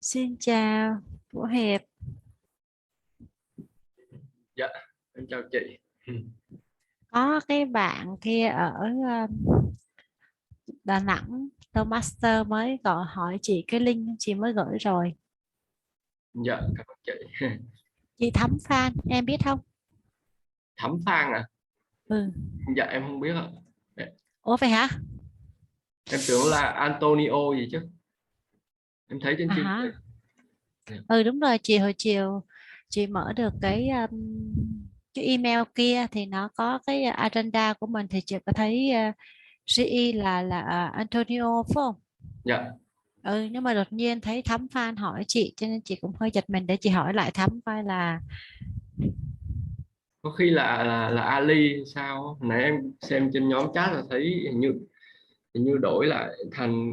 Xin chào Vũ Hiệp. Dạ, em chào chị. Có cái bạn kia ở Đà Nẵng, Toastmaster mới gọi hỏi chị cái link chị mới gửi rồi. Dạ, cảm ơn chị. Chị Thắm Phan, em biết không? Thẩm Phan à? Ừ. Dạ, em không biết ạ. Ủa vậy hả? Em tưởng là Antonio gì chứ. Em thấy trên À chương hả? trình. Dạ. Ừ đúng rồi, hồi chiều chị mở được cái email kia thì nó có cái agenda của mình thì chị có thấy GE là Antonio phải không? Dạ, Ừ, nhưng mà đột nhiên thấy Thắm Phan hỏi chị cho nên chị cũng hơi giật mình để chị hỏi lại Thắm coi là có khi là Ali hay sao? Nãy em xem trên nhóm chat là thấy hình như đổi lại thành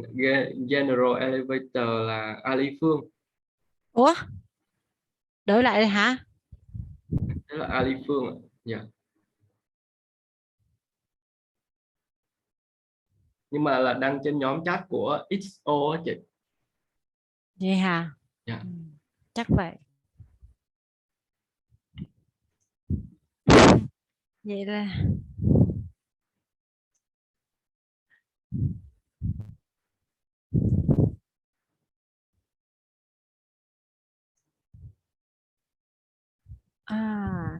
General Elevator là Ali Phương. ủa đổi lại rồi hả? Thế là Ali Phương ạ. Dạ. Nhưng mà là đăng trên nhóm chat của XO á chị. Vậy hả? Dạ. Ừ, chắc vậy. Vậy là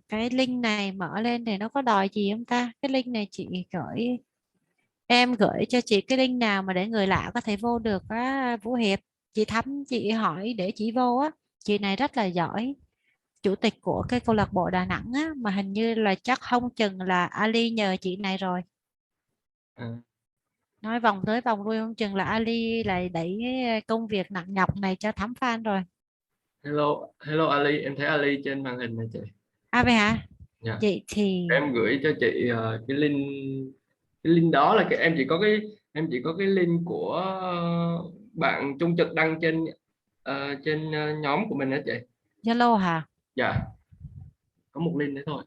cái link này mở lên thì nó có đòi gì không ta? Cái link này chị gửi em gửi cho chị cái link nào mà để người lạ có thể vô được á Vũ Hiệp. Chị Thắm chị hỏi để chị vô á. Chị này rất là giỏi, chủ tịch của cái câu lạc bộ Đà Nẵng á, mà hình như là chắc không chừng là Ali nhờ chị này rồi. À, Nói vòng tới vòng lui không chừng là Ali lại đẩy cái công việc nặng nhọc này cho Thắm Phan rồi. hello Ali, em thấy Ali trên màn hình này chị. À vậy hả? Dạ. Chị thì Em gửi cho chị cái link đó là em chỉ có cái link của bạn trung trực đăng trên nhóm của mình đó chị. Zalo hả? Dạ, có một link đấy thôi.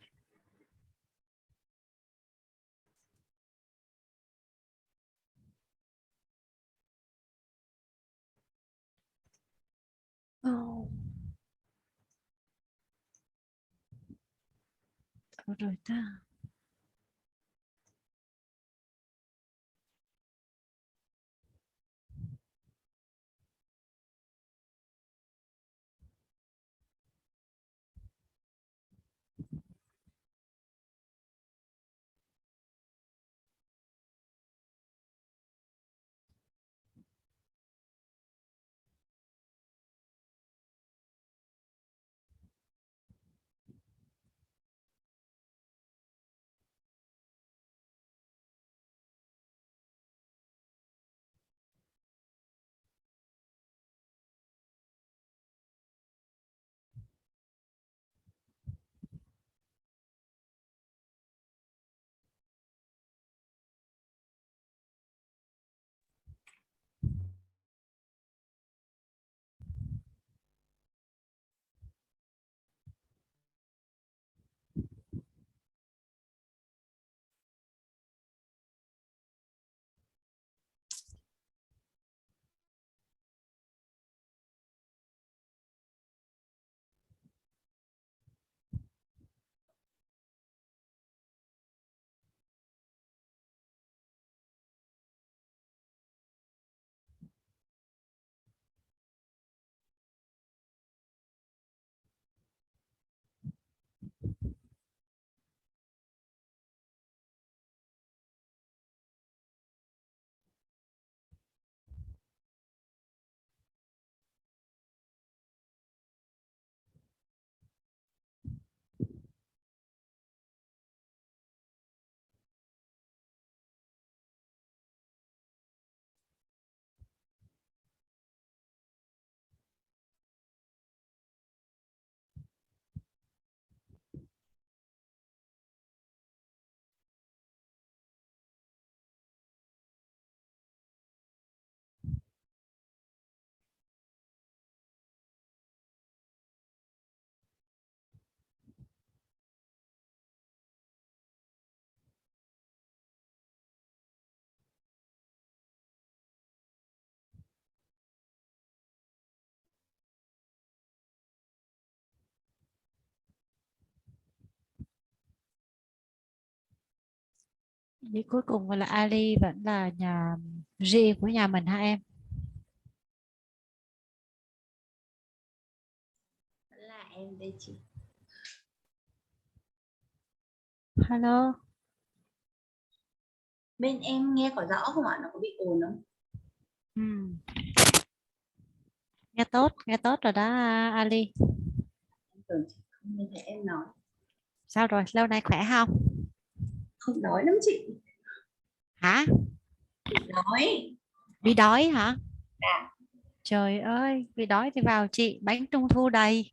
Ồ, rồi ta. Vậy cuối cùng là Ali vẫn là nhà riêng của nhà mình hả em? Là em đây chị. Hello. Bên em nghe có rõ không ạ? Nó có bị ồn không? Ừ. Nghe tốt rồi đó Ali. Em tưởng chị không nghe thấy em nói. Sao rồi, lâu nay khỏe không? Không đói lắm chị. Hả? Đói. Bị đói hả? Dạ. Trời ơi, bị đói thì vào chị bánh trung thu đầy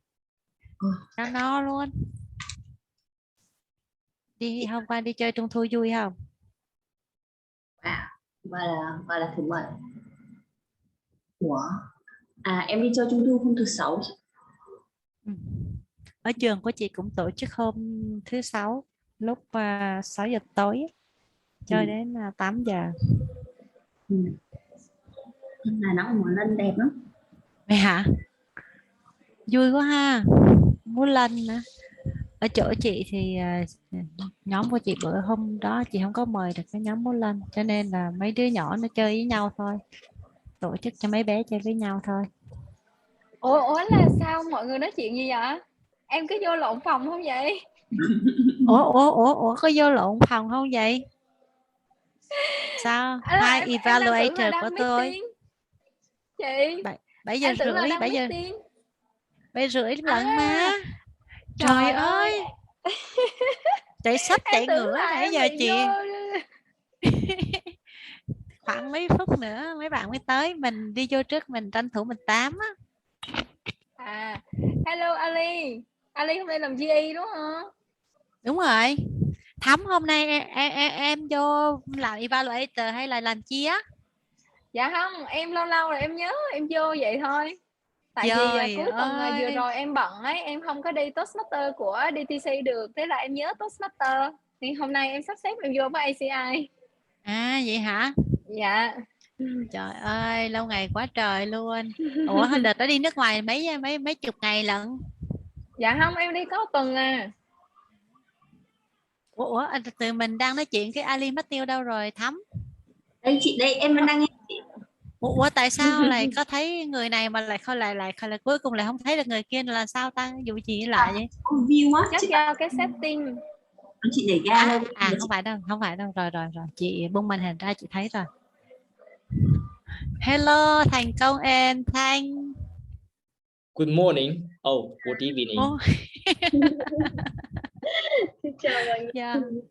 Ừ, cho nó luôn. Đi hôm qua đi chơi trung thu vui không? à, và là thứ bảy. Ủa? À em đi chơi trung thu hôm thứ sáu chị. Ừ. Ở trường của chị cũng tổ chức hôm thứ sáu lúc 6 giờ tối á, Ừ. chơi đến 8 giờ. Ừ. Đà Nẵng mùa lân đẹp lắm. Vậy hả? Vui quá ha. Múa lân nữa. Ở chỗ chị thì nhóm của chị bữa hôm đó chị không có mời được cái nhóm múa lân cho nên là mấy đứa nhỏ nó chơi với nhau thôi, tổ chức cho mấy bé chơi với nhau thôi. Ủa là sao mọi người nói chuyện gì vậy? Em cứ vô lộn phòng không vậy? Ủa có vô lộn phòng không vậy? Sao hai Em đang tưởng là evaluator của đang tôi meeting chị. 7 giờ Em tưởng là rưỡi đang 7 giờ meeting. 7 rưỡi lận mà. À, Trời trời ơi, ơi, chạy sách em chạy tưởng ngửa là nãy em giờ bị vô. chị. Khoảng mấy phút nữa mấy bạn mới tới, mình đi vô trước mình tranh thủ mình tám á. À, hello Ali. Ali hôm nay làm GE đúng không? Đúng rồi. Thắm hôm nay em vô làm evaluator hay là làm chi á? Dạ không, em lâu lâu rồi em nhớ em vô vậy thôi. Tại vì Trời cuối tuần vừa ơi. rồi em bận ấy, em không có đi Toastmaster của DTC được. Thế là em nhớ Toastmaster. Thì hôm nay em sắp xếp em vô với ACI. À vậy hả? Dạ. Trời ơi lâu ngày quá trời luôn. Ủa hồi đợt đó đi nước ngoài mấy mấy mấy chục ngày lận. Dạ không, em đi có tuần à. Từ mình đang nói chuyện cái Ali mất tiêu đâu rồi Thắm? Đây chị, đây em vẫn đang nghe chị. Ủa tại sao lại có thấy người này mà lại không lại cuối cùng lại không thấy được người kia là sao ta, dù gì lại vậy? Không view á Chắc chị do cái setting. chị để ga lên mà chị. Không phải đâu, rồi chị bung màn hình ra chị thấy rồi. Hello thành công and Thanh. Good morning. Oh, good Ô, evening. Xin chào mọi dạ. người.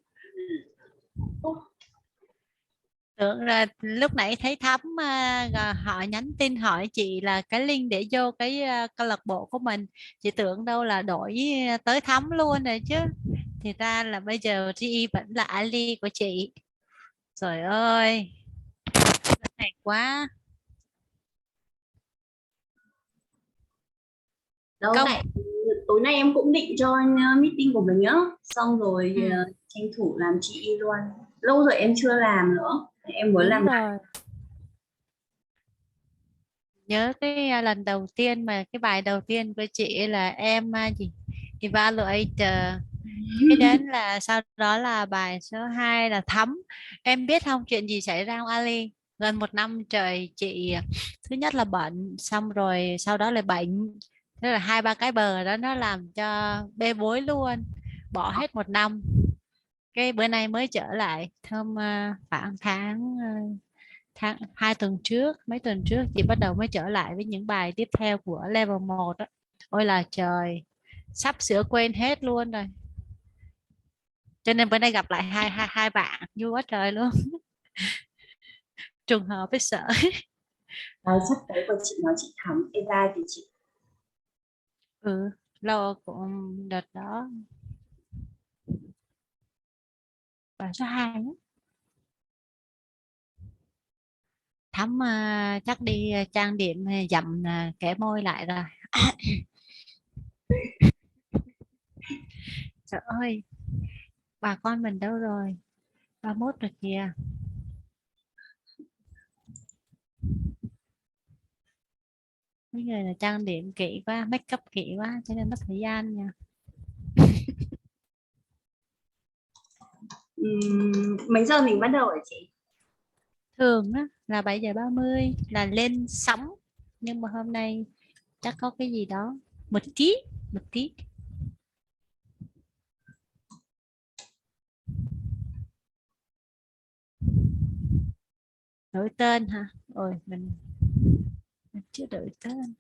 Tưởng là lúc nãy thấy Thắm họ nhắn tin hỏi chị là cái link để vô cái câu lạc bộ của mình, chị tưởng đâu là đổi tới Thắm luôn rồi chứ, thì ra là bây giờ GE vẫn là Ali của chị. Trời ơi hay quá. Đâu Công. tại tối nay em cũng định join meeting của mình á, xong rồi Ừ, tranh thủ làm chị luôn. Lâu rồi em chưa làm nữa, em muốn đúng làm lại. rồi. Nhớ cái lần đầu tiên mà cái bài đầu tiên của chị là em gì evaluator, cái đến là sau đó là bài số 2 là Thắm. Em biết không chuyện gì xảy ra không Ali? Gần một năm trời chị thứ nhất là bệnh, xong rồi sau đó là bệnh, thế là hai ba cái bờ đó nó làm cho bê bối luôn, bỏ hết một năm. Cái bữa nay mới trở lại thơm khoảng tháng 2 tuần trước, mấy tuần trước chị bắt đầu mới trở lại với những bài tiếp theo của level 1 đó. Ôi là trời, sắp sửa quên hết luôn rồi, cho nên bữa nay gặp lại hai bạn vui quá trời luôn. Trùng hợp với sợ. Đấy, sắp tới của chị nói chị Thắm Eva thì chị. Ừ, lâu cũng đợt đó bài số 2 á. Thắm chắc đi trang điểm dặm kẻ môi lại rồi. Trời ơi, bà con mình đâu rồi? 31 rồi kìa. Mấy người là trang điểm kỹ quá, make up kỹ quá cho nên mất thời gian nha. Mấy giờ mình bắt đầu hả chị? Thường á, là 7:30 là lên sóng, nhưng mà hôm nay chắc có cái gì đó một tí. Đổi tên hả? Ôi mình chưa đổi tên.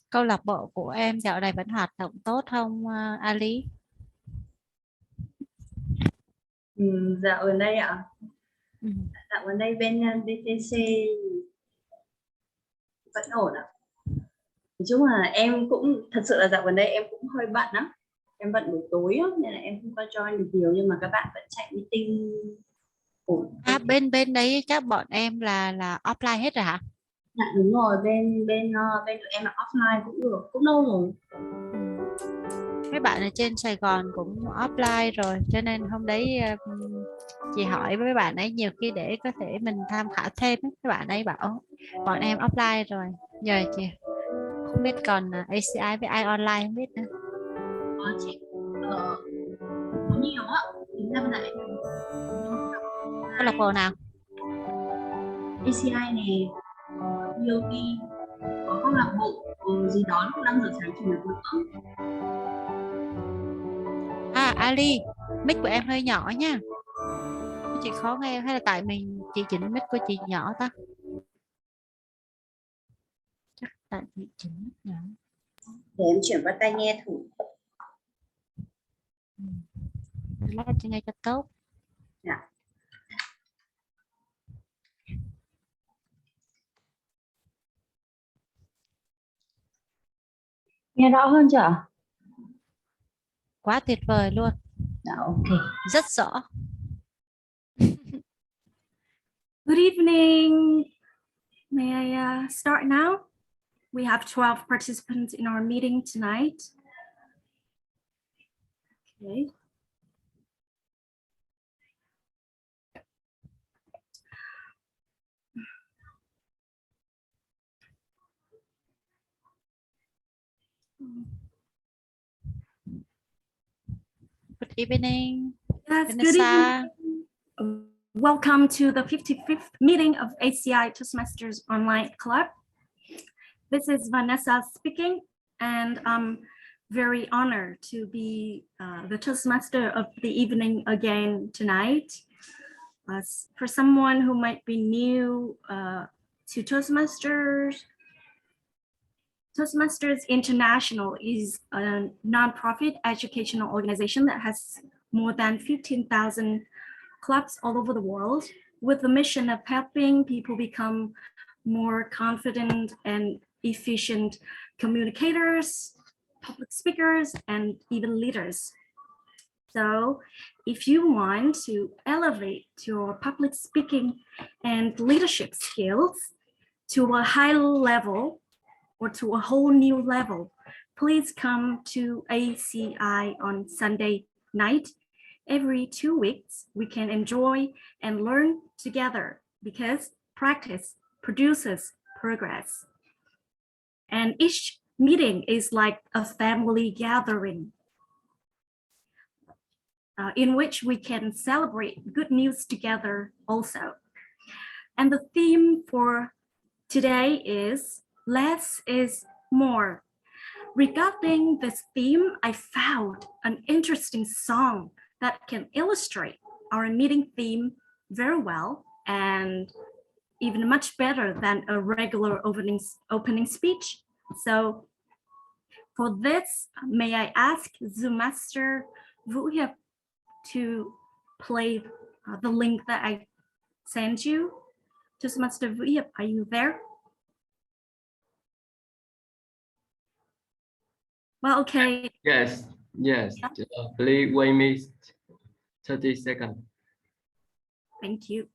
Câu lạc bộ của em dạo này vẫn hoạt động tốt không, Ali? Dạo gần đây ạ. Ừ. Dạo gần đây bên DTC vẫn ổn ạ. Nói chung là em cũng thật sự là dạo gần đây em cũng hơi bận lắm. Em bận buổi tối á, nên là em không có join được nhiều, nhưng mà các bạn vẫn chạy meeting ổn. Bên bên đấy các bọn em là offline hết rồi hả? Dạ đúng rồi, bên tụi em là offline cũng được, cũng lâu rồi. Ừ. Mấy bạn ở trên Sài Gòn cũng offline rồi, cho nên hôm đấy chị hỏi với mấy bạn ấy nhiều khi để có thể mình tham khảo thêm ấy. Các bạn ấy bảo bọn em offline rồi, giờ chị không biết còn ACI với ai online không biết nữa. Có chị, có nhiều á. Tính ra bây giờ em Câu lạc bộ nào? ACI này, DOT, có câu lạc bộ gì đó lúc 5 giờ sáng chủ nhật nữa. Ali, mic của em hơi nhỏ nha, chị khó nghe hay là tại mình chị chỉnh mic của chị nhỏ ta? Chắc tại chị chỉnh mic nhỏ. Để em chuyển qua tai nghe thử. Lát cho nghe cho tốt. Dạ. Nghe rõ hơn chưa? Quá tuyệt vời luôn. Dạ ok. Rất rõ. Good evening. May I start now? We have 12 participants in our meeting tonight. Okay. Good evening. Yes, good Vanessa. evening. Welcome to the 55th meeting of ACI Toastmasters Online Club. This is Vanessa speaking, and I'm very honored to be the Toastmaster of the evening again tonight. For someone who might be new to Toastmasters, Toastmasters International is a nonprofit educational organization that has more than 15,000 clubs all over the world, with the mission of helping people become more confident and efficient communicators, public speakers, and even leaders. So if you want to elevate your public speaking and leadership skills to a high level or to a whole new level, please come to ACI on Sunday night. Every 2 weeks, we can enjoy and learn together because practice produces progress. And each meeting is like a family gathering in which we can celebrate good news together also. And the theme for today is less is more. Regarding this theme, I found an interesting song that can illustrate our meeting theme very well and even much better than a regular opening speech. So for this, may I ask Zoom Master Vũ Hiệp to play the link that I sent you? Toastmaster Vũ Hiệp, are you there? Well, okay. Yes. Yeah. Please wait me 30 seconds. Thank you.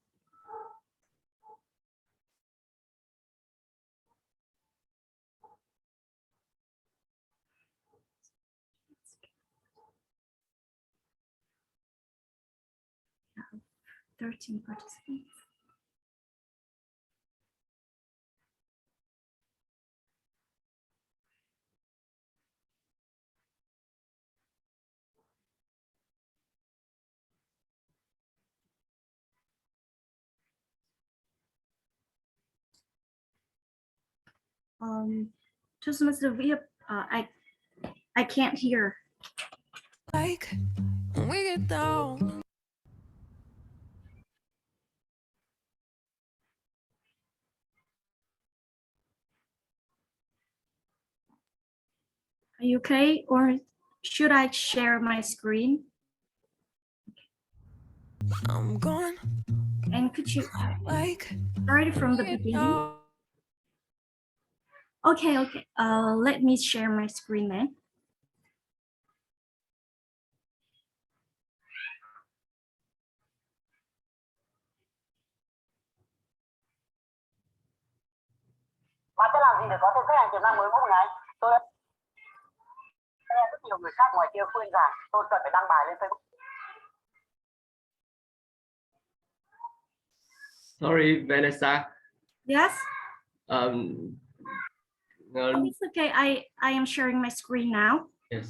We have 13 participants. Toastmaster, I can't hear. Like when we get down. Are you okay? Or should I share my screen? I'm gone. And could you Like start from the we get beginning? down. Okay. Let me share my screen then. Bạn sẽ làm gì để có thêm khách hàng tiềm năng mới mỗi ngày? Tôi đã nghe rất nhiều người khác ngoài kia khuyên rằng tôi cần phải đăng bài lên Facebook. Sorry, Vanessa. Yes. Um, Oh, it's okay. I am sharing my screen now. yes.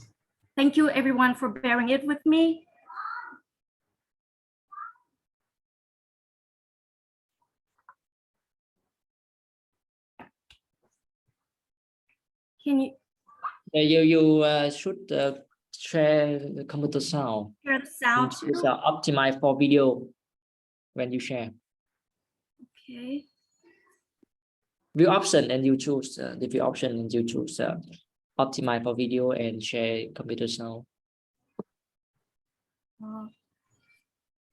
Thank you everyone for bearing it with me. Can you You should share the computer sound. hear the sound It's too? optimized for video when you share. Okay. View option and you choose the view option and you choose optimize for video and share computer sound.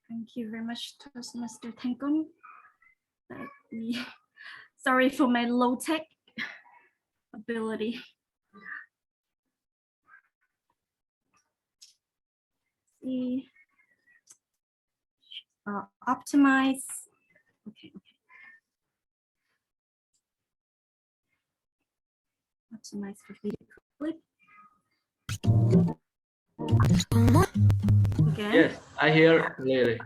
Thank you very much, Toastmaster Tengkong. Sorry for my low tech ability. See, optimize. Okay. Optimize for video clip. Again. Yes, I hear clearly.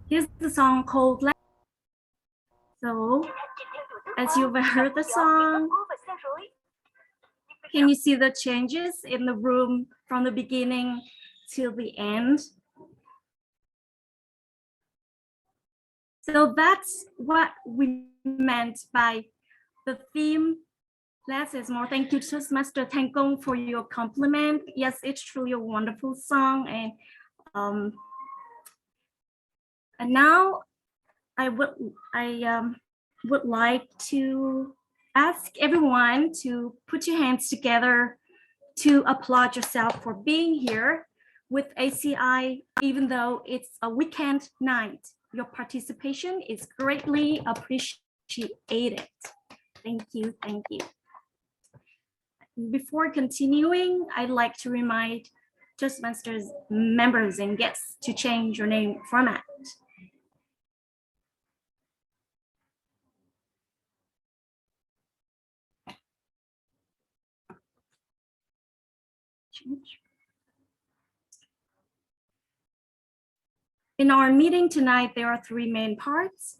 Here's the song called. So, as you've heard the song, can you see the changes in the room from the beginning till the end? So that's what we meant by the theme. Less is more. Thank you, Toastmaster Tengkong, for your compliment. Yes, it's truly a wonderful song, and now I would like to ask everyone to put your hands together to applaud yourself for being here with ACI, even though it's a weekend night. Your participation is greatly appreciated. Thank you. Before continuing, I'd like to remind Toastmasters members and guests to change your name format. In our meeting tonight, there are three main parts.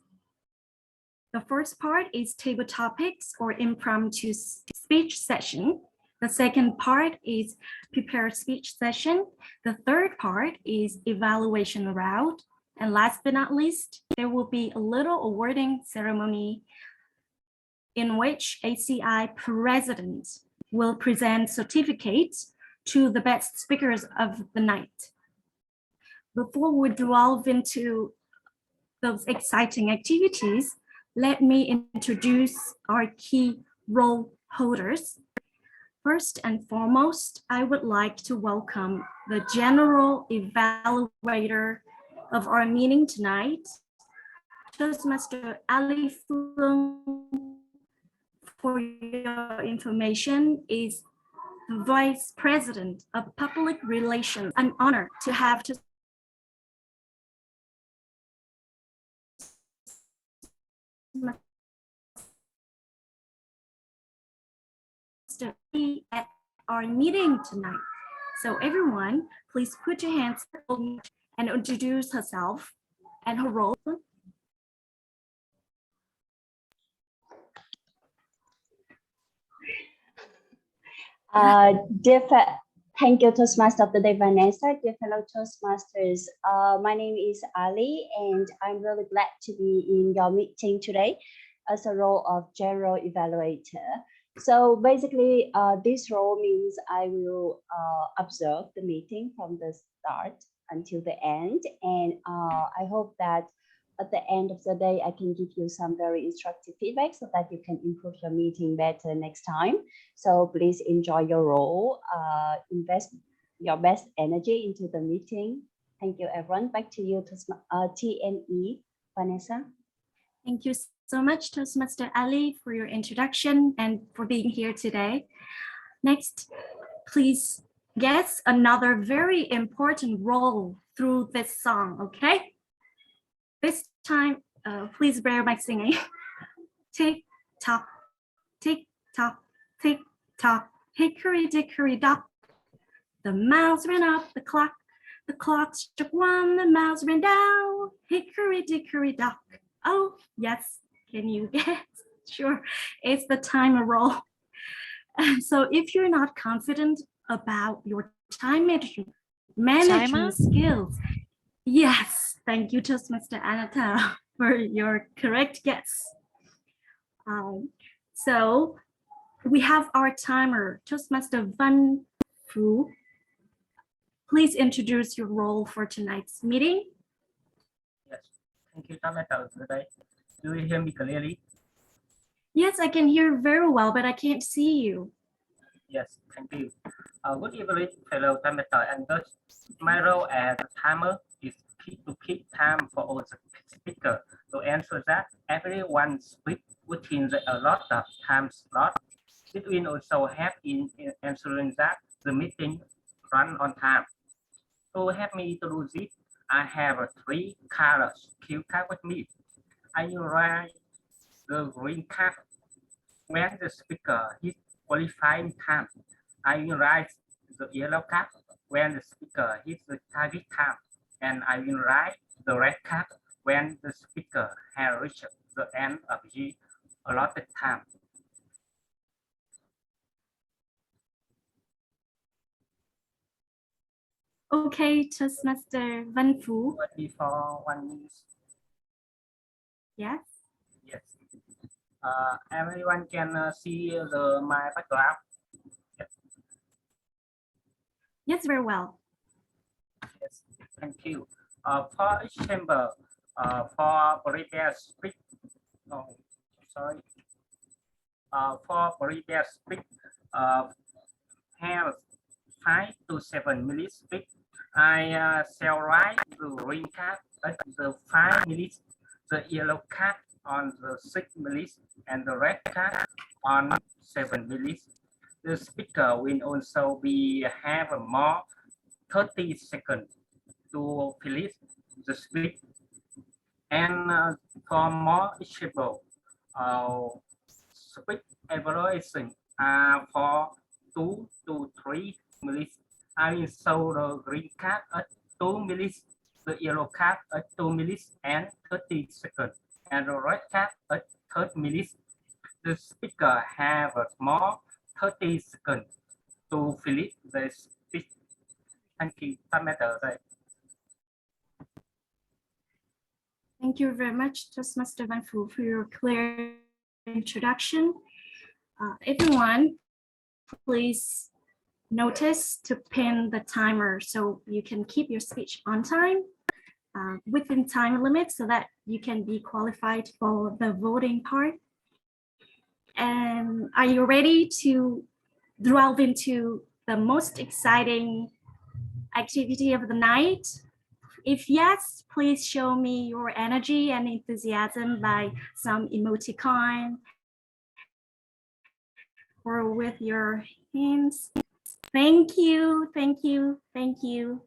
The first part is table topics or impromptu speech session. The second part is prepared speech session. The third part is evaluation round. And last but not least, there will be a little awarding ceremony in which ACI president will present certificates to the best speakers of the night. Before we delve into those exciting activities, let me introduce our key role holders. First and foremost, I would like to welcome the general evaluator of our meeting tonight, Toastmaster Ali Fung. For your information, is the Vice President of Public Relations. I'm honored to have at our meeting tonight. So everyone, please put your hands up and introduce herself and her role. Thank you, Toastmaster of the Day, Vanessa. Dear fellow Toastmasters, my name is Ali, and I'm really glad to be in your meeting today as a role of General Evaluator. So basically, this role means I will observe the meeting from the start until the end, and I hope that at the end of the day, I can give you some very instructive feedback so that you can improve your meeting better next time. So please enjoy your role, invest your best energy into the meeting. Thank you, everyone. Back to you, TNE, Vanessa. Thank you so much, Toastmaster Ali, for your introduction and for being here today. Next, please guess another very important role through this song, okay? This time, please bear my singing. Tick tock, tick tock, tick tock, hickory dickory dock. The mouse ran up the clock struck one, the mouse ran down, hickory dickory dock. Oh, yes, can you guess? Sure, it's the timer roll. So if you're not confident about your time management skills, yes, thank you, Toastmaster Anata, for your correct guess. So we have our timer, Toastmaster Van Phu. Please introduce your role for tonight's meeting. Yes, thank you, Toastmaster today. Do you hear me clearly? Yes, I can hear very well, but I can't see you. Yes, thank you. Good evening, fellow Toastmaster and those. My role as a timer is to keep time for all the speakers. To answer that, everyone speaks within the allotted time slot. It will also help in ensuring that the meeting run on time. To help me to do this, I have three colors cue card with me. I will write the green card when the speaker hits qualifying time. I will write the yellow card when the speaker hits the target time, and I will write the red card when the speaker has reached the end of the allotted time. Okay, Toastmaster Van Phu. Before 1 minute. Yes. Yes. Everyone can see my background. Yes. Yes, very well. Yes, thank you. For each chamber, for previous speak, no, sorry. For previous speak, have 5 to 7 minutes speak. I shall write the green card at the 5 minutes, the yellow card on the 6 minutes, and the red card on 7 minutes. The speaker will also have more 30 seconds to finish the speech. And for more achievable, speech evaluation for 2 to 3 minutes. I will show the green card at 2 minutes, the yellow card at 2 minutes and 30 seconds, and the red card at 30 minutes. The speaker have more 30 seconds to finish the speech. Thank you. Thank you very much, Toastmaster Van Phu, for your clear introduction. Everyone, please notice to pin the timer so you can keep your speech on time, within time limits, so that you can be qualified for the voting part. And are you ready to delve into the most exciting activity of the night? If yes, please show me your energy and enthusiasm by some emoticon or with your hands. Thank you, thank you, thank you.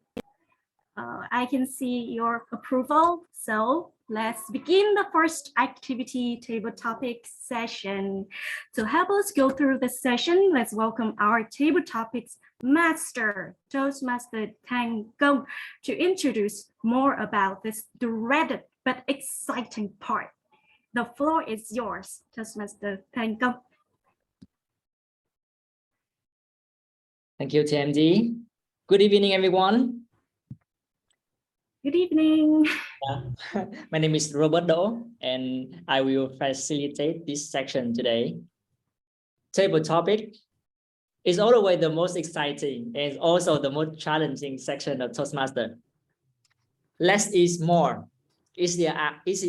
I can see your approval. So let's begin the first activity table topic session. To help us go through this session, let's welcome our table topics master, Toastmaster Thành Công, to introduce more about this dreaded but exciting part. The floor is yours, Toastmaster Thành Công. Thank you, TMD. Good evening, everyone. Good evening. My name is Robert Do, and I will facilitate this section today. Table topic is always the most exciting and also the most challenging section of Toastmaster. Less is more is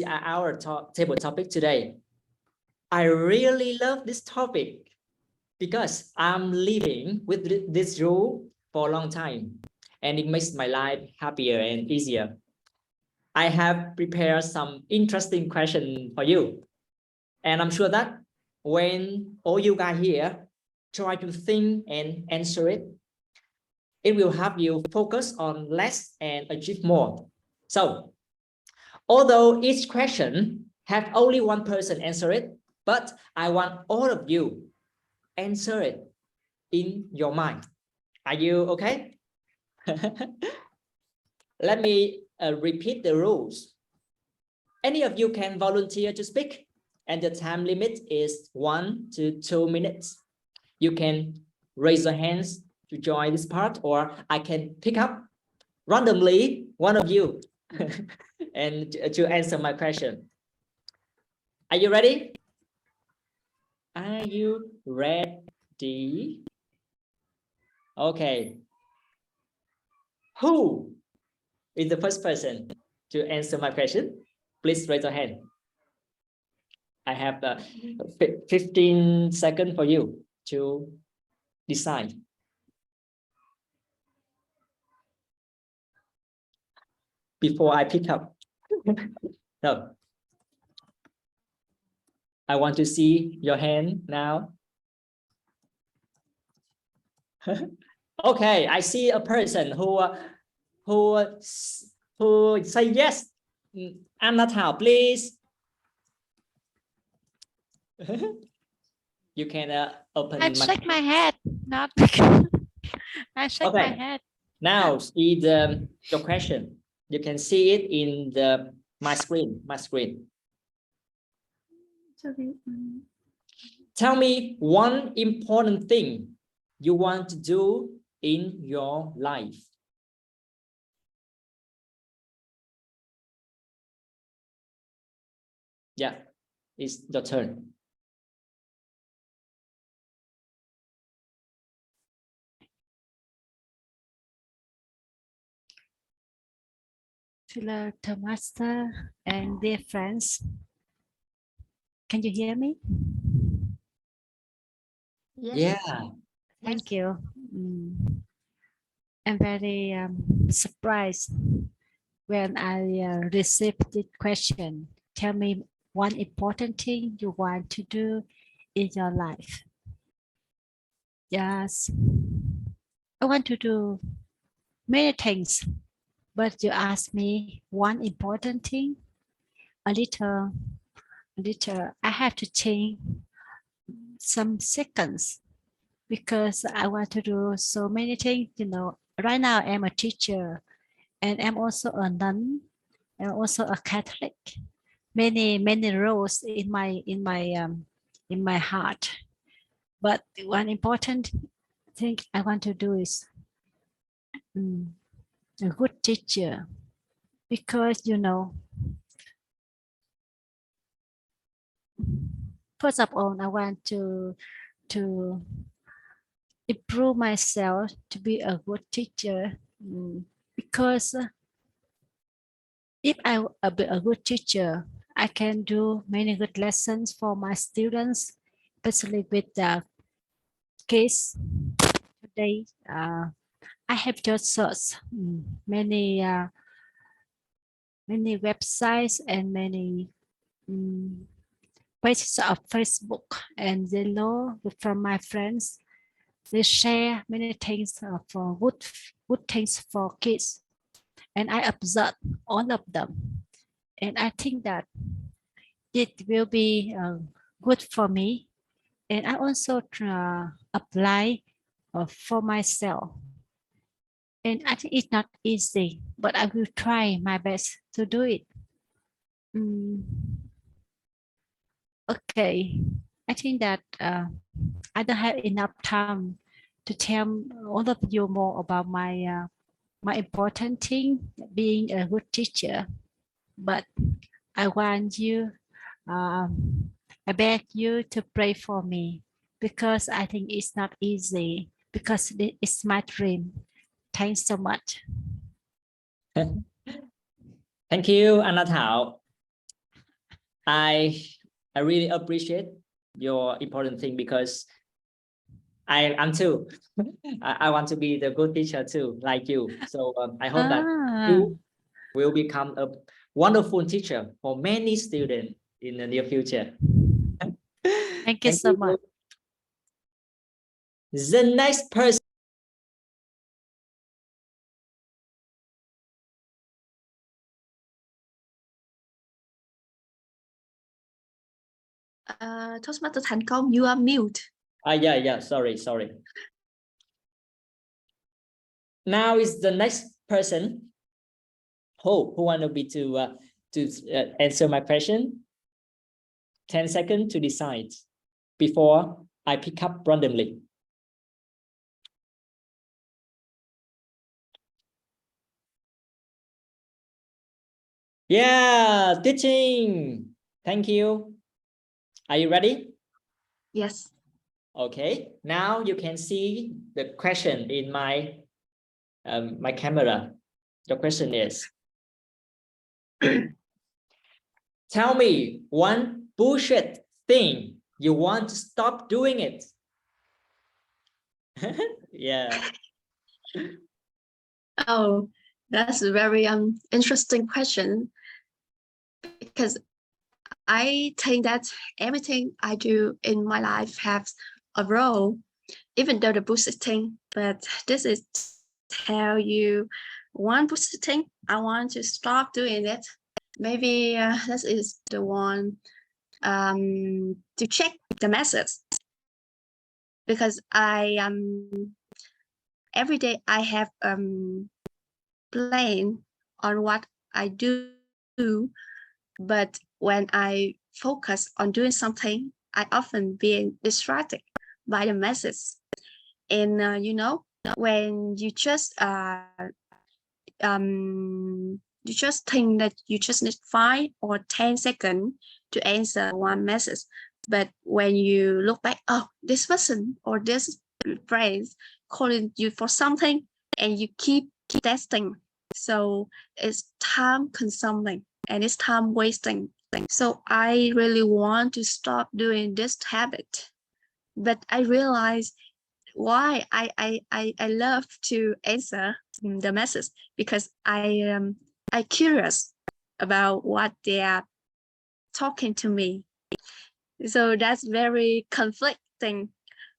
our table topic today. I really love this topic because I'm living with this rule for a long time, and it makes my life happier and easier. I have prepared some interesting questions for you, and I'm sure that when all you guys here try to think and answer it, it will help you focus on less and achieve more. So, although each question have only one person answer it, but I want all of you answer it in your mind. Are you okay? Let me repeat the rules. Any of you can volunteer to speak, and the time limit is 1 to 2 minutes. You can raise your hands to join this part, or I can pick up randomly one of you and to answer my question. Are you ready? Are you ready? Okay. Who is the first person to answer my question? Please raise your hand. I have 15 seconds for you to decide. Before I pick up. No. I want to see your hand now. Okay, I see a person who say yes. Anna Thảo, please. You can open. I shake my head, not I shake my head. Now see your question. You can see it in my screen. Tell me one important thing you want to do in your life. Yeah, it's your turn. Hello, Toastmaster and dear friends. Can you hear me? Yes. Yeah. Thank you. I'm very surprised when I received this question. Tell me one important thing you want to do in your life. Yes, I want to do many things, but you ask me one important thing, a little, I have to change some seconds because I want to do so many things. You know, right now I'm a teacher, and I'm also a nun, and also a Catholic. Many roles in my heart. But one important thing I want to do is a good teacher, because you know, first of all, I want to improve myself to be a good teacher, because if I be a good teacher, I can do many good lessons for my students, especially with the kids. Today, I have just searched many websites and many pages of Facebook and Zillow from my friends they share many things for good things for kids, and I observe all of them, and I think that it will be good for me, and I also apply for myself. And I think it's not easy, but I will try my best to do it. Okay, I think that I don't have enough time to tell all of you more about my important thing, being a good teacher. But I want you, I beg you to pray for me, because I think it's not easy, because it's my dream. Thanks so much. Thank you, Anna Thảo. I really appreciate your important thing, because I'm too. I want to be the good teacher too, like you. So I hope that you will become a wonderful teacher for many students in the near future. Thank you so much. The next person. Toastmaster thành công, you are mute. Yeah, sorry. Now is the next person. Who want to be to answer my question? 10 seconds to decide before I pick up randomly. Yeah, teaching. Thank you. Are you ready? Yes. Okay, now you can see the question in my my camera. The question is, tell me one bullshit thing you want to stop doing it. Yeah. Oh, that's a very interesting question, because I think that everything I do in my life has a role, even though the bullshit thing. But this is tell you one bullshit thing I want to stop doing it. Maybe this is the one to check the message, because I every day I have plan on what I do, but when I focus on doing something, I often being distracted by the message. And you know, when you just think that you just need 5 or 10 seconds to answer one message, but when you look back, oh, this person or this friend calling you for something, and you keep testing, so it's time consuming and it's time wasting. So I really want to stop doing this habit, but I realize why I love to answer the message, because I curious about what they are talking to me. So that's very conflicting,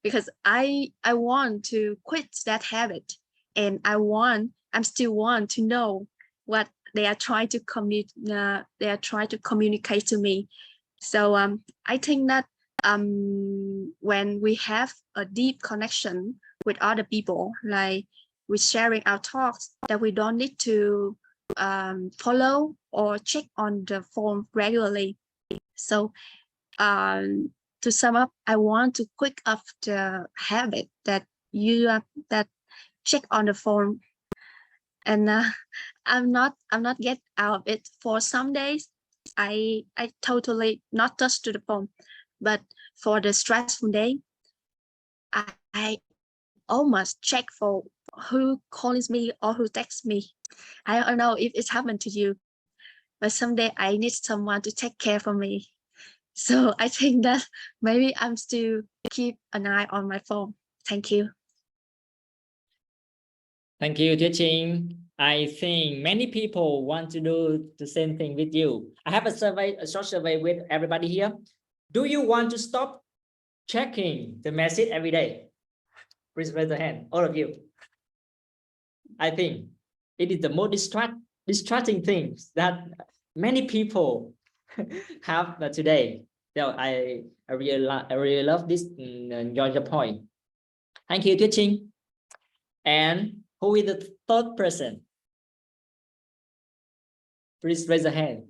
because I want to quit that habit, and I'm still want to know what they are trying to communicate to me. So I think that when we have a deep connection with other people, like we're sharing our thoughts, that we don't need to follow or check on the phone regularly. So to sum up, I want to quit up the habit that you that check on the phone, and I'm not get out of it. For some days I totally not touch to the phone, but for the stressful day, I almost check for who calls me or who texts me. I don't know if it's happened to you, but someday I need someone to take care for me. So I think that maybe I'm still keep an eye on my phone. Thank you. Thank you, teaching. I think many people want to do the same thing with you. I have a survey, a short survey with everybody here. Do you want to stop checking the message every day? Please raise your hand, all of you. I think it is the most distracting things that many people have today. So I really love this your point. Thank you, teaching. And who is the third person? Please raise a hand.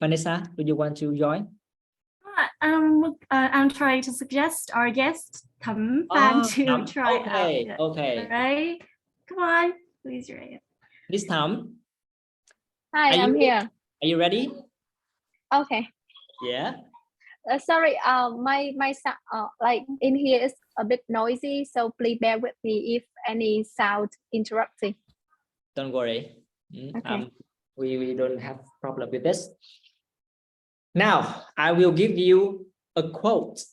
Vanessa, do you want to join? I'm trying to suggest our guest Thẩm Phan to try okay, out. Okay. Right? Come on, please raise. This time. Hi, I'm here. Are you ready? Okay. Yeah. Sorry, my like in here is a bit noisy, so please bear with me if any sound interrupting. Don't worry. Okay. We don't have problem with this. Now I will give you a quote,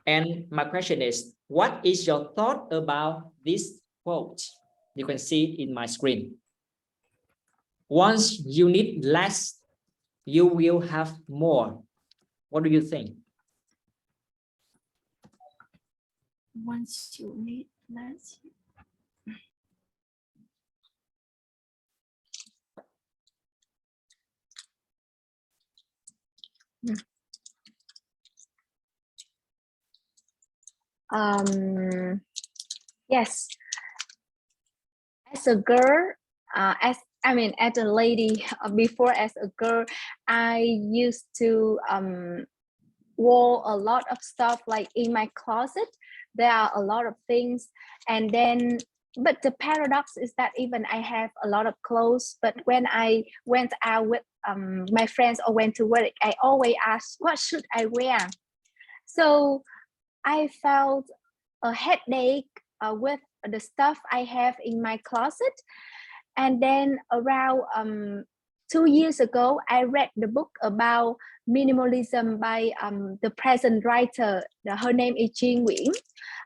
and my question is, what is your thought about this quote? You can see it in my screen. Once you need less, you will have more. What do you think? Once you need less. Yes. As a girl, as a lady, before as a girl, I used to wore a lot of stuff like in my closet. There are a lot of things, and then but the paradox is that even I have a lot of clothes, but when I went out with my friends or went to work, I always ask, what should I wear? So I felt a headache with the stuff I have in my closet. And then around 2 years ago, I read the book about minimalism by the present writer. Her name is Jean Nguyễn,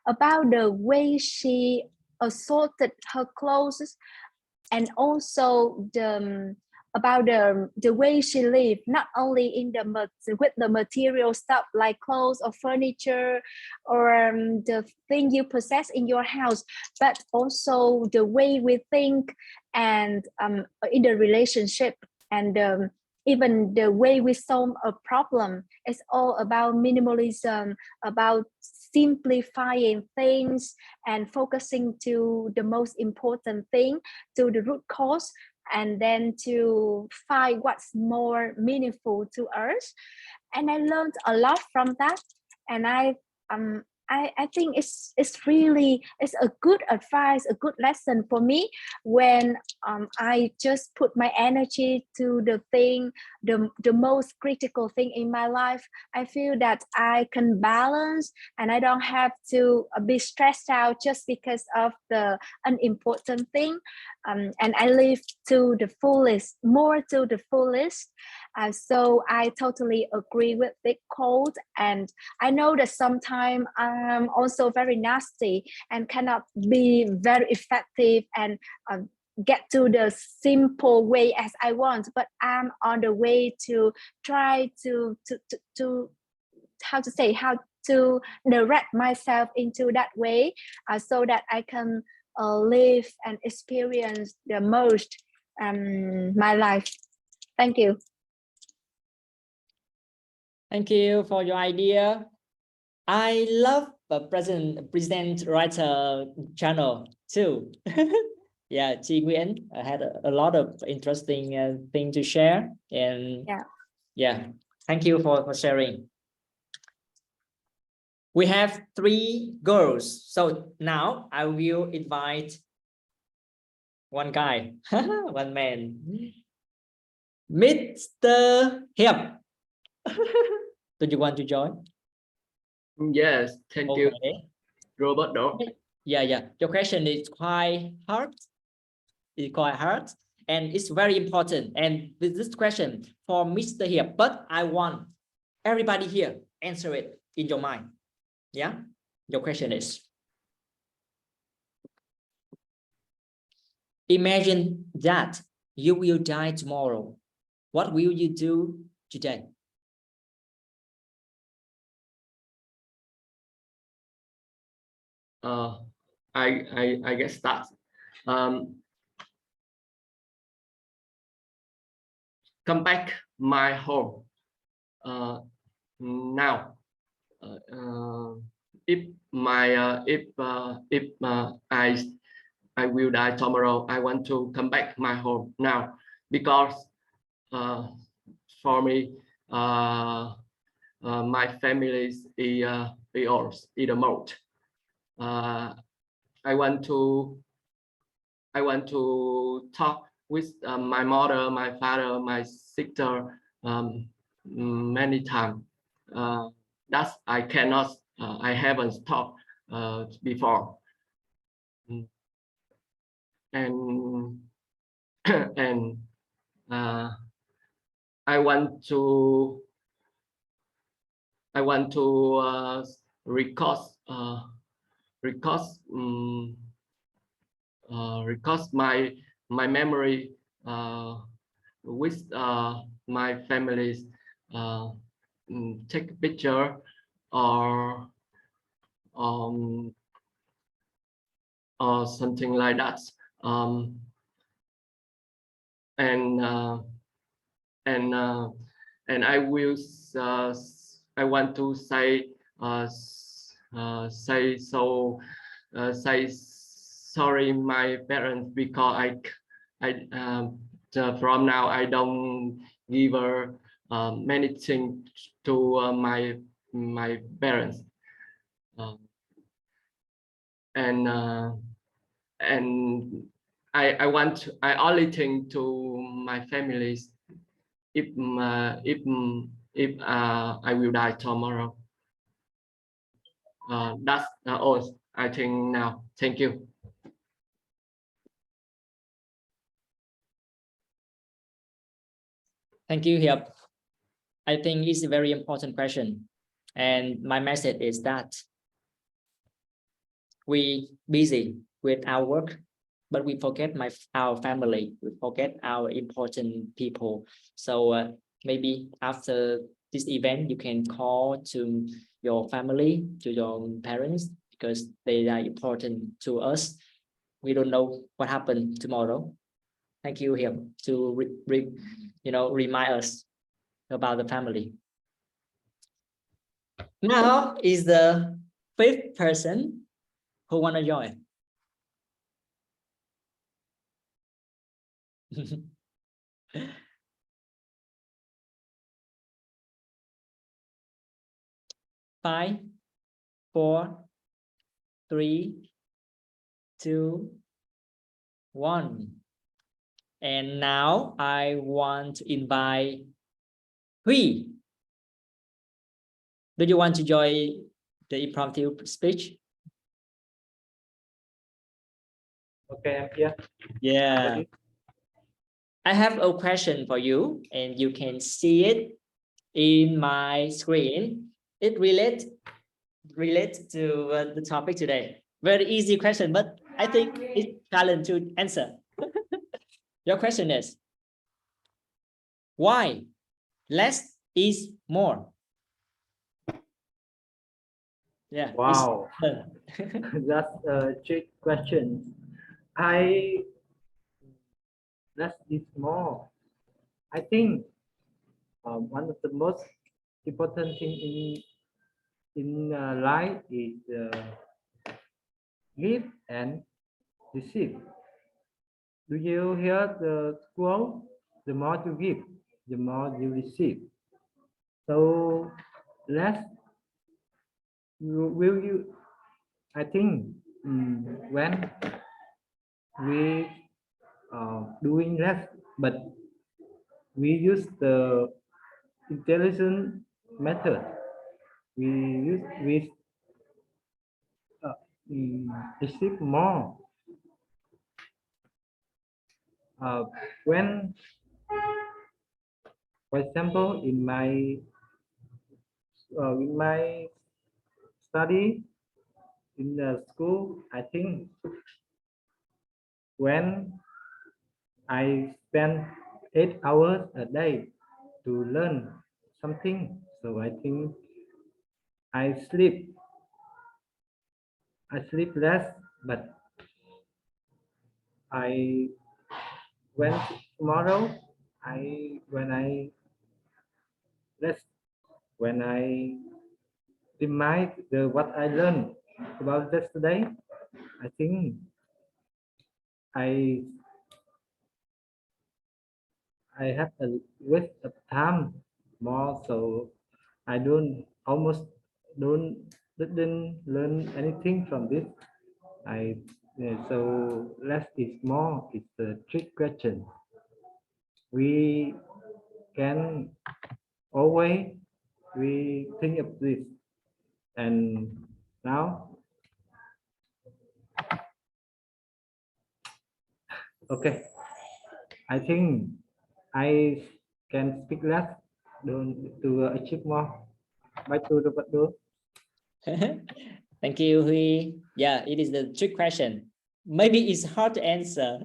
about the way she assorted her clothes, and also about the way she lived, not only in with the material stuff like clothes or furniture or the thing you possess in your house, but also the way we think and in the relationship, and even the way we solve a problem. It's all about minimalism, about simplifying things and focusing to the most important thing, to the root cause, and then to find what's more meaningful to us. And I learned a lot from that, and I think it's a good advice, a good lesson for me when I just put my energy to the thing, the most critical thing in my life. I feel that I can balance, and I don't have to be stressed out just because of the unimportant thing. And I live to the fullest, more to the fullest. So I totally agree with this quote, and I know that sometimes I'm also very nasty and cannot be very effective and get to the simple way as I want, but I'm on the way to try to how to direct myself into that way, so that I can live and experience the most my life. Thank you. Thank you for your idea. I love the present writer channel too. Yeah, Chi Nguyễn had a lot of interesting thing to share, and yeah, thank you for sharing. We have 3 girls, so now I will invite one guy, one man, Mr. Hiệp. Do you want to join? Yes, thank you, Robert. Yeah. Your question is quite hard. It's quite hard, and it's very important. And with this question for Mr. Hiệp, but I want everybody here answer it in your mind. Yeah, your question is: imagine that you will die tomorrow. What will you do today? I get start. Come back my home. Now, if I will die tomorrow, I want to come back my home now, because for me, my family is the most. I want to talk with my mother, my father, my sister many times. That I cannot. I haven't talked before. And and I want to record my memory with my families, take a picture or something like that, and I will I want to say say sorry my parents, because from now I don't give many things to my parents, and I only think to my families if I will die tomorrow. That's all I think now. Thank you. Thank you, Hiệp. I think it's a very important question. And my message is that we busy with our work, but we forget our family, we forget our important people. So maybe after this event, you can call to your family, to your parents, because they are important to us. We don't know what happened tomorrow. Thank you, Hiệp, to remind us about the family. Now is the fifth person who want to join. Five, 4, 3, 2, 1. And now I want to invite Huy. Do you want to join the impromptu speech? Okay, I'm here. Yeah. I have a question for you, and you can see it in my screen. It relates to the topic today. Very easy question, but I think it's challenge to answer. Your question is, why less is more? Yeah. Wow. That's a trick question. Less is more. I think one of the most important thing in life is give and receive. Do you hear the quote? The more you give, the more you receive. So less will you? I think when we doing less, but we use the intelligent method. We receive more. When, for example, in my study in the school, I think when I spend 8 hours a day to learn something. So I think I sleep less, but I when tomorrow when I rest, when I remind what I learned about yesterday, I think I have a waste of time more, so I almost didn't learn anything from this. So less is more. It's a trick question. We can always we think of this, and now okay. I think I can speak less to achieve more. Bye to Robert. Thank you, Huy. Yeah, it is the trick question. Maybe it's hard to answer,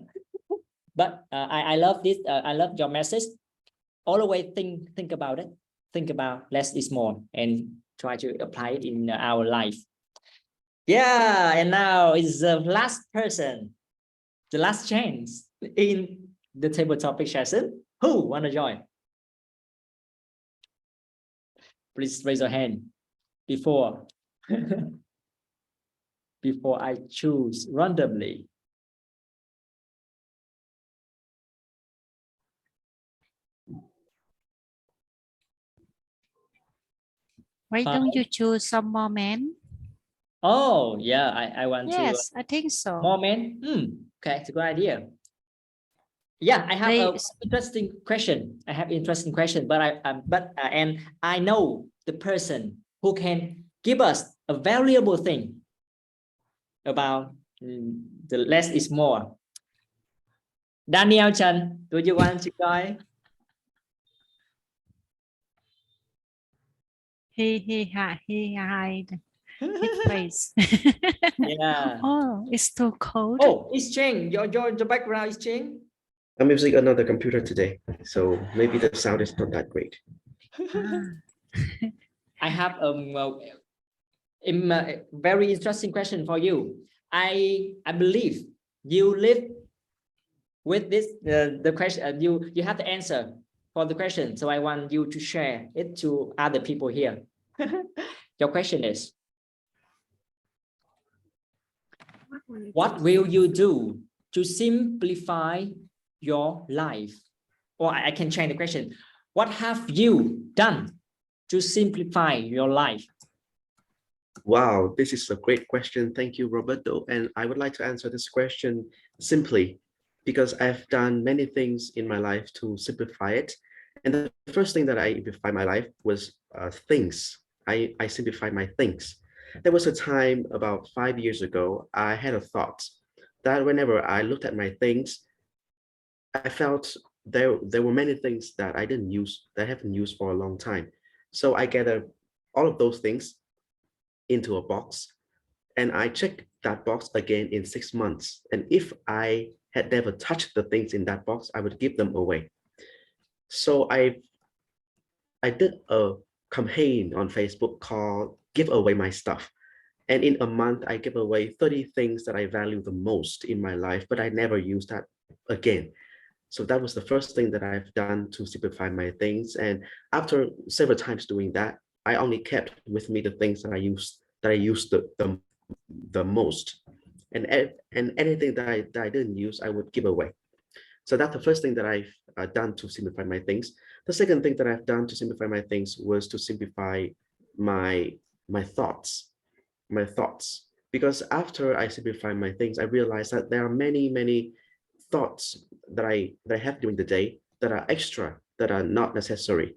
but I love this. I love your message. Always think about it. Think about less is more and try to apply it in our life. Yeah, and now it's the last person, the last chance in the table topic session. Who wanna join? Please raise your hand before before I choose randomly. Why don't you choose some more men? Oh, yeah, I want Yes, to I think so. more men. Okay, it's a good idea. Yeah, I have They- a interesting question. I have interesting question, but and I know the person who can give us a valuable thing about the less is more. Daniel Chen, do you want to join? He hide his face. Yeah. Oh, it's too cold. Oh, it's Cheng. Your background is Cheng. I'm using another computer today, so maybe the sound is not that great. I have a very interesting question for you. I believe you live with this the question. You have the answer for the question, so I want you to share it to other people here. Your question is, what will you do to simplify your life? Or I can change the question. What have you done to simplify your life? Wow, this is a great question. Thank you, Roberto. And I would like to answer this question simply because I've done many things in my life to simplify it. And the first thing that I simplified my life was things. I simplified my things. There was a time about 5 years ago, I had a thought that whenever I looked at my things, I felt there were many things that I didn't use, that I haven't used for a long time. So I gathered all of those things into a box and I checked that box again in 6 months. And if I had never touched the things in that box, I would give them away. So I did a campaign on Facebook called Give Away My Stuff. And in a month, I gave away 30 things that I value the most in my life, but I never used that again. So that was the first thing that I've done to simplify my things. And after several times doing that, I only kept with me the things that I used the most. And anything that I didn't use, I would give away. So that's the first thing that I've done to simplify my things. The second thing that I've done to simplify my things was to simplify my thoughts. Because after I simplify my things, I realized that there are many thoughts that I have during the day that are extra, that are not necessary.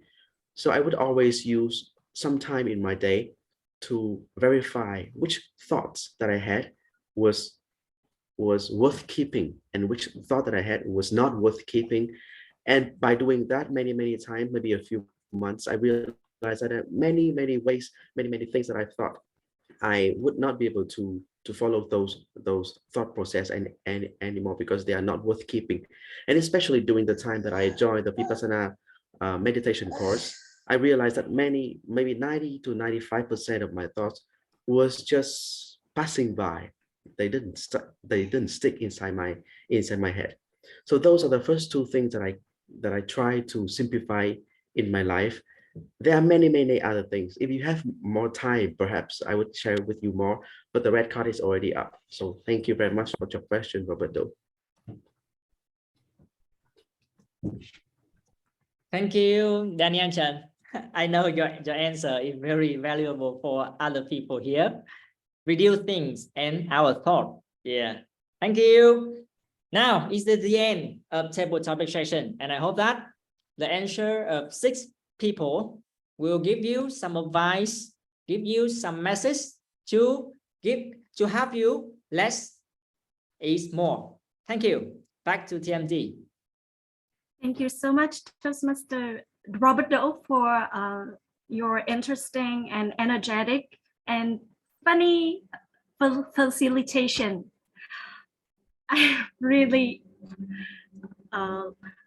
So I would always use some time in my day to verify which thoughts that I had was worth keeping and which thought that I had was not worth keeping. And by doing that many times, maybe a few months, I realized that there are many ways, many things that I thought I would not be able to to follow those thought process anymore, because they are not worth keeping. And especially during the time that I joined the Vipassana meditation course, I realized that maybe 90 to 95% of my thoughts was just passing by. They didn't stick inside my head. So those are the first two things that I try to simplify in my life. There are many other things. If you have more time, perhaps I would share with you more, but the red card is already up. So thank you very much for your question, Roberto. Thank you, Daniel Chen. I know your answer is very valuable for other people here. Reduce things and our thought. Yeah. Thank you. Now is the end of table topic session, and I hope that the answer of 6 people will give you some advice, give you some message to help you less is more. Thank you. Back to TMD. Thank you so much, Toastmaster Robert Do, for your interesting and energetic and funny facilitation. I really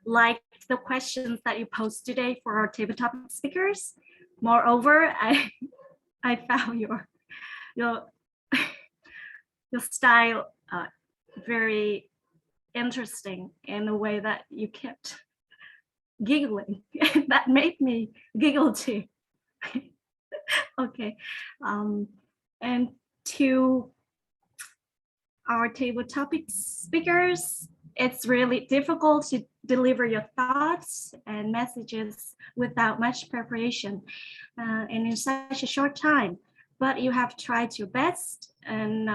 liked the questions that you posed today for our tabletop speakers. Moreover, I found your style very interesting in the way that you kept giggling. That made me giggle too. Okay, and to our table topic speakers, it's really difficult to deliver your thoughts and messages without much preparation and in such a short time, but you have tried your best, and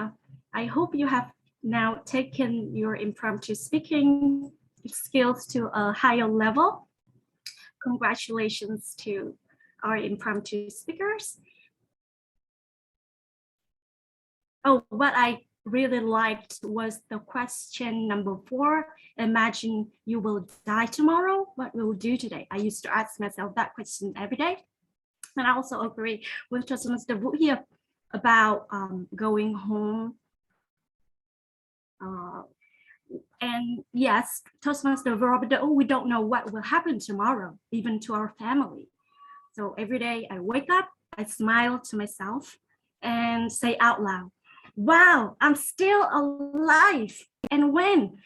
I hope you have now taken your impromptu speaking skills to a higher level. Congratulations to our impromptu speakers. Oh, what I really liked was the question number 4. Imagine you will die tomorrow. What will you do today? I used to ask myself that question every day. And I also agree with Toastmaster Vũ here about going home. And yes, Toastmaster Robert, we don't know what will happen tomorrow, even to our family. So every day I wake up, I smile to myself and say out loud, wow, I'm still alive. And when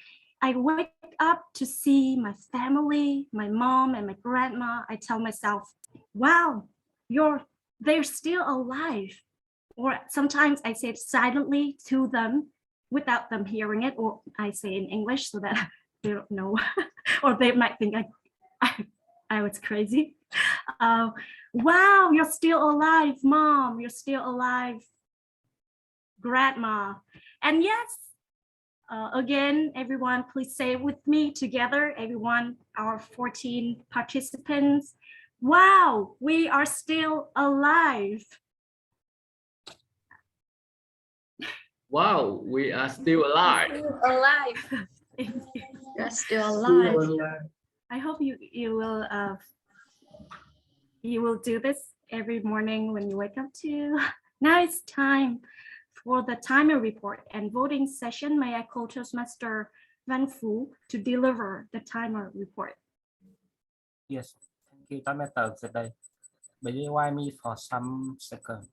I wake up to see my family, my mom and my grandma, I tell myself, wow, they're still alive. Or sometimes I say it silently to them without them hearing it, or I say in English so that they don't know, or they might think I was crazy. Wow, you're still alive, Mom, you're still alive, Grandma. And yes, again, everyone, please say with me together, everyone, our 14 participants. Wow, we are still alive. Wow, we are still alive. Alive. You're still alive. I hope you will do this every morning when you wake up too. Now it's time for the timer report and voting session. May I call Toastmaster Văn Phú to deliver the timer report? Yes, thank you, Toastmaster today. Bear with me for some seconds.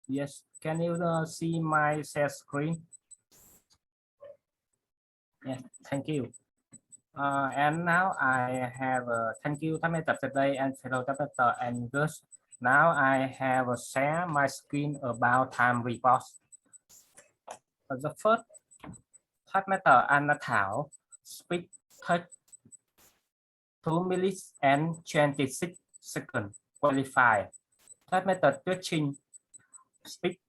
Yes, can you see my share screen? Yes, thank you. And now I have thank you, Toastmaster today and fellow Toastmaster and girls. Now I have share my screen about time reports. The first Toastmaster Anna Thảo speak 2 minutes and 26 seconds qualify. Toastmaster Tuyết Trinh speak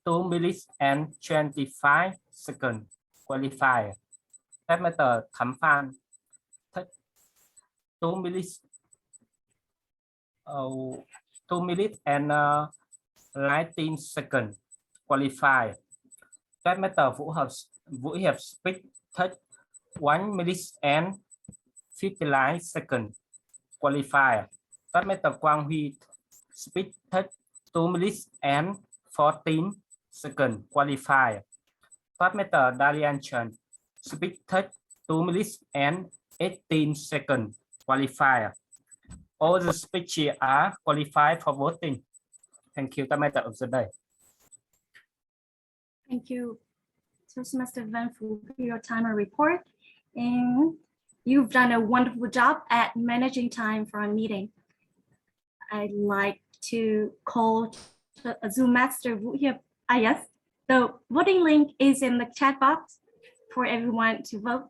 2 minutes and 25 seconds qualify. Toastmaster Thẩm Phan 2 minutes 2 minutes and 19 seconds qualify. Toastmaster Vũ Hiệp speak 1 minute and 59 seconds qualify. Toastmaster Quang Huy Speak 2 minutes and 14 seconds. Qualifier. Toastmaster Dalian Chen. Speak 2 minutes and 18 seconds. Qualifier. All the speeches are qualified for voting. Thank you, Toastmaster of the day. Thank you, Toastmaster Van for your timer report. And you've done a wonderful job at managing time for a meeting. I'd like to call Zoom Master Vũ Hiệp. Yes, the voting link is in the chat box for everyone to vote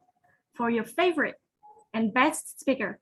for your favorite and best speaker.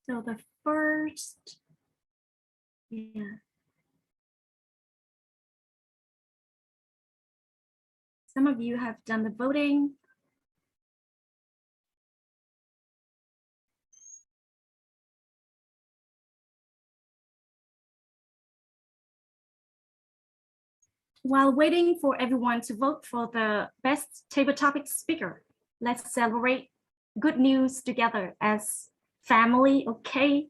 So the first, yeah. Some of you have done the voting. While waiting for everyone to vote for the best table topic speaker, let's celebrate good news together as family, okay?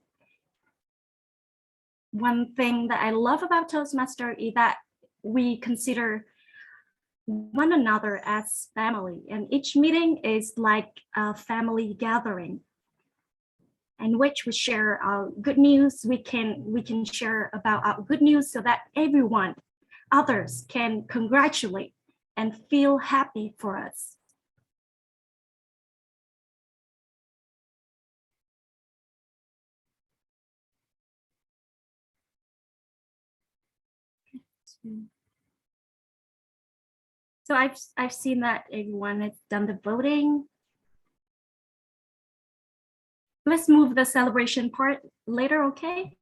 One thing that I love about Toastmaster is that we consider one another as family, and each meeting is like a family gathering in which we share our good news. We can share about our good news so that everyone, others can congratulate and feel happy for us. So I've seen that everyone has done the voting. Let's move the celebration part later, okay?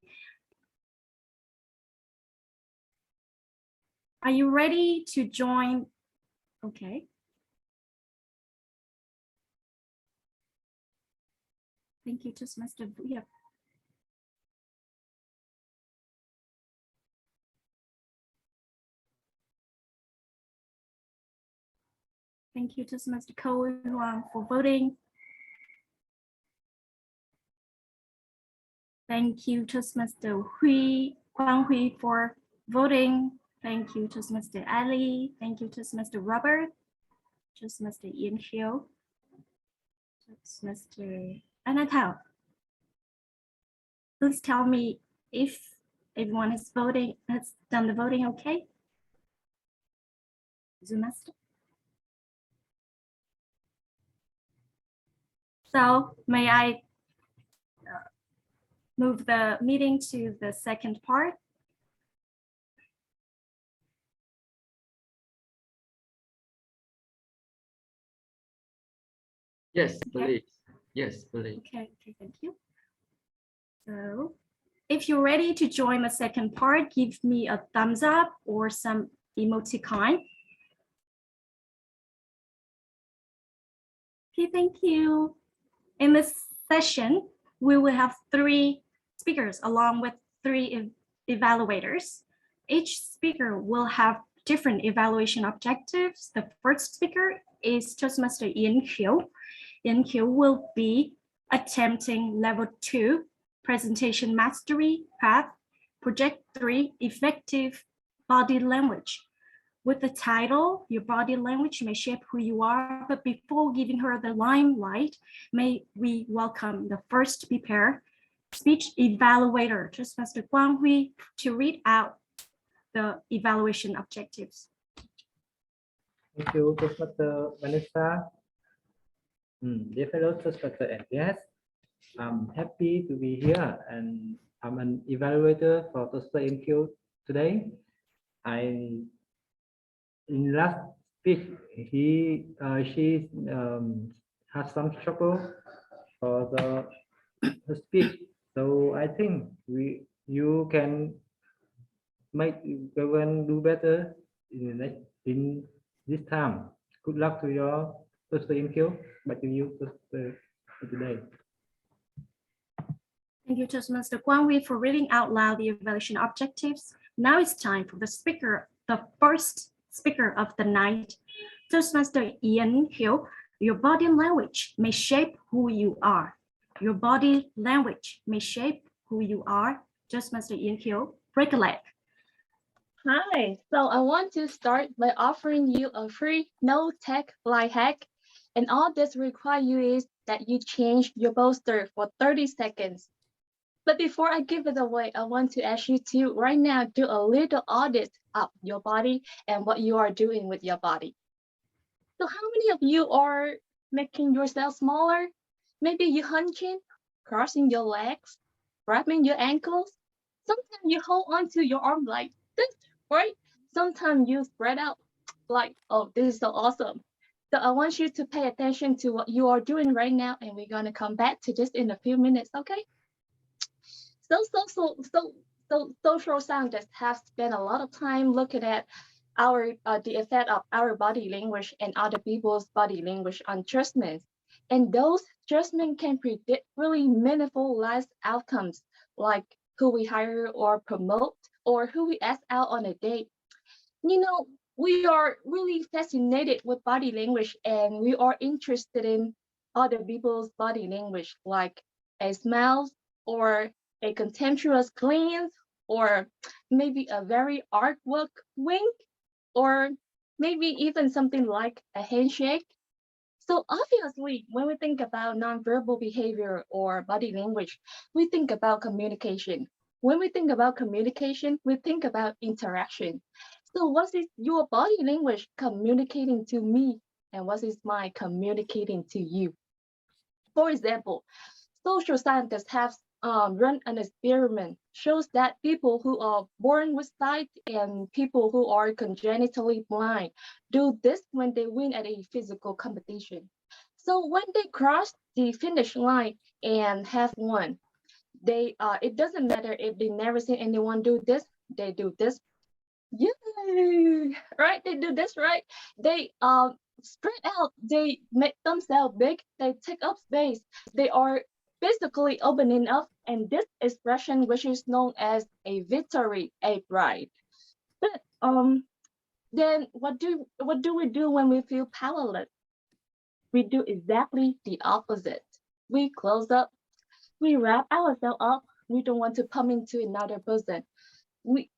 Are you ready to join? Okay. Thank you, Toastmaster Vũ Hiệp. Thank you, Toastmaster Ko for voting. Thank you, Toastmaster Quang Huy for voting. Thank you, Toastmaster Ali. Thank you, Toastmaster Robert. Toastmaster Ian Hill. Toastmaster Anna Thao. Please tell me if everyone has done the voting, okay? Zoom Master. So may I move the meeting to the second part? Yes, please. Yes, please. Okay, thank you. So if you're ready to join the second part, give me a thumbs up or some emoticon. Okay, thank you. In this session, we will have 3 speakers along with 3 evaluators. Each speaker will have different evaluation objectives. The first speaker is Toastmaster Ian Hill. Ian Hill will be attempting level 2 presentation mastery path, project 3 effective body language. With the title, Your Body Language May Shape Who You Are, but before giving her the limelight, may we welcome the first prepared speech evaluator, Toastmaster Quang Huy, to read out the evaluation objectives. Thank you, Toastmaster Vanessa. Dear fellow Toastmaster and guests, I'm happy to be here, and I'm an evaluator for Toastmaster NQ today. In last speech, she has some trouble for the speech So I think you can make everyone do better in this time. Good luck to your first interview. Back to you for today. Thank you, Toastmaster Quang Huy, for reading out loud the evaluation objectives. Now it's time for the first speaker of the night, Toastmaster Ian Hill. Your body language may shape who you are. Your body language may shape who you are. Toastmaster Ian Hill, break a leg. Hi, so I want to start by offering you a free no-tech life hack. And all this requires you is that you change your posture for 30 seconds. But before I give it away, I want to ask you to right now do a little audit of your body and what you are doing with your body. So how many of you are making yourself smaller? Maybe you hunching, crossing your legs, wrapping your ankles. Sometimes you hold on to your arm like this, right? Sometimes you spread out like, oh, this is so awesome. So I want you to pay attention to what you are doing right now, and we're gonna come back to this in a few minutes, okay? So social scientists have spent a lot of time looking at the effect of our body language and other people's body language on judgments. And those judgments can predict really meaningful life outcomes, like who we hire or promote, or who we ask out on a date. You know, we are really fascinated with body language, and we are interested in other people's body language, like a smile or a contemptuous glance, or maybe a very artwork wink, or maybe even something like a handshake. So obviously, when we think about nonverbal behavior or body language, we think about communication. When we think about communication, we think about interaction. So what is your body language communicating to me, and what is my communicating to you? For example, social scientists have run an experiment shows that people who are born with sight and people who are congenitally blind do this when they win at a physical competition. So when they cross the finish line and have won, they it doesn't matter if they never seen anyone do this, they do this. Yay! Right? They do this, right? They spread out, they make themselves big, they take up space, they are basically opening up, and this expression, which is known as a victory, a pride. But then what do we do when we feel powerless? We do exactly the opposite. We close up, we wrap ourselves up, we don't want to pump into another person. We,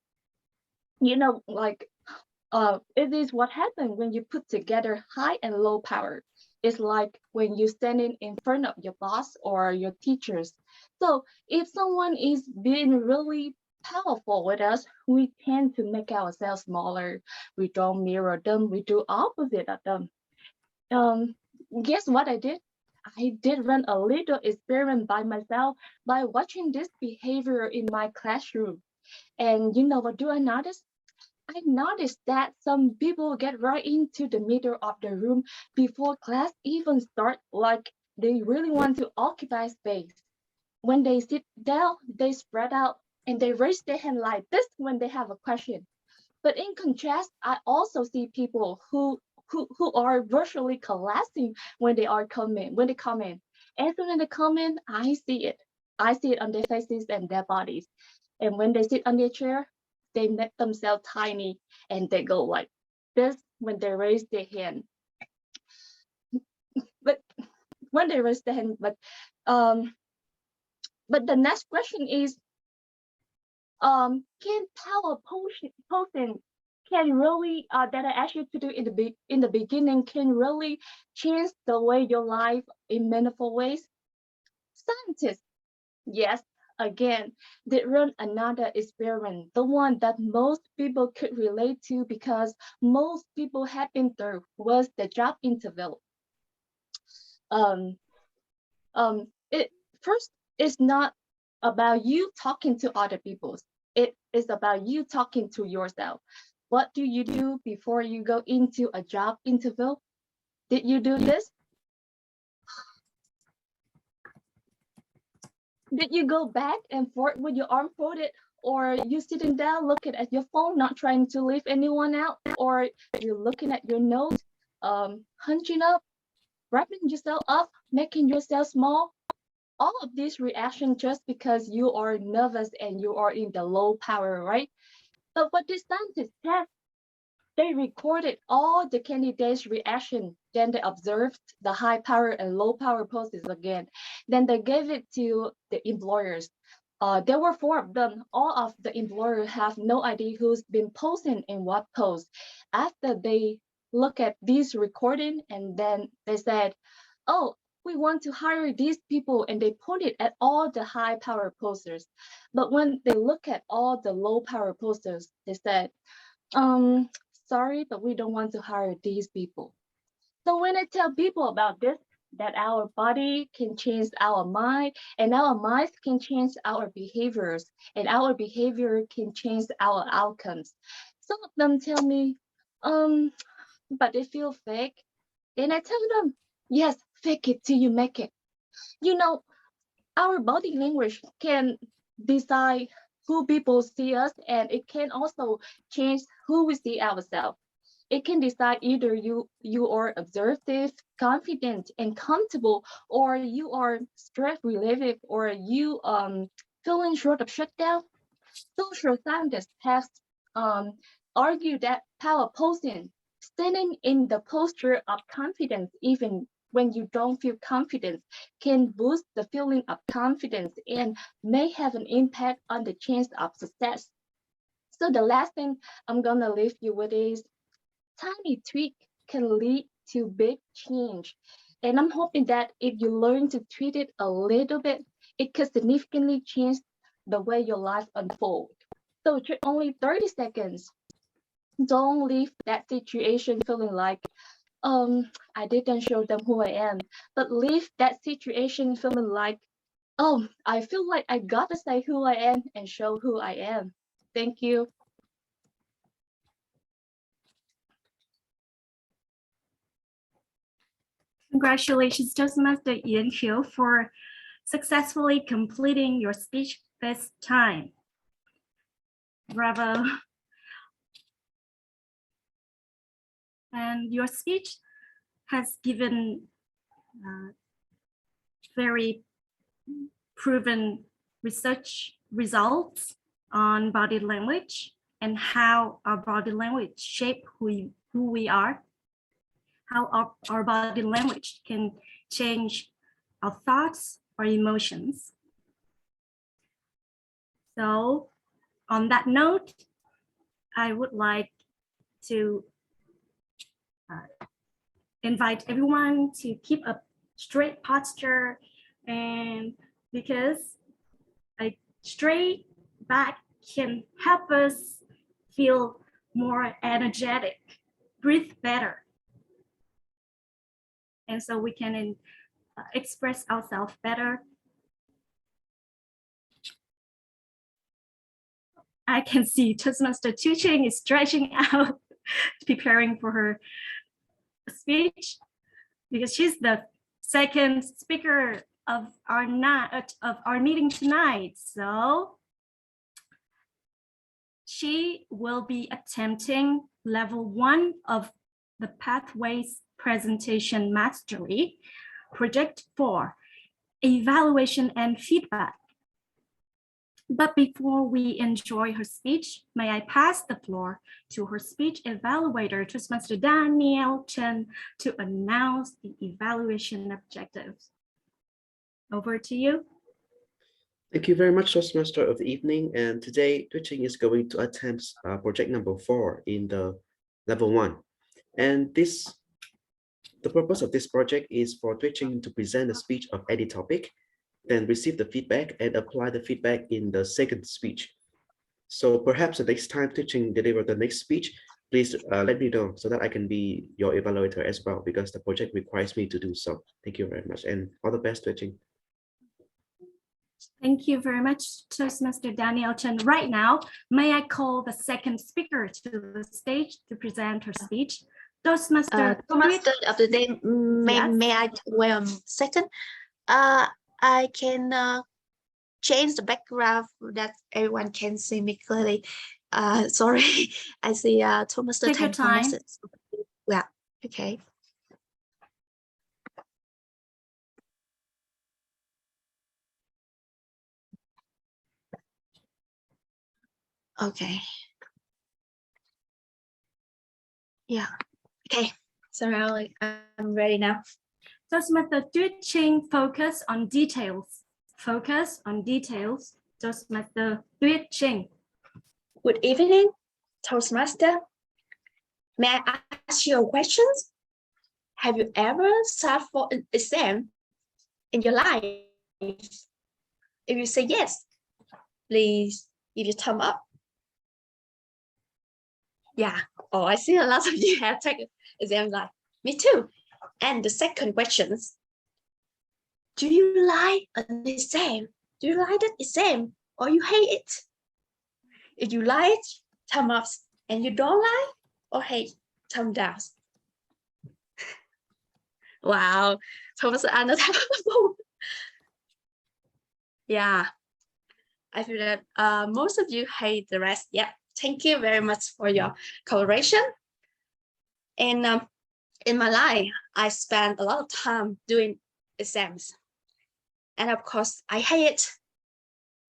like it is what happens when you put together high and low power. It's like when you're standing in front of your boss or your teachers. So if someone is being really powerful with us, we tend to make ourselves smaller. We don't mirror them. We do opposite of them. Guess what I did? I did run a little experiment by myself by watching this behavior in my classroom. And you know what do I notice? I noticed that some people get right into the middle of the room before class even starts, like they really want to occupy space. When they sit down, they spread out and they raise their hand like this when they have a question. But in contrast, I also see people who are virtually collapsing when they come in. As soon as they come in, I see it. I see it on their faces and their bodies. And when they sit on their chair, they make themselves tiny and they go like this when they raise their hand. But when they raise their hand, but the next question is, can power posing can really that I asked you to do in the beginning can really change the way your life in meaningful ways? Scientists, yes, again, did run another experiment, the one that most people could relate to because most people have been through, was the job interview. It first is not about you talking to other people. It is about you talking to yourself. What do you do before you go into a job interview? Did you do this? Did you go back and forth with your arm folded, or you sitting down looking at your phone, not trying to leave anyone out, or you're looking at your nose, hunching up, wrapping yourself up, making yourself small? All of these reactions just because you are nervous and you are in the low power, right? But what the scientists have, they recorded all the candidates' reaction. Then they observed the high power and low power poses again. Then they gave it to the employers. There were 4 of them. All of the employers have no idea who's been posing in what pose. After they look at this recording, and then they said, oh, we want to hire these people, and they pointed at all the high power posters. But when they look at all the low power posters, they said, sorry, but we don't want to hire these people. So when I tell people about this, that our body can change our mind, and our minds can change our behaviors, and our behavior can change our outcomes. Some of them tell me, but they feel fake. And I tell them, yes, fake it till you make it. You know, our body language can decide who people see us, and it can also change who we see ourselves. It can decide either you are observative, confident, and comfortable, or you are stress relieved, or you feeling short of shutdown. Social scientists have argued that power posing, standing in the posture of confidence even when you don't feel confidence, can boost the feeling of confidence and may have an impact on the chance of success. So the last thing I'm gonna leave you with is tiny tweak can lead to big change. And I'm hoping that if you learn to tweak it a little bit, it could significantly change the way your life unfolds. So only 30 seconds. Don't leave that situation feeling like, I didn't show them who I am, but leave that situation feeling like, I feel like I gotta say who I am and show who I am. Thank you. Congratulations, Toastmaster Ian Hill, for successfully completing your speech this time. Bravo. And your speech has given very proven research results on body language and how our body language shape who we are, how our body language can change our thoughts or emotions. So on that note, I would like to invite everyone to keep a straight posture, and because a straight back can help us feel more energetic, breathe better, and so we can express ourselves better. I can see Toastmaster Tuching is stretching out, preparing for her speech, because she's the second speaker of our meeting tonight. So she will be attempting level 1 of the Pathways Presentation Mastery, Project 4, Evaluation and Feedback. But before we enjoy her speech, may I pass the floor to her speech evaluator, Toastmaster Daniel Chen, to announce the evaluation objectives. Over to you. Thank you very much, Toastmaster of the evening. And today, Twitching is going to attempt project number 4 in the level 1. And the purpose of this project is for Twitching to present a speech of any topic, then receive the feedback and apply the feedback in the second speech. So perhaps the next time Twitching deliver the next speech, please let me know so that I can be your evaluator as well, because the project requires me to do so. Thank you very much, and all the best, Twitching. Thank you very much, Toastmaster Daniel Chen. Right now, may I call the second speaker to the stage to present her speech? Toastmaster of the day, may I second? I can change the background that everyone can see me clearly. Sorry, I see Toastmaster Take your time. message. Yeah, okay. Okay. Yeah. Okay. So now I'm ready now. Toastmaster Tuyết focus on details. Focus on details. Toastmaster Tuyết. Good evening, Toastmaster. May I ask you a question? Have you ever sat for an exam in your life? If you say yes, please give your thumb up. Yeah. Oh, I see a lot of you have taken exam life. Me too. And the second question, do you like an exam? Do you like that exam or you hate it? If you like, thumb up, and you don't like or hate, thumb down. Wow, Thomas Anna. Yeah, I feel that most of you hate the rest. Yeah, thank you very much for your cooperation. And in my life, I spent a lot of time doing exams. And of course, I hate it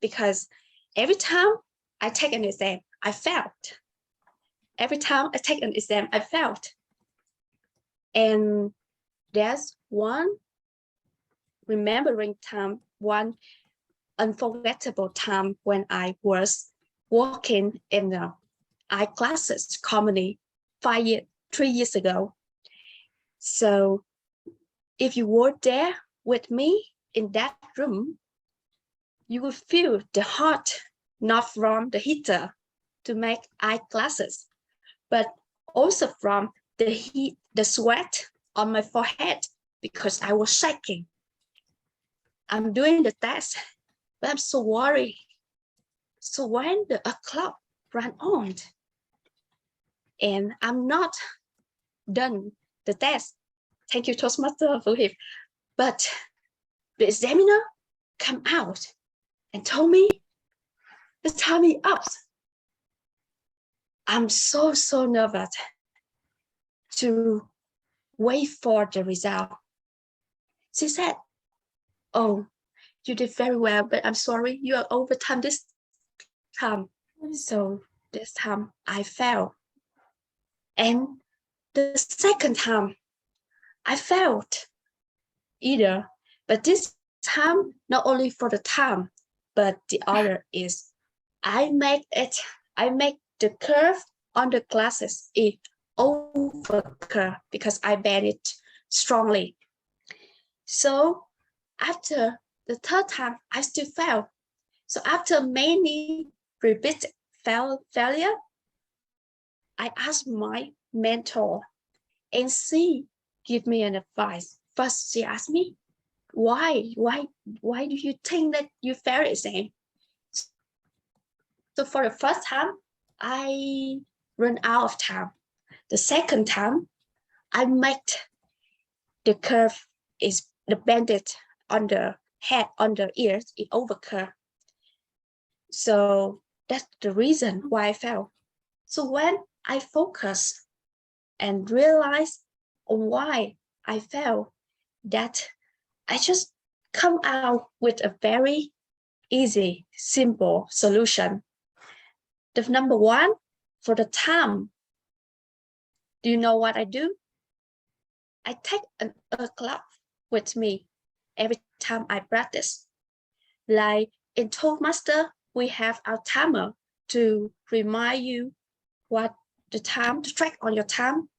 because every time I take an exam, I failed. Every time I take an exam, I failed. And there's one remembering time, one unforgettable time when I was working in the iClasses company 3 years ago. So if you were there with me in that room, you will feel the heat not from the heater to make iClasses, but also from the heat, the sweat on my forehead because I was shaking. I'm doing the test, but I'm so worried. So when the clock ran on and I'm not done the test, thank you, Toastmaster, for him, but the examiner come out and told me the time is up. I'm so nervous to wait for the result. She said, oh, you did very well, but I'm sorry, you are over time this time. So this time I failed. And the second time I failed either, but this time, not only for the time, but the other is I make the curve on the glasses is over curve because I bend it strongly. So after the third time, I still fail. So after many repeated failure, I asked my mentor and she gave me an advice. First, she asked me, why do you think that you fail exam? So for the first time, I run out of time. The second time, I make the curve is the bandit on the head, on the ears, it overcurve. So that's the reason why I fail. So when I focus and realize why I fail, that I just come out with a very easy, simple solution. The number one, for the time, do you know what I do? I take a clock with me every time I practice. Like in Toastmaster, we have our timer to remind you what the time, to track on your time.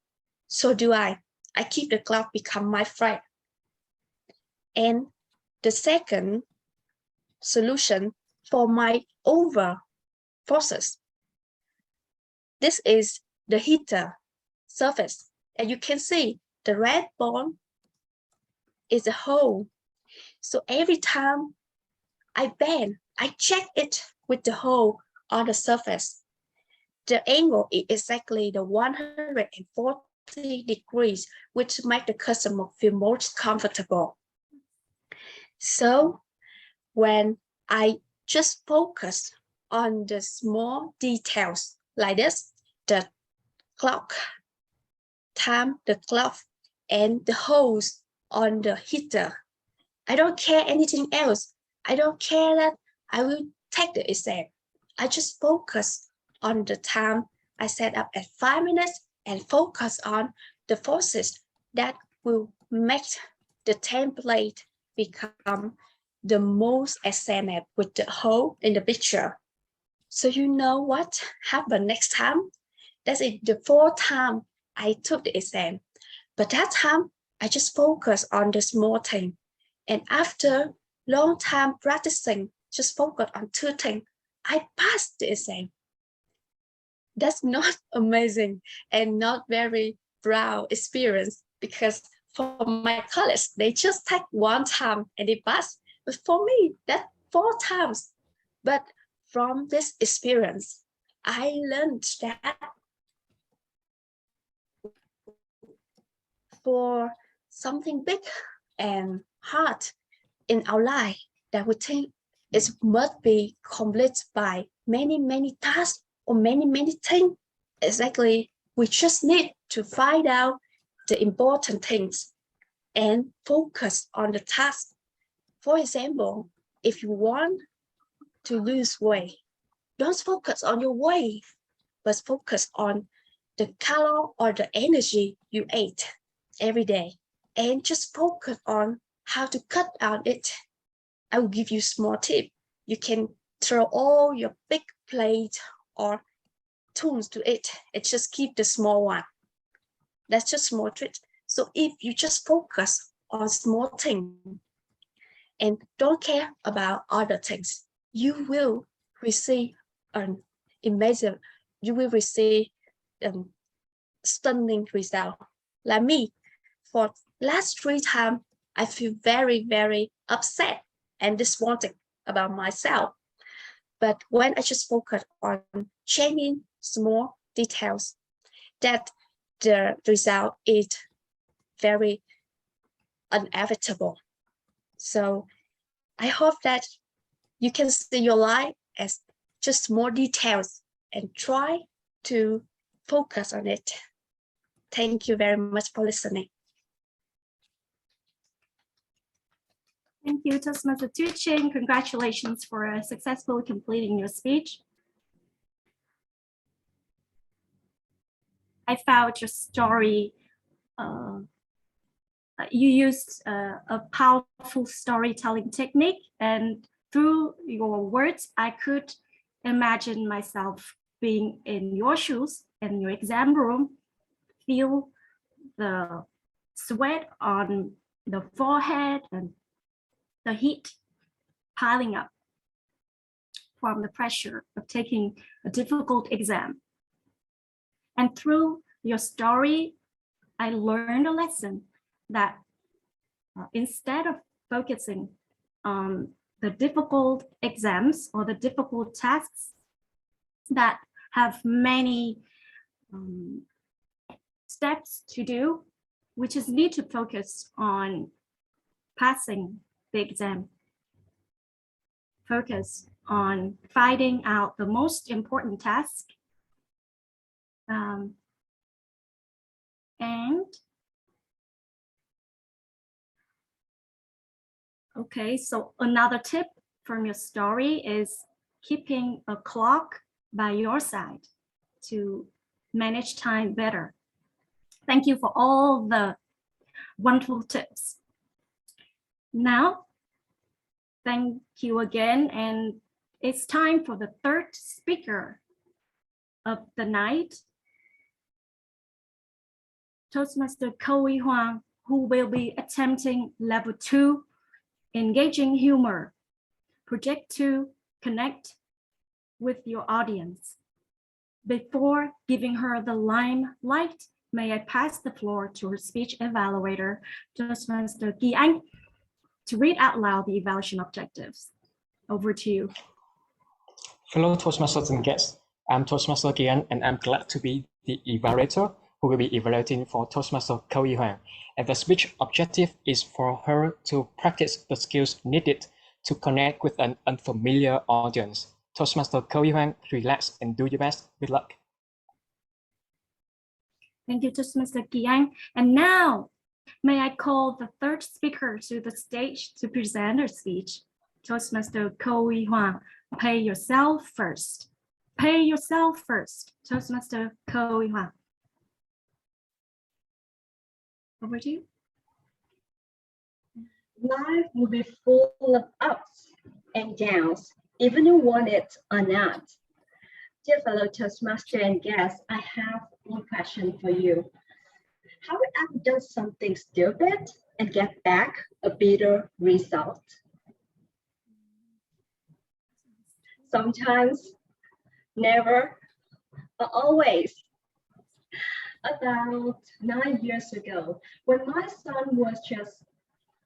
So do I. I keep the clock become my friend. And the second solution for my over process, this is the heater surface. And you can see the red ball is a hole. So every time I bend, I check it with the hole on the surface. The angle is exactly the 140 degrees, which makes the customer feel most comfortable. So when I just focus on the small details like this, the clock, time, the clock, and the holes on the heater. I don't care anything else. I don't care that I will take the exam. I just focus on the time I set up at 5 minutes and focus on the forces that will make the template become the most exam with the hole in the picture. So you know what happened next time? That's it, the fourth time I took the exam. But that time, I just focus on the small thing. And after long time practicing, just focus on two things, I passed the exam. That's not amazing and not very proud experience, because for my colleagues, they just take one time and they pass. But for me, that's 4 times. But from this experience, I learned that for something big and hard in our life that we think it must be completed by many tasks or many things. Exactly, we just need to find out the important things and focus on the task. For example, if you want to lose weight, don't focus on your weight, but focus on the calorie or the energy you ate every day, and just focus on how to cut out it. I will give you small tip. You can throw all your big plate or tools to it and just keep the small one. That's just small trick. So if you just focus on small things and don't care about other things, you will receive an amazing, you will receive stunning result. Like me, for last 3 times, I feel very upset and disappointed about myself. But when I just focus on changing small details, that the result is very inevitable. So I hope that you can see your life as just more details and try to focus on it. Thank you very much for listening. Thank you, Toastmaster Tuchin. Congratulations for successfully completing your speech. I found your story, you used a powerful storytelling technique, and through your words, I could imagine myself being in your shoes in your exam room, feel the sweat on the forehead and the heat piling up from the pressure of taking a difficult exam. And through your story, I learned a lesson that instead of focusing on the difficult exams or the difficult tasks that have many steps to do, we just need to focus on passing the exam. Focus on finding out the most important task. Okay, so another tip from your story is keeping a clock by your side to manage time better. Thank you for all the wonderful tips. Now, thank you again, and it's time for the third speaker of the night, Toastmaster Khoi Huang, who will be attempting level 2, engaging humor, project 2, connect with your audience. Before giving her the limelight, may I pass the floor to her speech evaluator, Toastmaster Kỳ Anh, to read out loud the evaluation objectives. Over to you. Hello, Toastmasters and guests. I'm Toastmaster Kỳ Anh, and I'm glad to be the evaluator who will be evaluating for Toastmaster Khoi Huang. And the speech objective is for her to practice the skills needed to connect with an unfamiliar audience. Toastmaster Chloe Huang, relax and do your best. Good luck. Thank you, Toastmaster Kian. And now, may I call the third speaker to the stage to present her speech. Toastmaster Chloe Huang, pay yourself first. Pay yourself first. Toastmaster Chloe Huang. Over to you. Life will be full of ups and downs, even you want it or not. Dear fellow Toastmaster and guests, I have one question for you. Have you ever done something stupid and get back a bitter result? Sometimes, never, but always. About 9 years ago, when my son was just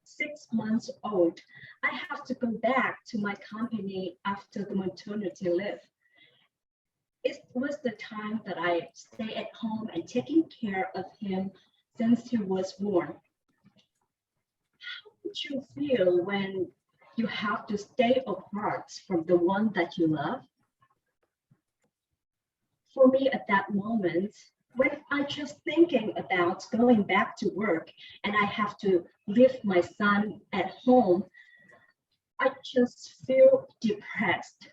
6 months old, I have to go back to my company after the maternity leave. It was the time that I stay at home and taking care of him since he was born. How would you feel when you have to stay apart from the one that you love? For me at that moment, when I just thinking about going back to work and I have to leave my son at home, I just feel depressed.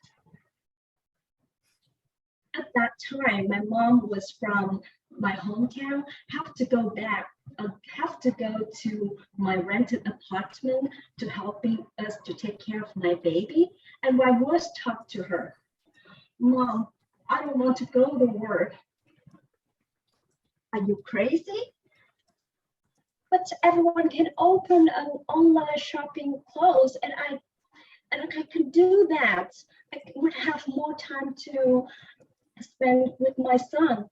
At that time, my mom was from my hometown, have to go to my rented apartment to helping us to take care of my baby. And I was talk to her, Mom, I don't want to go to work. Are you crazy? But everyone can open an online shopping clothes and I can do that. I would have more time to spend with my son.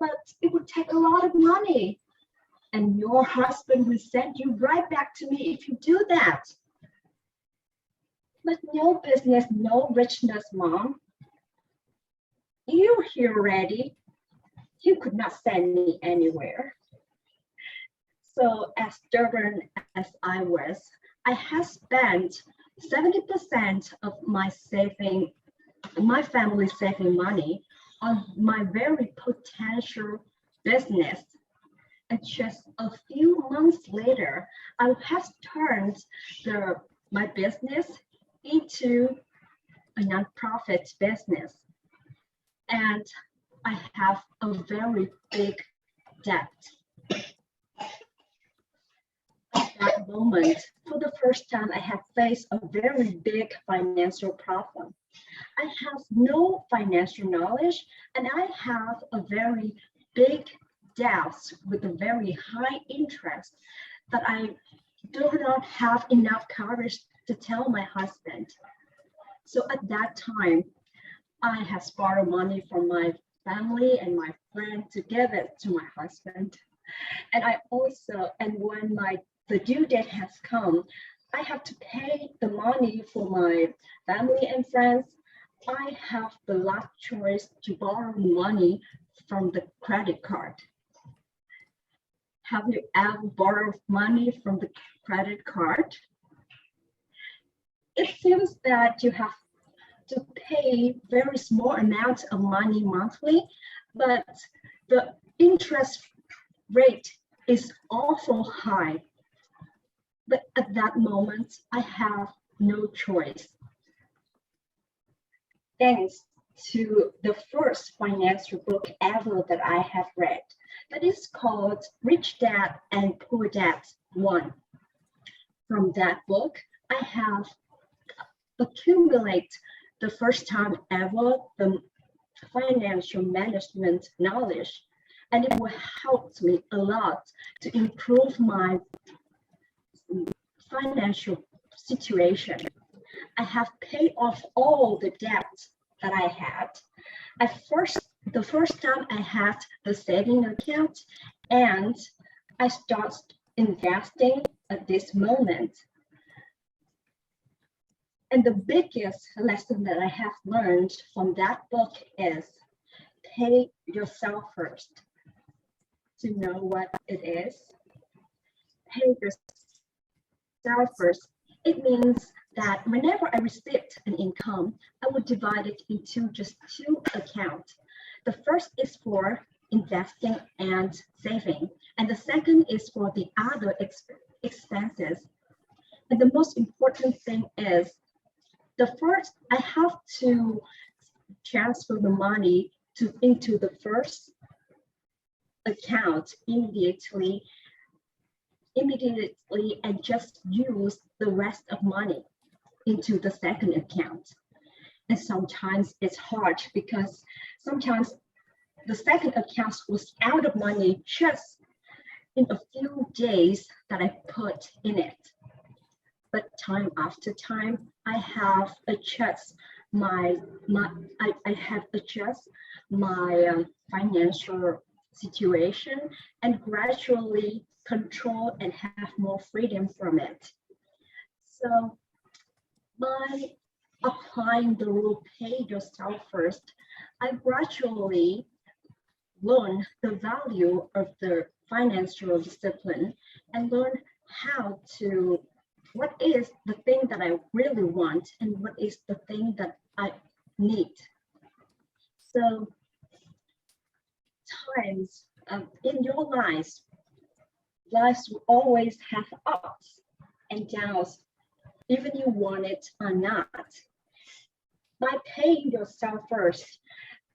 But it would take a lot of money. And your husband will send you right back to me if you do that. But no business, no richness, Mom. You're here already. You could not send me anywhere. So as stubborn as I was, I had spent 70% of my family saving money on my very potential business. And just a few months later, I have turned my business into a nonprofit business. And I have a very big debt. At that moment, for the first time, I have faced a very big financial problem. I have no financial knowledge, and I have a very big debt with a very high interest that I do not have enough courage to tell my husband. So at that time, I have borrowed money from my family and my friend to give it to my husband. And when the due date has come, I have to pay the money for my family and friends. I have the last choice to borrow money from the credit card. Have you ever borrowed money from the credit card? It seems that you have to pay very small amounts of money monthly, but the interest rate is awful high. But at that moment, I have no choice. Thanks to the first financial book ever that I have read, that is called Rich Dad and Poor Dad 1. From that book, I have accumulated the first time ever the financial management knowledge, and it will help me a lot to improve my financial situation. I have paid off all the debts that I had. The first time I had the saving account, and I started investing at this moment. And the biggest lesson that I have learned from that book is pay yourself first. To know what it is, pay yourself first It means that whenever I received an income, I would divide it into just 2 accounts. The first is for investing and saving, and the second is for the other expenses. And the most important thing is, the first, I have to transfer the money into the first account immediately and just use the rest of money into the second account. And sometimes it's hard because sometimes the second account was out of money just in a few days that I put in it. But time after time, I have adjusted my financial situation and gradually control and have more freedom from it. So by applying the rule pay yourself first, I gradually learn the value of the financial discipline and learn what is the thing that I really want and what is the thing that I need. So times in your lives will always have ups and downs, even you want it or not. By paying yourself first,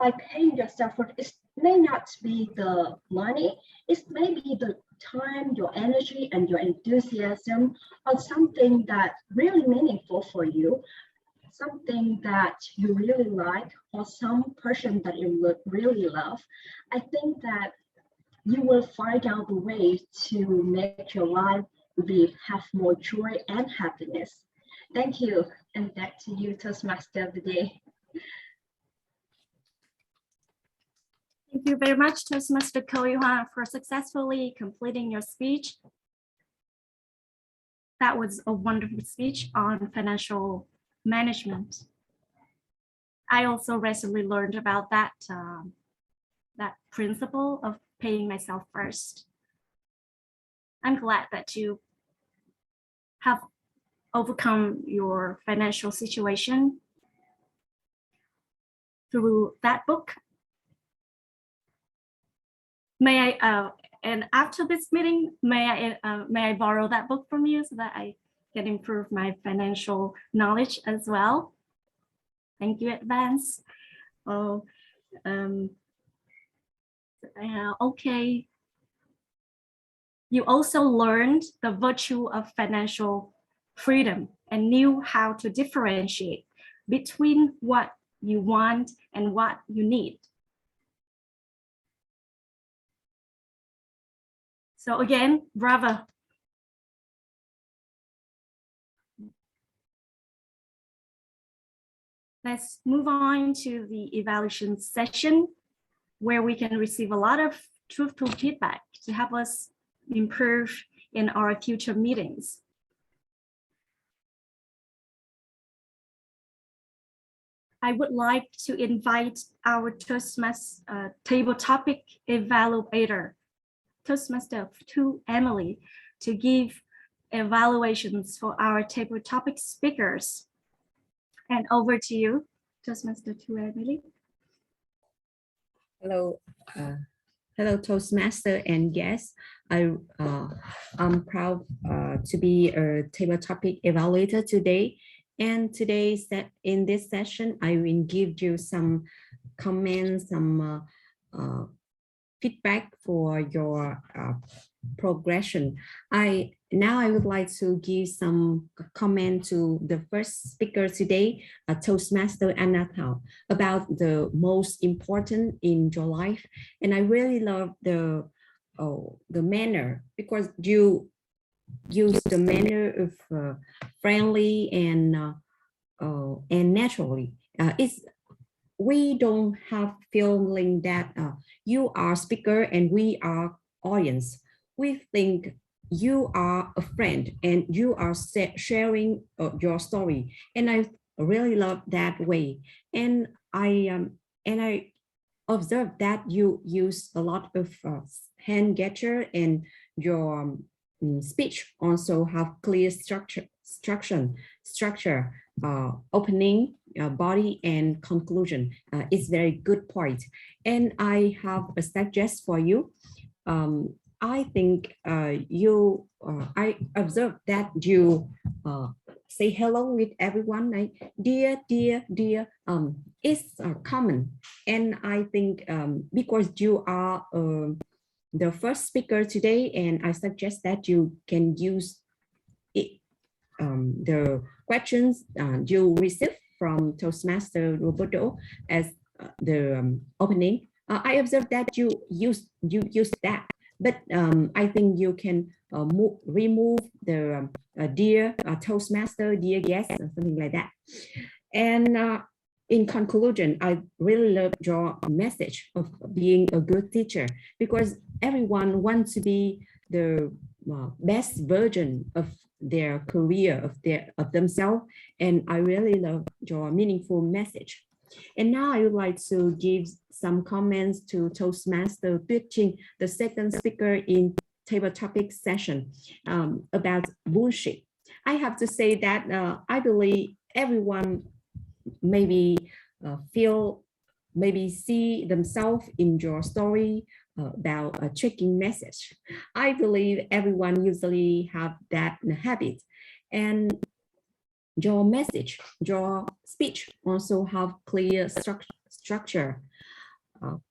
it may not be the money, it may be the time, your energy, and your enthusiasm on something that's really meaningful for you, something that you really like, or some person that you really love. I think that you will find out the way to make your life have more joy and happiness. Thank you, and back to you, Toastmaster of the day. Thank you very much, Toastmaster Ko Yuhan, for successfully completing your speech. That was a wonderful speech on financial management. I also recently learned about that principle of paying myself first. I'm glad that you have overcome your financial situation through that book. May I, and after this meeting, may I borrow that book from you so that I can improve my financial knowledge as well? Thank you in advance. Oh, okay. You also learned the virtue of financial freedom and knew how to differentiate between what you want and what you need. So again, bravo. Let's move on to the evaluation session, where we can receive a lot of truthful feedback to help us improve in our future meetings. I would like to invite our Toastmasters table topic evaluator, Toastmaster 2 Emily, to give evaluations for our table topic speakers. And over to you, Toastmaster 2 Emily. Hello, hello, Toastmaster and guests. I'm proud to be a table topic evaluator today. And today, in this session, I will give you some comments, some feedback for your progression. Now I would like to give some comment to the first speaker today, Toastmaster Anatha, about the most important in your life. And I really love the manner, because you use the manner of friendly and naturally. We don't have feeling that you are speaker and we are audience. We think you are a friend and you are sharing your story, and I really love that way. And I observed that you use a lot of hand gesture and your speech also have clear structure, opening, body, and conclusion. It's very good point. And I have a suggest for you. I think I observed that you say hello with everyone, like dear, dear, dear. It's common, and I think because you are the first speaker today, and I suggest that you can use it, the questions you receive from Toastmaster Roberto as the opening. I observed that you use that, but I think you can remove the dear Toastmaster, dear guest, or something like that. And in conclusion, I really love your message of being a good teacher, because everyone wants to be the best version of their career, of themselves. And I really love your meaningful message. And now I would like to give some comments to Toastmaster Tuyết, the second speaker in table topic session about bullshit. I have to say that I believe everyone maybe see themselves in your story about a tricking message. I believe everyone usually have that habit, and your message, your speech also have clear structure,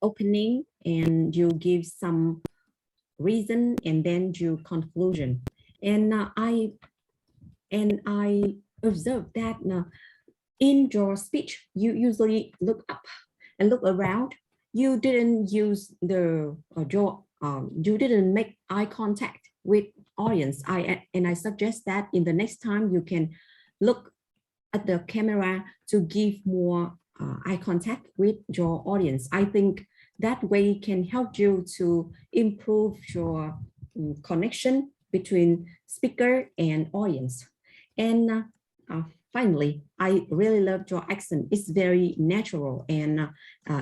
opening, and you give some reason and then you conclusion. And I observe that in your speech you usually look up and look around. You didn't use the you didn't make eye contact with audience. I suggest that in the next time you can look at the camera to give more eye contact with your audience. I think that way can help you to improve your connection between speaker and audience. And finally, I really love your accent. It's very natural and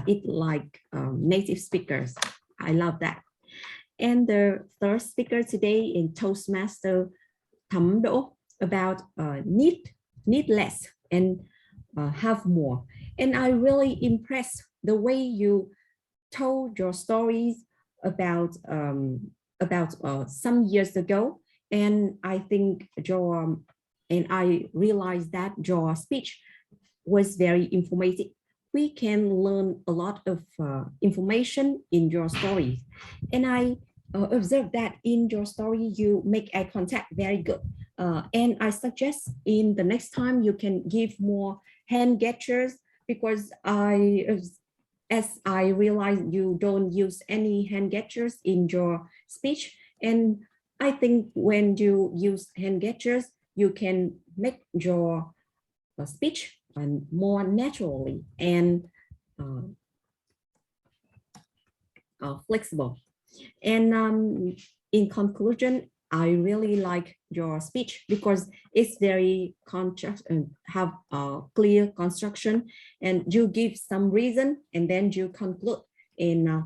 it like native speakers. I love that. And the third speaker today in Toastmaster Thẩm Đỗ about need less and have more. And I really impressed the way you told your stories about some years ago. And I think and I realized that your speech was very informative. We can learn a lot of information in your story. And I observed that in your story, you make eye contact very good. And I suggest in the next time you can give more hand gestures, because as I realized you don't use any hand gestures in your speech. And I think when you use hand gestures, you can make your speech more naturally and flexible. And in conclusion, I really like your speech because it's very have a clear construction, and you give some reason and then you conclude in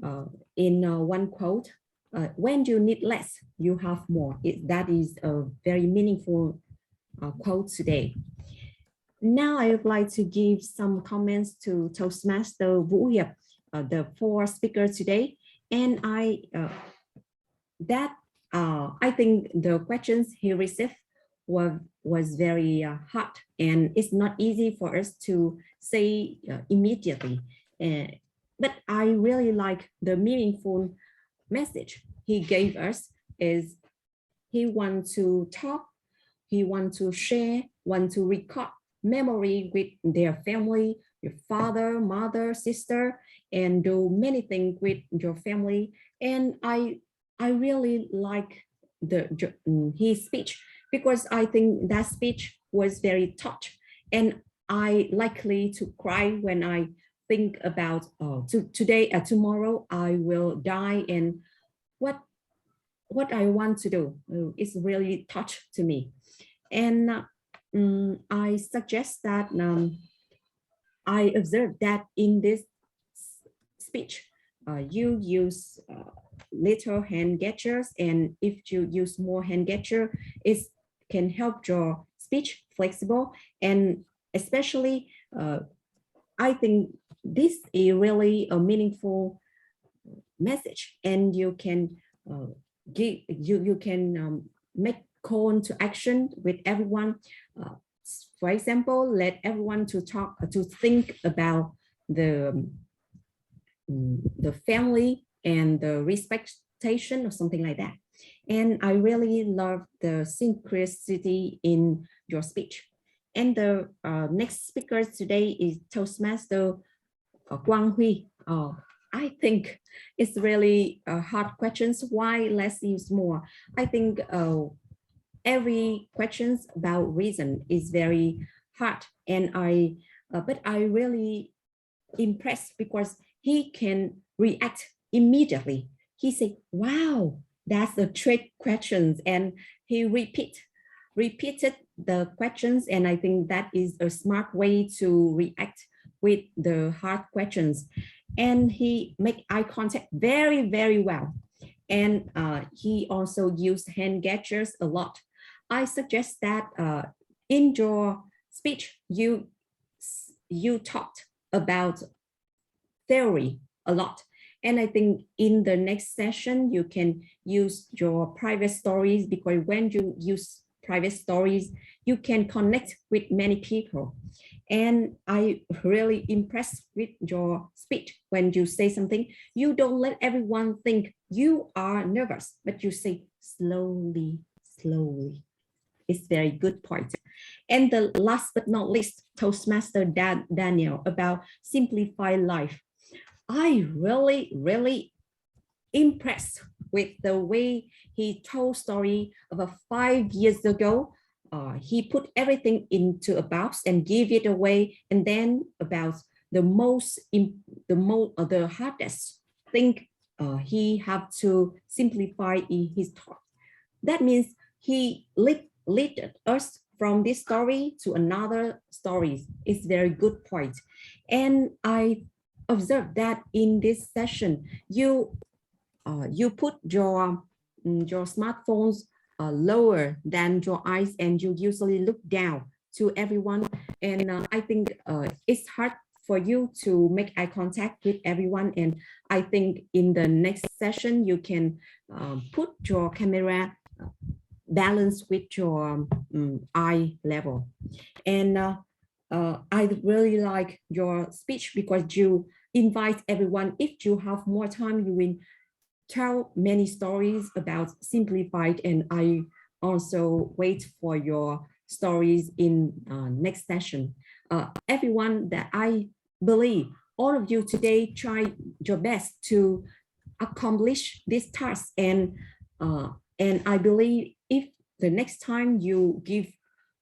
one quote. When you need less, you have more. That is a very meaningful quote today. Now I would like to give some comments to Toastmaster Vũ Hiệp, the fourth speaker today. And I think the questions he received was very hard, and it's not easy for us to say immediately. But I really like the meaningful message he gave us. Is he wants to talk, he wants to share, want to record memory with their family, your father, mother, sister, and do many things with your family. And I really like his speech, because I think that speech was very touched, and I likely to cry when I think about tomorrow I will die, and what I want to do. It's really touched to me. And I suggest that I observed that in this speech you use little hand gestures, and if you use more hand gesture, it can help your speech flexible. And especially, I think this is really a meaningful message, and you can make call to action with everyone. For example, let everyone to think about the family and the respectation or something like that. And I really love the synchronicity in your speech. And the next speaker today is Toastmaster Quang Huy. I think it's really hard questions. Why less use more? I think every questions about reason is very hard, and but I really impressed because he can react immediately. He said, "Wow, that's a trick questions," and he repeated the questions, and I think that is a smart way to react with the hard questions. And he make eye contact very, very well. And he also used hand gestures a lot. I suggest that in your speech, you talked about theory a lot. And I think in the next session, you can use your private stories, because when you use private stories, you can connect with many people. And I really impressed with your speech. When you say something, you don't let everyone think you are nervous, but you say slowly, slowly. It's very good point. And the last but not least, Toastmaster Daniel about simplify life. I really, really impressed with the way he told story about 5 years ago. He put everything into a box and give it away, and then about the hardest thing he have to simplify in his talk. That means he led us from this story to another stories. It's very good point. And I observed that in this session, you put your smartphones lower than your eyes, and you usually look down to everyone. And I think it's hard for you to make eye contact with everyone. And I think in the next session, you can put your camera balance with your eye level. And I really like your speech because you invite everyone. If you have more time, you will tell many stories about simplified, and I also wait for your stories in next session. Everyone, that I believe all of you today try your best to accomplish this task, and I believe if the next time you give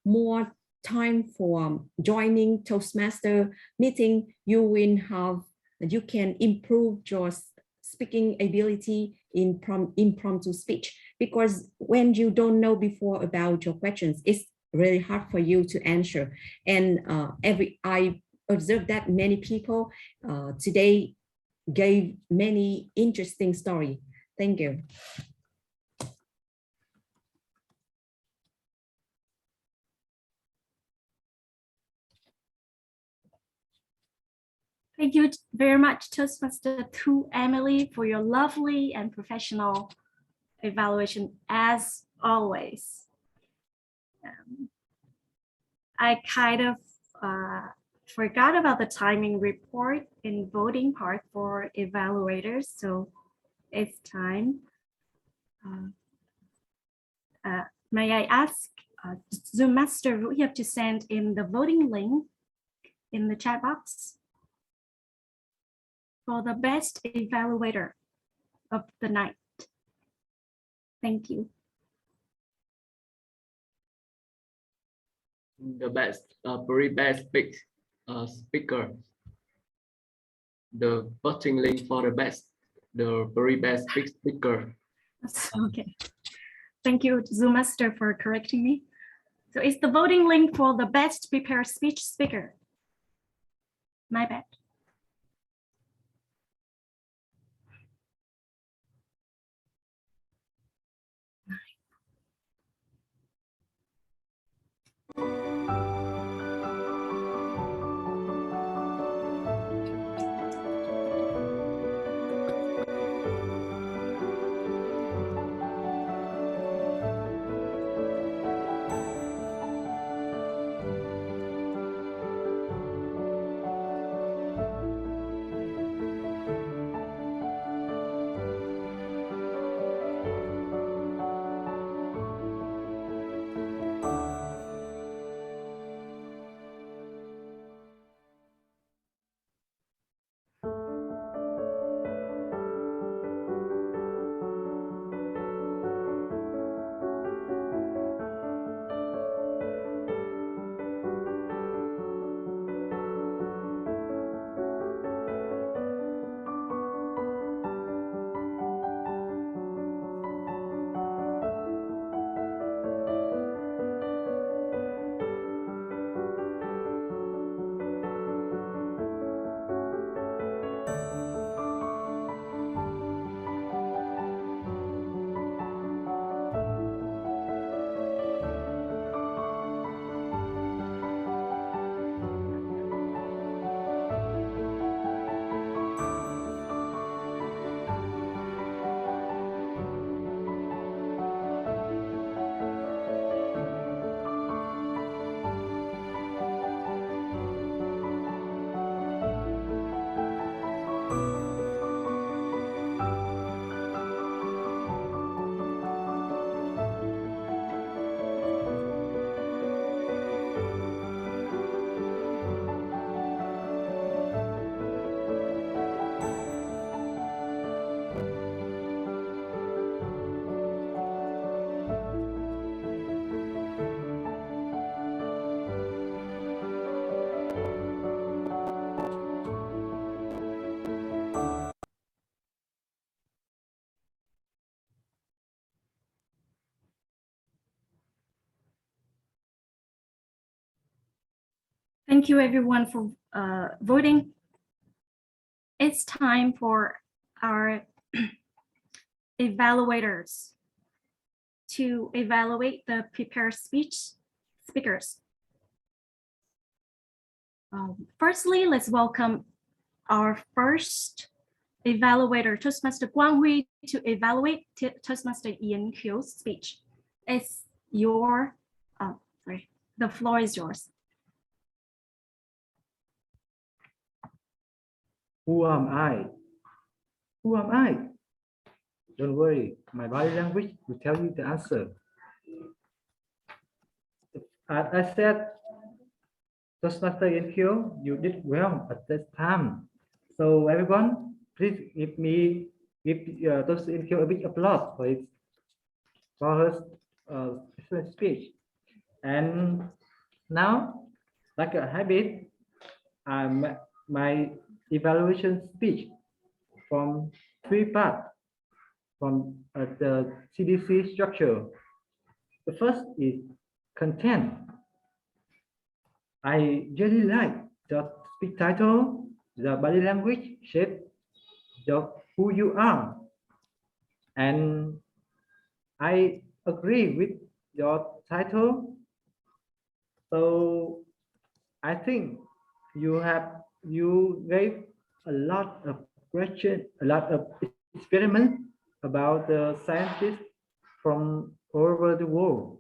more time for joining Toastmaster meeting, you can improve your speaking ability in impromptu speech, because when you don't know before about your questions, it's really hard for you to answer. And I observed that many people today gave many interesting story. Thank you. Thank you very much, Toastmaster 2 Emily, for your lovely and professional evaluation as always. I kind of forgot about the timing report in voting part for evaluators, so it's time. May I ask Zoom Master, you have to send in the voting link in the chat box for the best evaluator of the night. Thank you. The best, very best speaker. The voting link for the very best speaker. Okay. Thank you, Zoom Master, for correcting me. So it's the voting link for the best prepared speech speaker. My bad. Thank you everyone for voting. It's time for our evaluators to evaluate the prepared speakers. Firstly, let's welcome our first evaluator, Toastmaster Quang Huy, to evaluate Toastmaster Ian Hyo's speech. It's your, the floor is yours. Who am I? Who am I? Don't worry, my body language will tell you the answer. I said, Toastmaster Ian Hyo, you did well at this time. So everyone, please give Toastmaster Ian Hyo a big applause for her excellent speech. And now, like a habit, my evaluation speech from 3 parts from the CDC structure. The first is content. I really like the speech title, the body language shape, who you are. And I agree with your title. So I think you gave a lot of questions, a lot of experiments about the scientists from all over the world.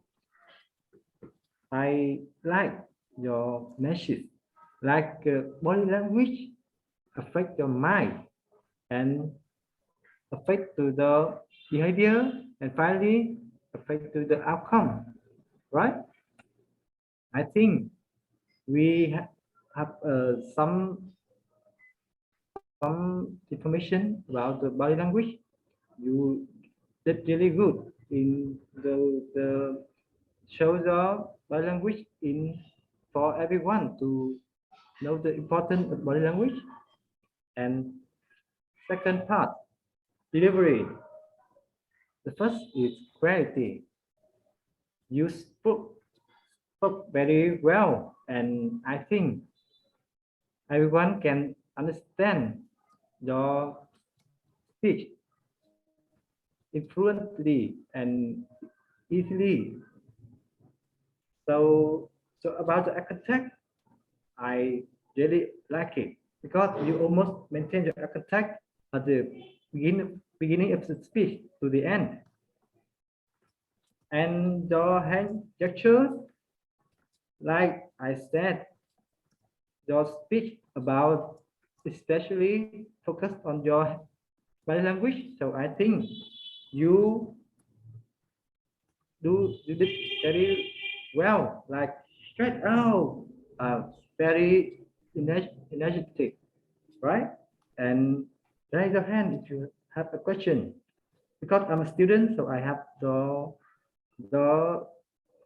I like your message, like body language affect your mind and affect to the behavior, and finally affect to the outcome, right? I think we have some information about the body language. You did really good in the show the body language for everyone to know the importance of body language. And second part, delivery. The first is clarity. You spoke very well, and I think everyone can understand your speech fluently and easily. So about the eye contact, I really like it because you almost maintain your eye contact at the beginning of the speech to the end. And your hand gestures, like I said, your speech about especially focus on your body language. So I think you did very well, like straight out, very energetic, right? And raise your hand if you have a question. Because I'm a student, so I have the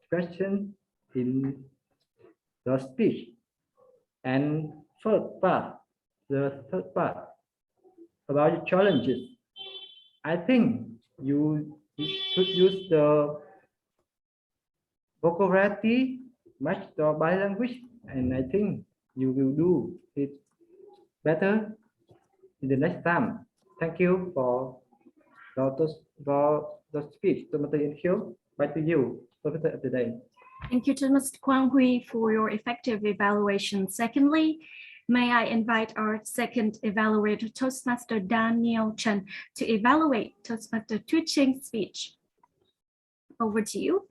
question in the speech. And the third part about your challenges. I think you should use the vocabulary, match the body language, and I think you will do it better in the next time. Thank you for the speech, Toastmaster Ian Hyo. Back to you, Professor of the day. Thank you to Mr. Quang Huy for your effective evaluation. Secondly, may I invite our second evaluator, Toastmaster Daniel Chen, to evaluate Toastmaster Tu Ching's speech. Over to you.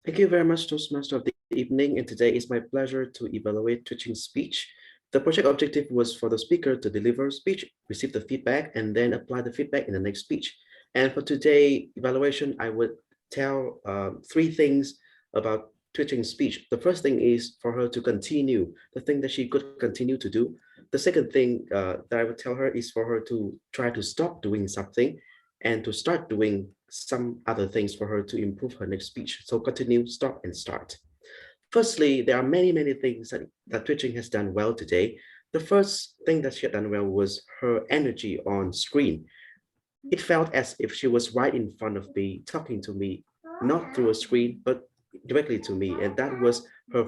Thank you very much, Toastmaster of the evening. And today it's my pleasure to evaluate Tu Ching's speech. The project objective was for the speaker to deliver speech, receive the feedback, and then apply the feedback in the next speech. And for today's evaluation, I would tell 3 things about Tu Ching's speech. The first thing is for her to continue the thing that she could continue to do. The second thing that I would tell her is for her to try to stop doing something and to start doing some other things for her to improve her next speech. So continue, stop, and start. Firstly, there are many things that Tu Ching has done well today. The first thing that she had done well was her energy on screen. It felt as if she was right in front of me, talking to me, not through a screen, but directly to me. And that was her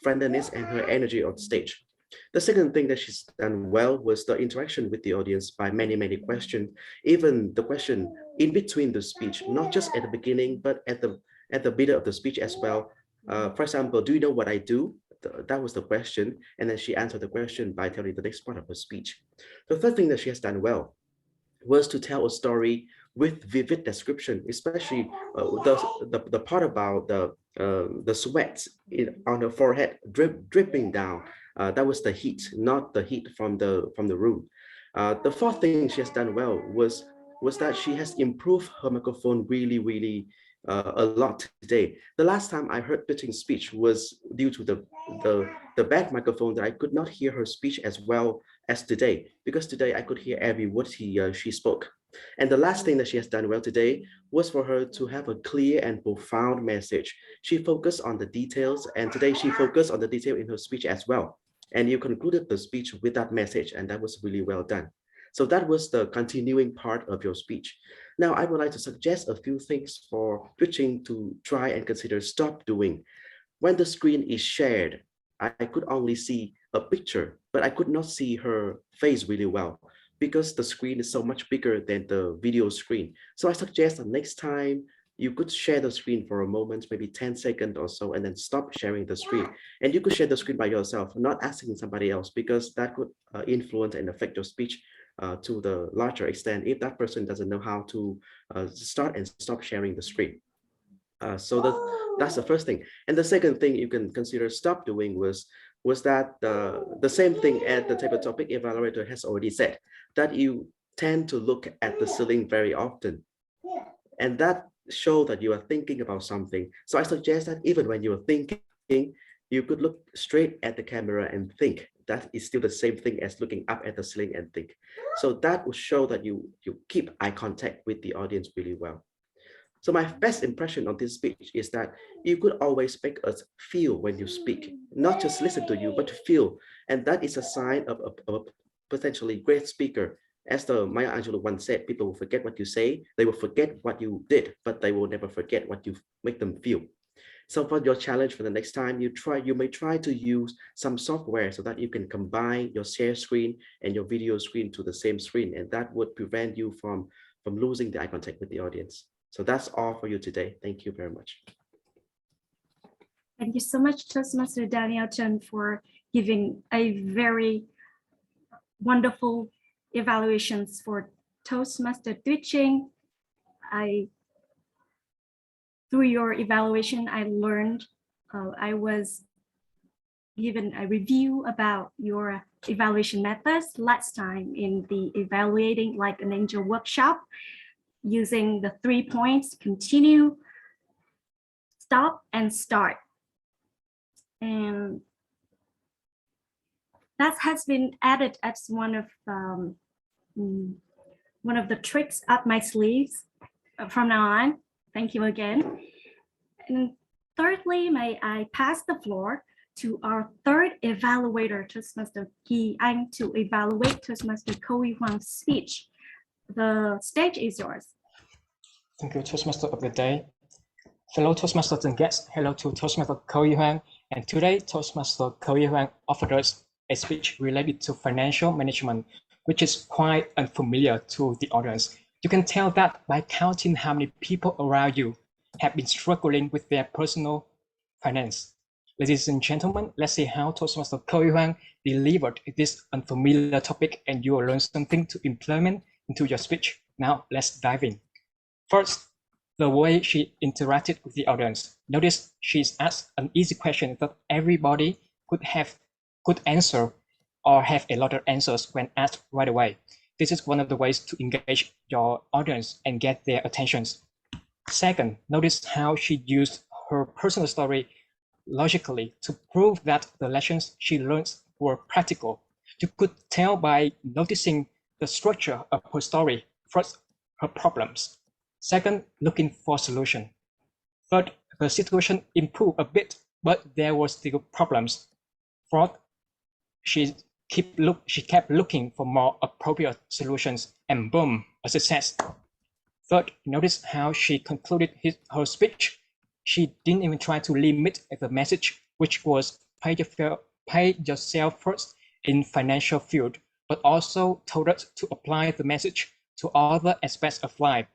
friendliness and her energy on stage. The second thing that she's done well was the interaction with the audience by many questions, even the question in between the speech, not just at the beginning, but at the middle of the speech as well. For example, do you know what I do? That was the question. And then she answered the question by telling the next part of her speech. The third thing that she has done well was to tell a story with vivid description, especially the part about the sweat on her forehead dripping down. That was the heat, not the heat from the room. The fourth thing she has done well was that she has improved her microphone really a lot today. The last time I heard Bitting's speech was due to the back microphone that I could not hear her speech as well as today, because today I could hear every word she spoke. And the last thing that she has done well today was for her to have a clear and profound message. She focused on the details, and today she focused on the detail in her speech as well. And you concluded the speech with that message, and that was really well done. So that was the continuing part of your speech. Now, I would like to suggest a few things for switching to try and consider stop doing. When the screen is shared, I could only see a picture, but I could not see her face really well because the screen is so much bigger than the video screen. So I suggest that next time you could share the screen for a moment, maybe 10 seconds or so, and then stop sharing the screen. And you could share the screen by yourself, not asking somebody else, because that could influence and affect your speech to the larger extent if that person doesn't know how to start and stop sharing the screen. So that's the first thing. And the second thing you can consider stop doing was that the same thing as the table topic evaluator has already said, that you tend to look at the ceiling very often. And that shows that you are thinking about something. So I suggest that even when you're thinking, you could look straight at the camera and think. That is still the same thing as looking up at the ceiling and think. So that will show that you keep eye contact with the audience really well. So my best impression on this speech is that you could always make us feel when you speak, not just listen to you, but to feel. And that is a sign of a potentially great speaker. As the Maya Angelou once said, people will forget what you say, they will forget what you did, but they will never forget what you make them feel. So for your challenge for the next time, you may try to use some software so that you can combine your share screen and your video screen to the same screen, and that would prevent you from losing the eye contact with the audience. So that's all for you today. Thank you very much. Thank you so much, Toastmaster Daniel Chen, for giving a very wonderful evaluations for Toastmaster Twitching. Through your evaluation, I learned, I was given a review about your evaluation methods last time in the Evaluating Like an Angel workshop, using the 3 points: continue, stop, and start. And that has been added as one of the tricks up my sleeves from now on. Thank you again. And thirdly, may I pass the floor to our third evaluator, Toastmaster Kỳ Anh, to evaluate Toastmaster Khoi Hoang's speech. The stage is yours. Thank you, Toastmaster of the day. Fellow Toastmasters and guests, hello to Toastmaster Khoi Hoang. And today, Toastmaster Khoi Hoang offered us a speech related to financial management, which is quite unfamiliar to the audience. You can tell that by counting how many people around you have been struggling with their personal finance. Ladies and gentlemen, let's see how Toastmaster Khoi Hoang delivered this unfamiliar topic, and you will learn something to implement into your speech. Now, let's dive in. First, the way she interacted with the audience. Notice she's asked an easy question that everybody could answer or have a lot of answers when asked right away. This is one of the ways to engage your audience and get their attention. Second, notice how she used her personal story logically to prove that the lessons she learned were practical. You could tell by noticing the structure of her story. First, her problems. Second, looking for solution. Third, the situation improved a bit, but there were still problems. Fourth, she kept looking for more appropriate solutions, and boom, a success. Third, notice how she concluded her speech. She didn't even try to limit the message, which was pay yourself first in financial field, but also told us to apply the message to other aspects of life.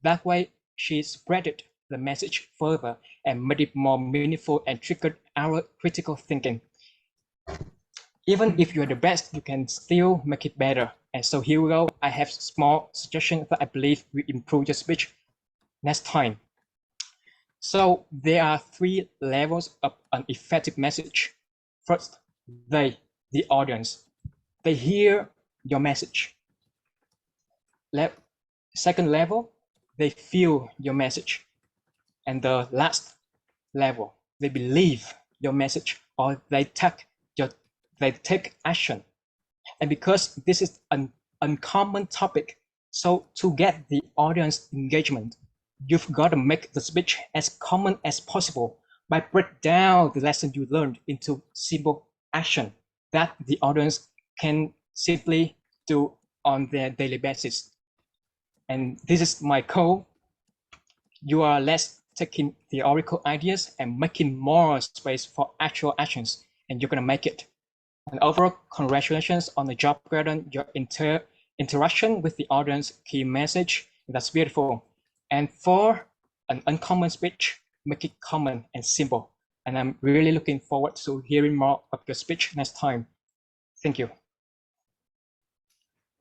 That way, she spreaded the message further and made it more meaningful and triggered our critical thinking. Even if you're the best, you can still make it better. And so here we go. I have small suggestions that I believe will improve your speech next time. So there are 3 levels of an effective message. First, they, the audience, they hear your message. Second level, they feel your message. And the last level, they believe your message, or they take action. And because this is an uncommon topic, so to get the audience engagement, you've got to make the speech as common as possible by break down the lesson you learned into simple action that the audience can simply do on their daily basis. And this is my goal. You are less taking theoretical ideas and making more space for actual actions, and you're going to make it. And overall, congratulations on the job well done. Your interaction with the audience, key message, that's beautiful. And for an uncommon speech, make it common and simple. And I'm really looking forward to hearing more of your speech next time. Thank you.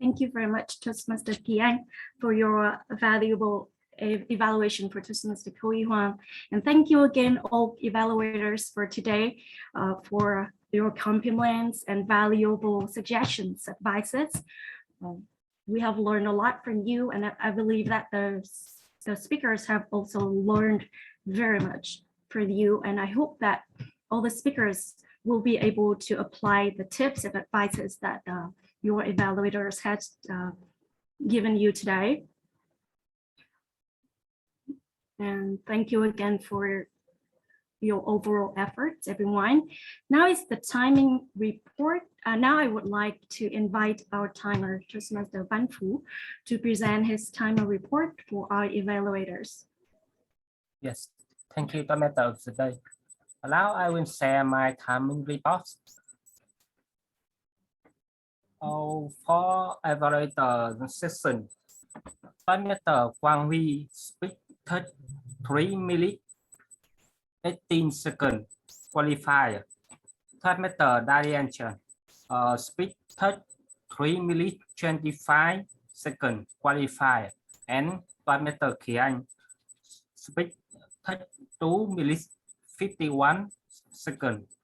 Thank you very much, Toastmaster Kian, for your valuable evaluation for Toastmaster Koi Huang. And thank you again, all evaluators for today, for your compliments and valuable suggestions, advices. We have learned a lot from you, and I believe that the speakers have also learned very much from you. And I hope that all the speakers will be able to apply the tips and advices that your evaluators has given you today. And thank you again for your overall efforts, everyone. Now is the timing report. Now I would like to invite our timer, Toastmaster Van Phu, to present his timer report for our evaluators. Yes, thank you, Toastmaster of the day. Now I will share my timing report. For evaluator session, Toastmaster Quang Huy speak 3 minutes 18 seconds qualifier. Toastmaster Darian Chen speak 3 minutes 25 seconds qualifier. And Toastmaster Kian speak 2 minutes 51 seconds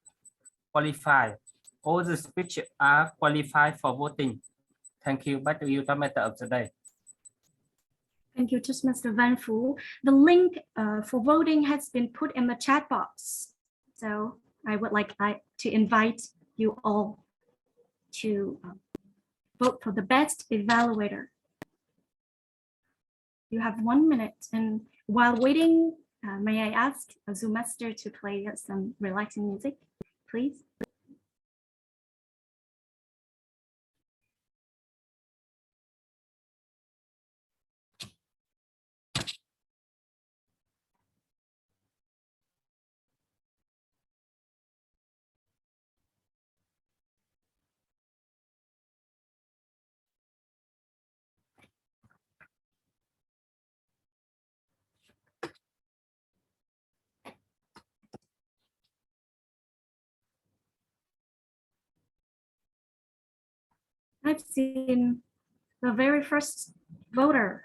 qualified. All the speeches are qualified for voting. Thank you. Back to you, Toastmaster of the day. Thank you, Toastmaster Van Phu. The link for voting has been put in the chat box. So I would like to invite you all to vote for the best evaluator. You have 1 minute. And while waiting, may I ask a Zoom master to play some relaxing music, please? I've seen the very first voter.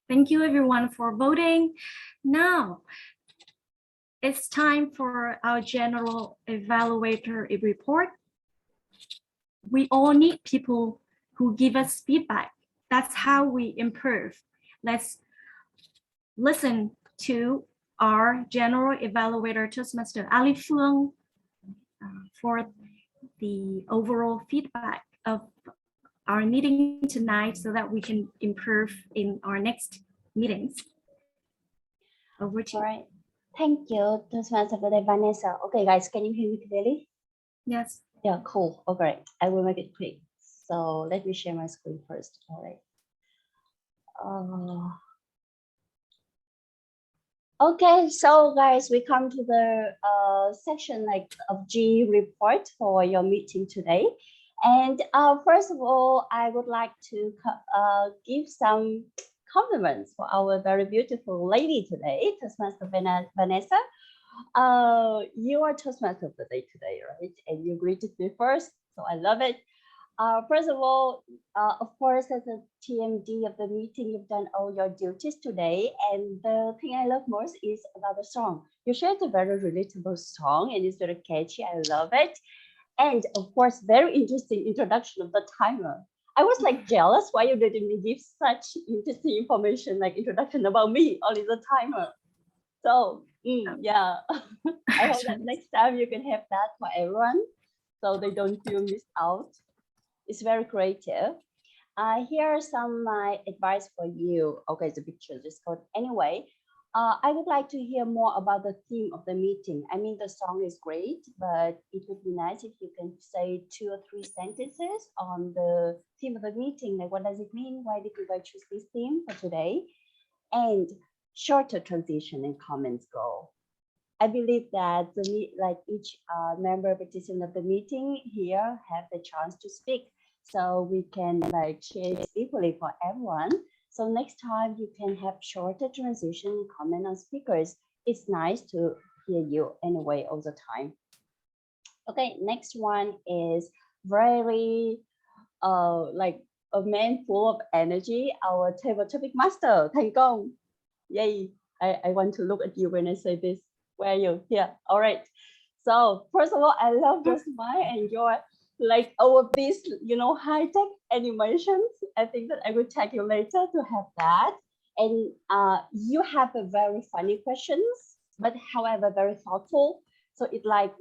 Thank you everyone for voting. Now, it's time for our general evaluator report. We all need people who give us feedback. That's how we improve. Let's listen to our general evaluator, Toastmaster Ali Phương, for the overall feedback of our meeting tonight so that we can improve in our next meetings. Over to you. All right. Thank you, Toastmaster of the day, Vanessa. Okay, guys, can you hear me clearly? Yes. Yeah, cool. Okay, I will make it quick. So let me share my screen first. All right. Okay, so guys, we come to the section of G report for your meeting today. And first of all, I would like to give some compliments for our very beautiful lady today, Toastmaster Vanessa. You are Toastmaster of the day today, right? And you greeted me first, so I love it. First of all, of course, as a TMD of the meeting, you've done all your duties today. And the thing I love most is about the song. You shared a very relatable song and it's very catchy. I love it. And of course, very interesting introduction of the timer. I was like jealous why you didn't give such interesting information like introduction about me, only the timer. So yeah, I hope that next time you can have that for everyone so they don't feel missed out. It's very creative. Here are some my advice for you. Okay, the picture just go anyway. I would like to hear more about the theme of the meeting. I mean, the song is great, but it would be nice if you can say 2 or 3 sentences on the theme of the meeting. Like, what does it mean? Why did you guys choose this theme for today? And shorter transition and comments go. I believe that each member participant of the meeting here have the chance to speak, so we can share it equally for everyone. So next time you can have shorter transition and comment on speakers. It's nice to hear you anyway all the time. Okay, next one is very like a man full of energy, our table topic master, Thành Công. Yay, I want to look at you when I say this. Where are you? Here. All right. So first of all, I love your smile and your all of these, high-tech animations. I think that I will tag you later to have that. And you have a very funny questions, but however, very thoughtful. So it's like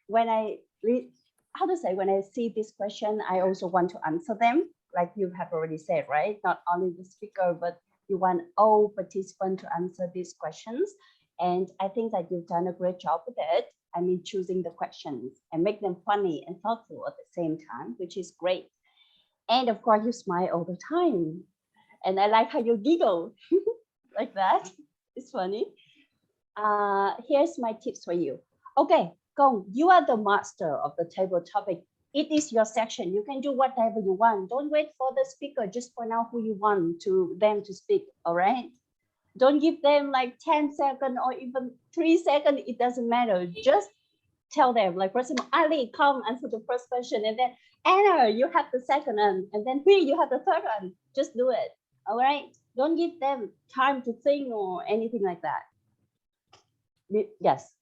when I read, when I see this question, I also want to answer them. Like you have already said, right? Not only the speaker, but you want all participants to answer these questions. And I think that you've done a great job with it. I mean, choosing the questions and make them funny and thoughtful at the same time, which is great. And of course, you smile all the time. And I like how you giggle like that. It's funny. Here's my tips for you. Okay, Gong, you are the master of the table topic. It is your section. You can do whatever you want. Don't wait for the speaker. Just point out who you want them to speak, all right? Don't give them 10 seconds or even 3 seconds. It doesn't matter. Just tell them, for example, Ali, come answer the first question. And then Anna, you have the second one. And then Huy, you have the third one. Just do it. All right. Don't give them time to think or anything like that. Yes.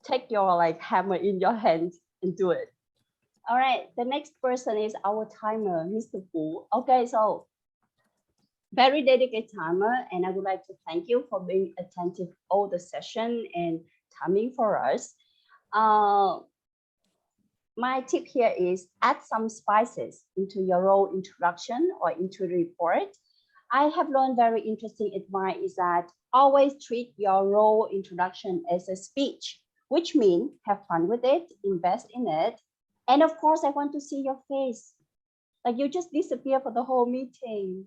Take your hammer in your hand and do it. All right. The next person is our timer, Mr. Fu. Okay, so very dedicated timer, and I would like to thank you for being attentive all the session and timing for us. My tip here is add some spices into your role introduction or into the report. I have learned very interesting advice is that always treat your role introduction as a speech, which means have fun with it, invest in it. And of course, I want to see your face. Like you just disappear for the whole meeting.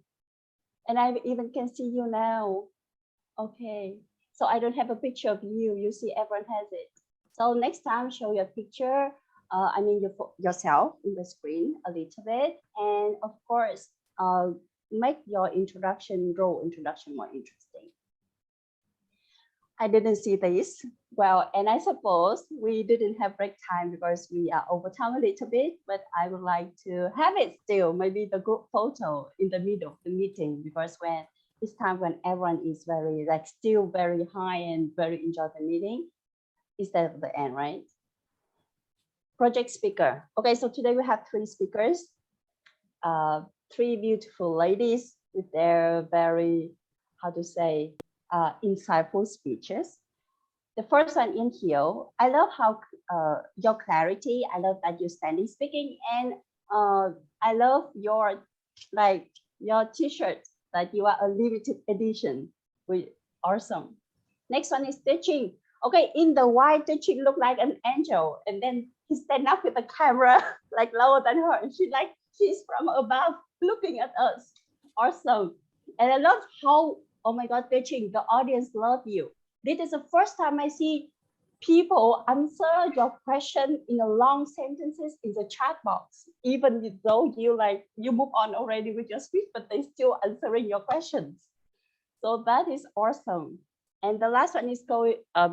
And I even can see you now. Okay, so I don't have a picture of you. You see, everyone has it. So next time, show your picture. I mean, yourself in the screen a little bit. And of course, make your role introduction more interesting. I didn't see this. Well, and I suppose we didn't have break time because we are over time a little bit, but I would like to have it still, maybe the group photo in the middle of the meeting, because when It's time when everyone is very like still very high and very enjoy the meeting instead of the end, right? Project speaker. Okay, so today we have 3 speakers, 3 beautiful ladies with their very, how to say, insightful speeches. The first one in here, I love how your clarity. I love that you're standing speaking, and I love your your t-shirt that you are a limited edition. With awesome. Next one is teaching. Okay, in the white, teaching look like an angel, and then he stand up with the camera like lower than her, and she's from above looking at us. Awesome. And I love how, oh my God, teaching, the audience love you. This is the first time I see people answer your question in a long sentences in the chat box, even though you move on already with your speech, but they still answering your questions. So that is awesome. And the last one is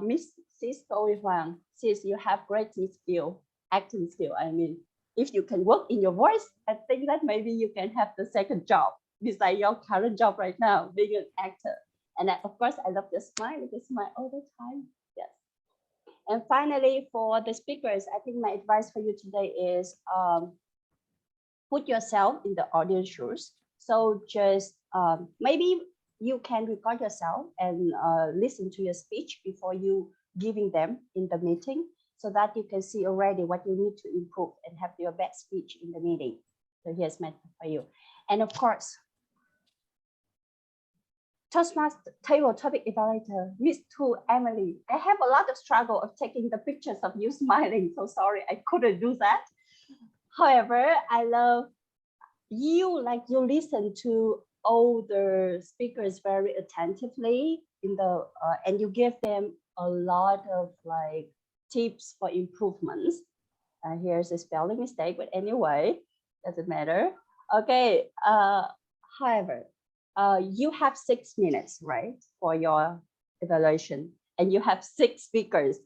Miss Sis Huang. Sis, you have great skill, acting skill. I mean, if you can work in your voice, I think that maybe you can have the second job besides your current job right now, being an actor. And of course, I love the smile. You smile all the time. Yes. And finally, for the speakers, I think my advice for you today is put yourself in the audience shoes. So just maybe you can record yourself and listen to your speech before you giving them in the meeting, so that you can see already what you need to improve and have your best speech in the meeting. So here's my tip for you. And of course, Toastmaster table topic evaluator, Miss Tu Emily. I have a lot of struggle of taking the pictures of you smiling. So sorry, I couldn't do that. However, I love you, like you listen to all the speakers very attentively in the and you give them a lot of like tips for improvements. Here's a spelling mistake, but anyway, doesn't matter. Okay. However, you have 6 minutes, right, for your evaluation, and you have 6 speakers,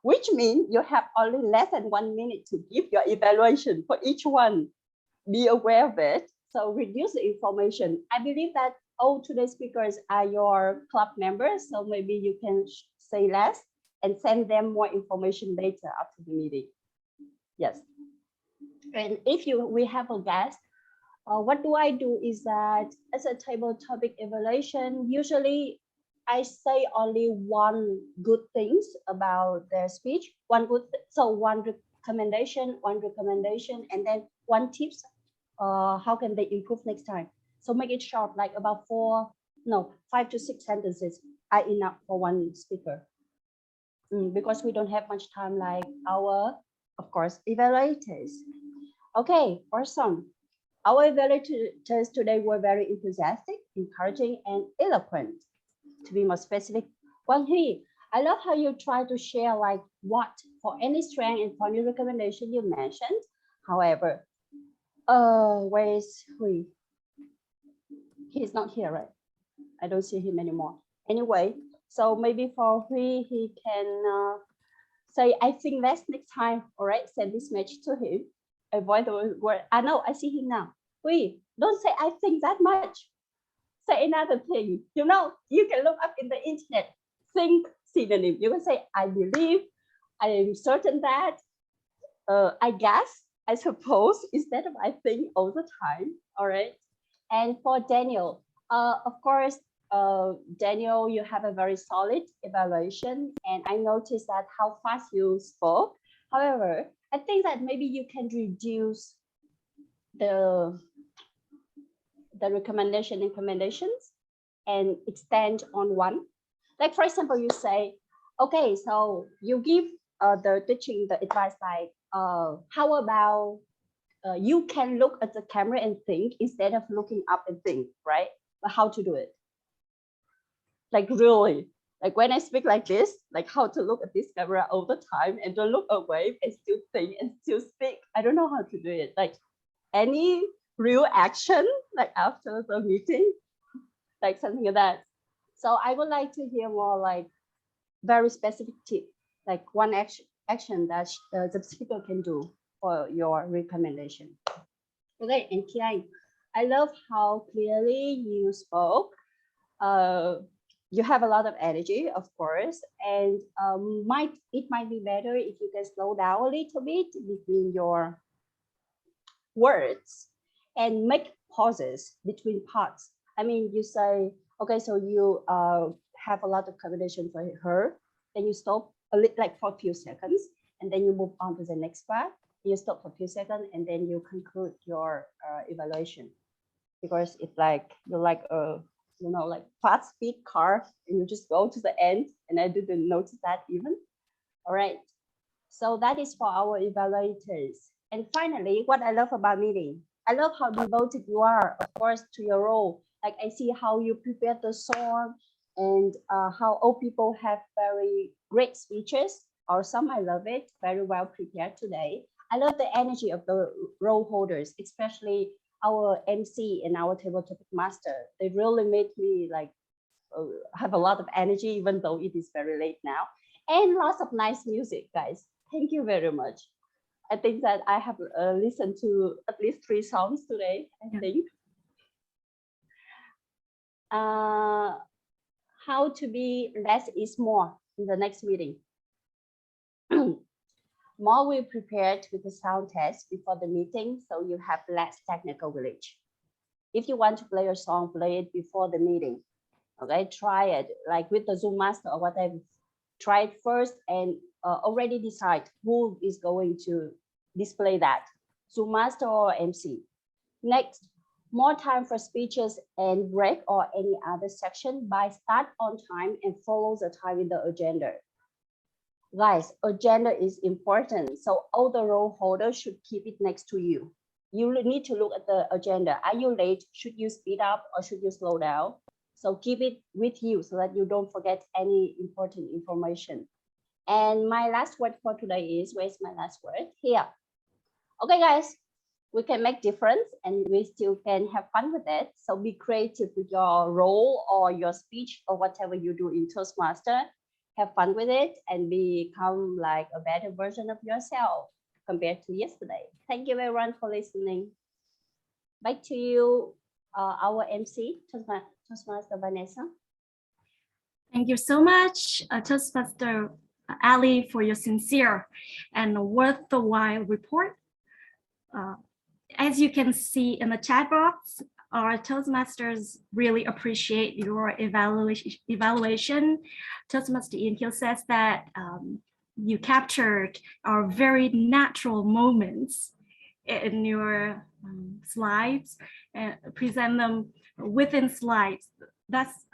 which means you have only less than 1 minute to give your evaluation for each one. Be aware of it. So reduce the information. I believe that all today's speakers are your club members, so maybe you can say less and send them more information later after the meeting. Yes. And if we have a guest, what do I do is that as a table topic evaluation, usually I say only one good things about their speech, one recommendation, and then one tips, how can they improve next time. So make it short, like about 5 to 6 sentences are enough for one speaker. Because we don't have much time like our, of course, evaluators. Okay, awesome. Our evaluators today were very enthusiastic, encouraging, and eloquent. To be more specific, Wang Hui, I love how you try to share like what for any strength and for any recommendation you mentioned. However, where is Hui? He's not here, right? I don't see him anymore. Anyway, so maybe for Hui, he can say, I think that's next time. All right, send this message to him. Avoid the word. I know, I see him now. Hui, don't say I think that much. Say another thing. You know, you can look up in the internet, think synonym. You can say, I believe, I am certain that, I guess, I suppose, instead of I think all the time. All right. And for Daniel, of course, Daniel, you have a very solid evaluation, and I noticed that how fast you spoke. However, I think that maybe you can reduce the recommendations and extend on one. Like for example, you say, okay, so you give the teaching the advice like, how about you can look at the camera and think instead of looking up and think, right? But how to do it? Like really, like when I speak like this, like how to look at this camera all the time and don't look away and still think and still speak. I don't know how to do it. Like any real action, like after the meeting, like something like that. So I would like to hear more like very specific tip, like one action that the speaker can do for your recommendation. Okay, and Kian, I love how clearly you spoke. You have a lot of energy, of course, and it might be better if you can slow down a little bit between your words and make pauses between parts. I mean, you say, okay, so you have a lot of conversation for her, then you stop a little, like for a few seconds, and then you move on to the next part. You stop for a few seconds, and then you conclude your evaluation, because it's like you're like a like fast speed car, and you just go to the end. And I didn't notice that even. All right. So that is for our evaluators. And finally, what I love about meeting, I love how devoted you are, of course, to your role. Like I see how you prepare the song, and how all people have very great speeches, or some I love it, very well prepared today. I love the energy of the role holders, especially our MC and our table topic master. They really made me like have a lot of energy, even though it is very late now. And lots of nice music, guys. Thank you very much. I think that I have listened to at least 3 songs today, I think. How to be less is more in the next meeting. More we prepared with the sound test before the meeting, so you have less technical glitch. If you want to play a song, play it before the meeting. Okay, try it like with the Zoom Master or whatever. Try it first and already decide who is going to display that, Zoom Master or MC. Next, more time for speeches and break or any other section by start on time and follow the time in the agenda. Guys, agenda is important, so all the role holders should keep it next to you. You need to look at the agenda. Are you late? Should you speed up or should you slow down? So keep it with you so that you don't forget any important information. And my last word for today is, where's my last word? Here. Okay, guys, we can make difference and we still can have fun with it. So be creative with your role or your speech or whatever you do in Toastmaster. Have fun with it and become like a better version of yourself compared to yesterday. Thank you everyone for listening. Back to you, our MC, Toastmaster Vanessa. Thank you so much, Toastmaster Ali, for your sincere and worthwhile report. As you can see in the chat box, our Toastmasters really appreciate your evaluation. Toastmaster Ian Hill says that you captured our very natural moments in your slides and present them within slides. That's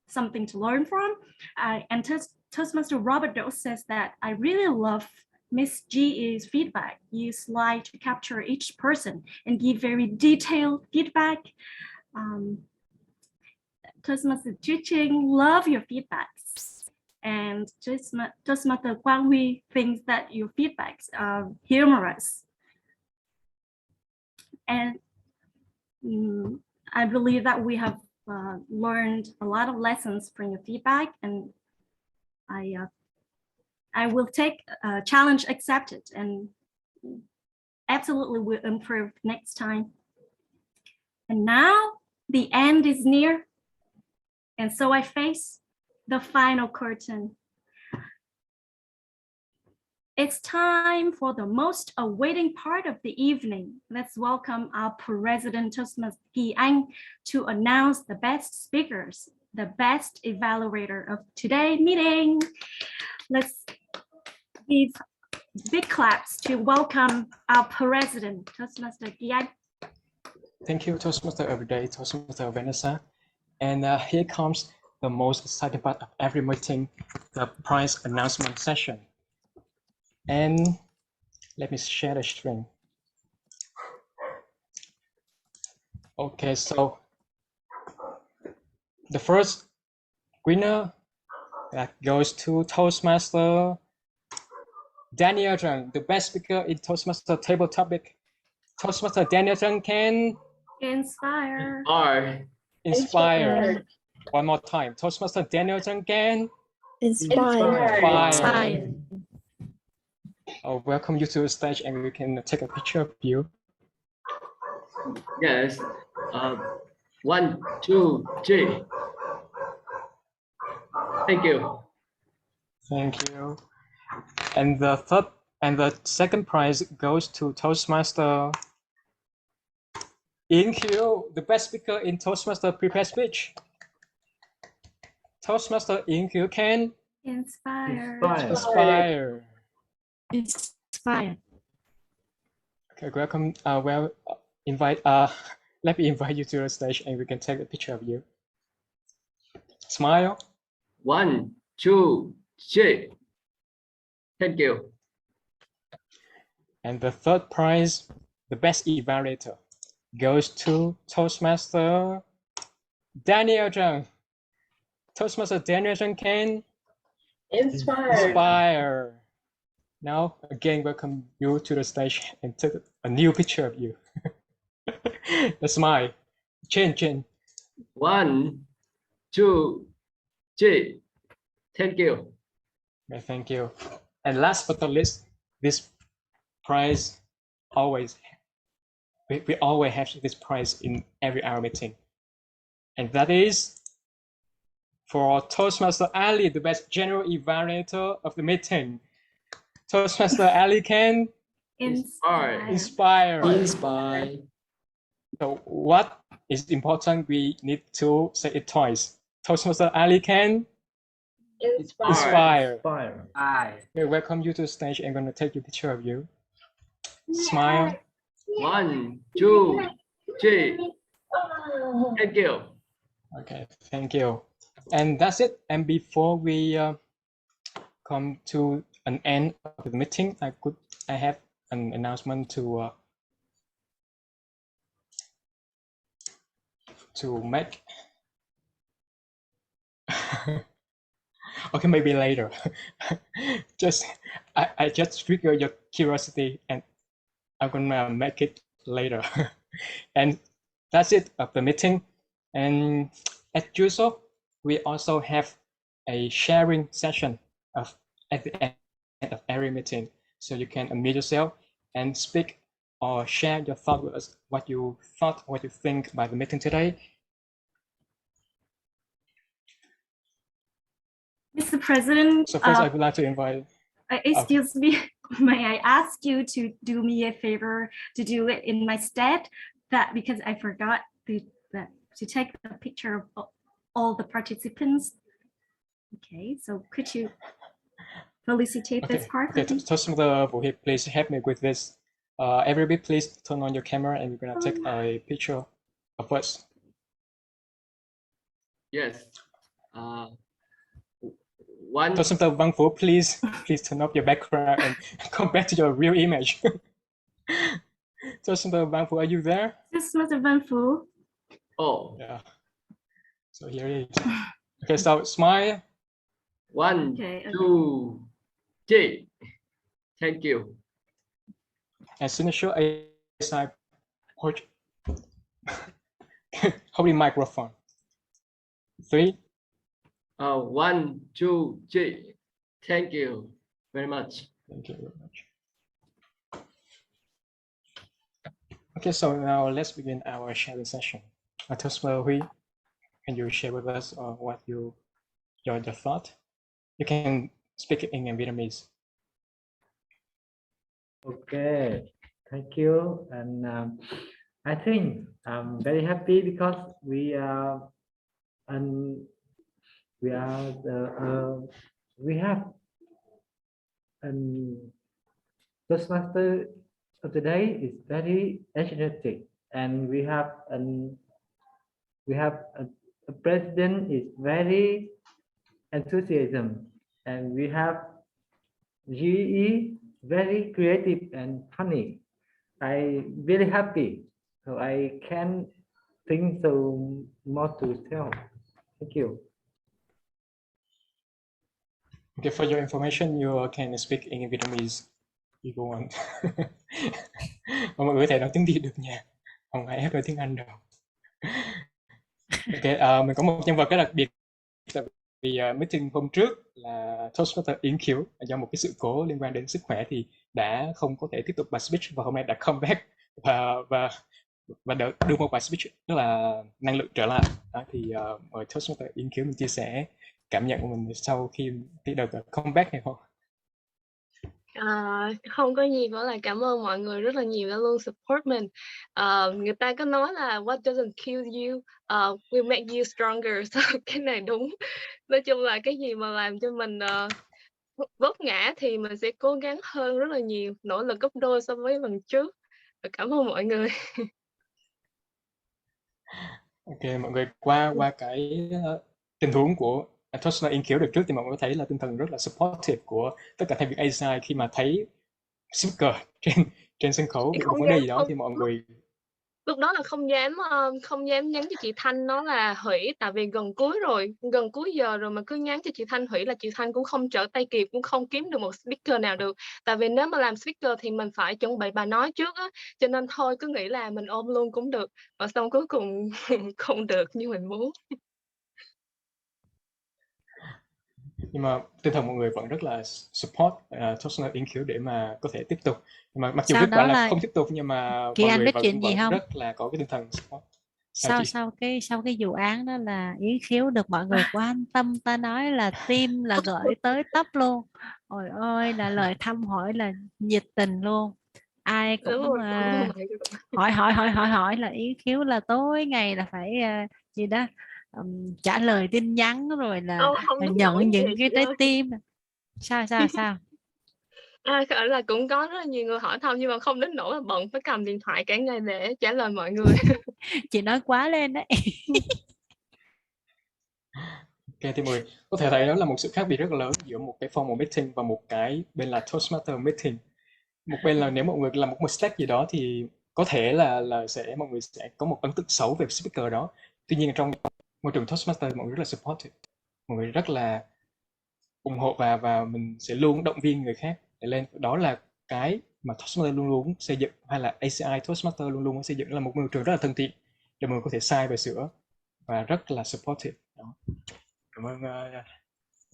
something to learn from. And Toastmaster Robert Doe says that I really love Miss G's feedback. Use slide to capture each person and give very detailed feedback. Toastmaster Teaching, love your feedbacks. And Toastmaster Quang Huy thinks that your feedbacks are humorous. And I believe that we have learned a lot of lessons from your feedback, and I will take challenge accepted and absolutely will improve next time. And now the end is near, and so I face the final curtain. It's time for the most awaiting part of the evening. Let's welcome our President Toastmaster Kỳ Anh to announce the best speakers, the best evaluator of today's meeting. Let's give big claps to welcome our President, Toastmaster Kỳ Anh. Thank you, Toastmaster Everyday, Toastmaster Vanessa. And here comes the most exciting part of every meeting, the prize announcement session. And let me share the screen. Okay, so the first winner that goes to Toastmaster Daniel Zhang, the best speaker in Toastmaster table topic. Toastmaster Daniel Zhang can inspire. Inspire. One more time. Toastmaster Daniel Zhang can Inspire. I'll welcome you to the stage and we can take a picture of you. Yes. 1, 2, 3. Thank you. Thank you. And the second prize goes to Toastmaster InQ, the best speaker in Toastmaster prepared speech. Toastmaster InQ can Inspire. inspire. Inspire. Okay, welcome. Let me invite you to the stage, and we can take a picture of you. Smile. 1, 2, 3. Thank you. And the third prize, the best evaluator, goes to Toastmaster Daniel Zhang. Toastmaster Daniel Zhang can inspire. Now, again, welcome you to the stage and take a new picture of you. A smile. Chin. 1, 2, 3. Thank you. Okay, thank you. And last but not least, this prize we always have this prize in every hour meeting. And that is for Toastmaster Ali, the best general evaluator of the meeting. Toastmaster Ali can inspire. So what is important? We need to say it twice. Toastmaster Ali can inspire. We welcome you to the stage. I'm going to take a picture of you. Smile. 1, 2, 3. Thank you. Okay, thank you. And that's it. And before we come to an end of the meeting, I have an announcement to make. Okay, maybe later. I just trigger your curiosity, and I'm gonna make it later. And that's it of the meeting. And as usual, we also have a sharing session at the end of every meeting, so you can unmute yourself and speak or share your thoughts with us, what you think about the meeting today. Mr. President, So first, I would like to invite. Excuse me, may I ask you to do me a favor to do it in my stead? That because I forgot to take a picture of all the participants. Okay, so could you felicitate this part? Okay, Toastmaster Vũ Hiệp, please help me with this. Everybody, please turn on your camera, and we're gonna take a picture of us. Yes. One. Toastmaster Văn Phú, please turn off your background and come back to your real image. Toastmaster Văn Phú, are you there? Toastmaster Văn Phú. Oh. Yeah. So here it is. Okay, so smile. 1, 2, 3. Thank you. And signature ACI holding microphone. 3. 1, 2, 3. Thank you very much. Thank you very much. Okay, so now let's begin our sharing session. Toastmaster Huy, can you share with us what your thought? You can speak in Vietnamese. Okay, thank you. And I think I'm very happy because we have Toastmaster of today is very energetic, and we have a president is very enthusiasm, and we have GE very creative and funny. I very happy, so I can think so more to tell. Thank you. Okay, for your information, you can speak in Vietnamese if you want. Mọi người có thể nói tiếng Việt được nha, không phải ép nói tiếng Anh đâu. Ok, mình có một nhân vật rất đặc biệt, tại vì meeting hôm trước là Toastmaster InQ do một cái sự cố liên quan đến sức khỏe thì đã không có thể tiếp tục bài speech, và hôm nay đã comeback và đưa một bài speech rất là năng lượng trở lại. Đó, thì mời Toastmaster InQ mình chia sẻ cảm nhận của mình sau khi đợt comeback này không? Không có gì, phải là cảm ơn mọi người rất là nhiều đã luôn support mình. Người ta có nói là what doesn't kill you will make you stronger. So, cái này đúng. Nói chung là cái gì mà làm cho mình vấp ngã thì mình sẽ cố gắng hơn rất là nhiều, nỗ lực gấp đôi so với lần trước. Và cảm ơn mọi người. Ok, mọi người qua cái tình huống của Toastmaster in khiếu được trước thì mọi người thấy là tinh thần rất là supportive của tất cả thành viên ACI khi mà thấy speaker trên sân khấu bị một vấn đề gì đó thì mọi người Lúc đó là không dám nhắn cho chị Thanh nó là hủy, tại vì gần cuối giờ rồi mà cứ nhắn cho chị Thanh hủy là chị Thanh cũng không trở tay kịp, cũng không kiếm được một speaker nào được. Tại vì nếu mà làm speaker thì mình phải chuẩn bị bài nói trước á, cho nên thôi cứ nghĩ là mình ôm luôn cũng được, và xong cuối cùng không được như mình muốn. nhưng mà tinh thần mọi người vẫn rất là support Toastmaster in khiếu để mà có thể tiếp tục. Nhưng mà mặc dù Sau kết quả đó là là không tiếp tục nhưng mà Kỳ mọi Anh người biết chuyện gì vẫn không? rất là có cái tinh thần support. Sau cái vụ án đó là Yến Khiếu được mọi người quan tâm, ta nói là team là gửi tới tấp luôn. Ôi ơi là lời thăm hỏi là nhiệt tình luôn, ai Đúng cũng rồi, cảm ơn mọi người. hỏi là Yến Khiếu là tối ngày là phải gì đó trả lời tin nhắn rồi là Không đúng nổi nhận gì những cái chị trái ơi. tim. Sao Gọi là cũng có rất là nhiều người hỏi thăm nhưng mà không đến nỗi là bận phải cầm điện thoại cả ngày để trả lời mọi người. chị nói quá lên đấy. Ok, thì mọi người có thể thấy đó là một sự khác biệt rất là lớn giữa một cái formal meeting và một cái bên là Toastmaster meeting. Một bên là nếu mọi người làm một mistake gì đó thì có thể là mọi người sẽ có một ấn tượng xấu về speaker đó. Tuy nhiên trong môi trường Toastmaster mọi người rất là supportive, mọi người rất là ủng hộ và mình sẽ luôn động viên người khác để lên. Đó là cái mà Toastmaster luôn luôn xây dựng, hay là ACI Toastmaster luôn luôn xây dựng là một môi trường rất là thân thiện để mọi người có thể sai và sửa và rất là supportive. Đó. Cảm ơn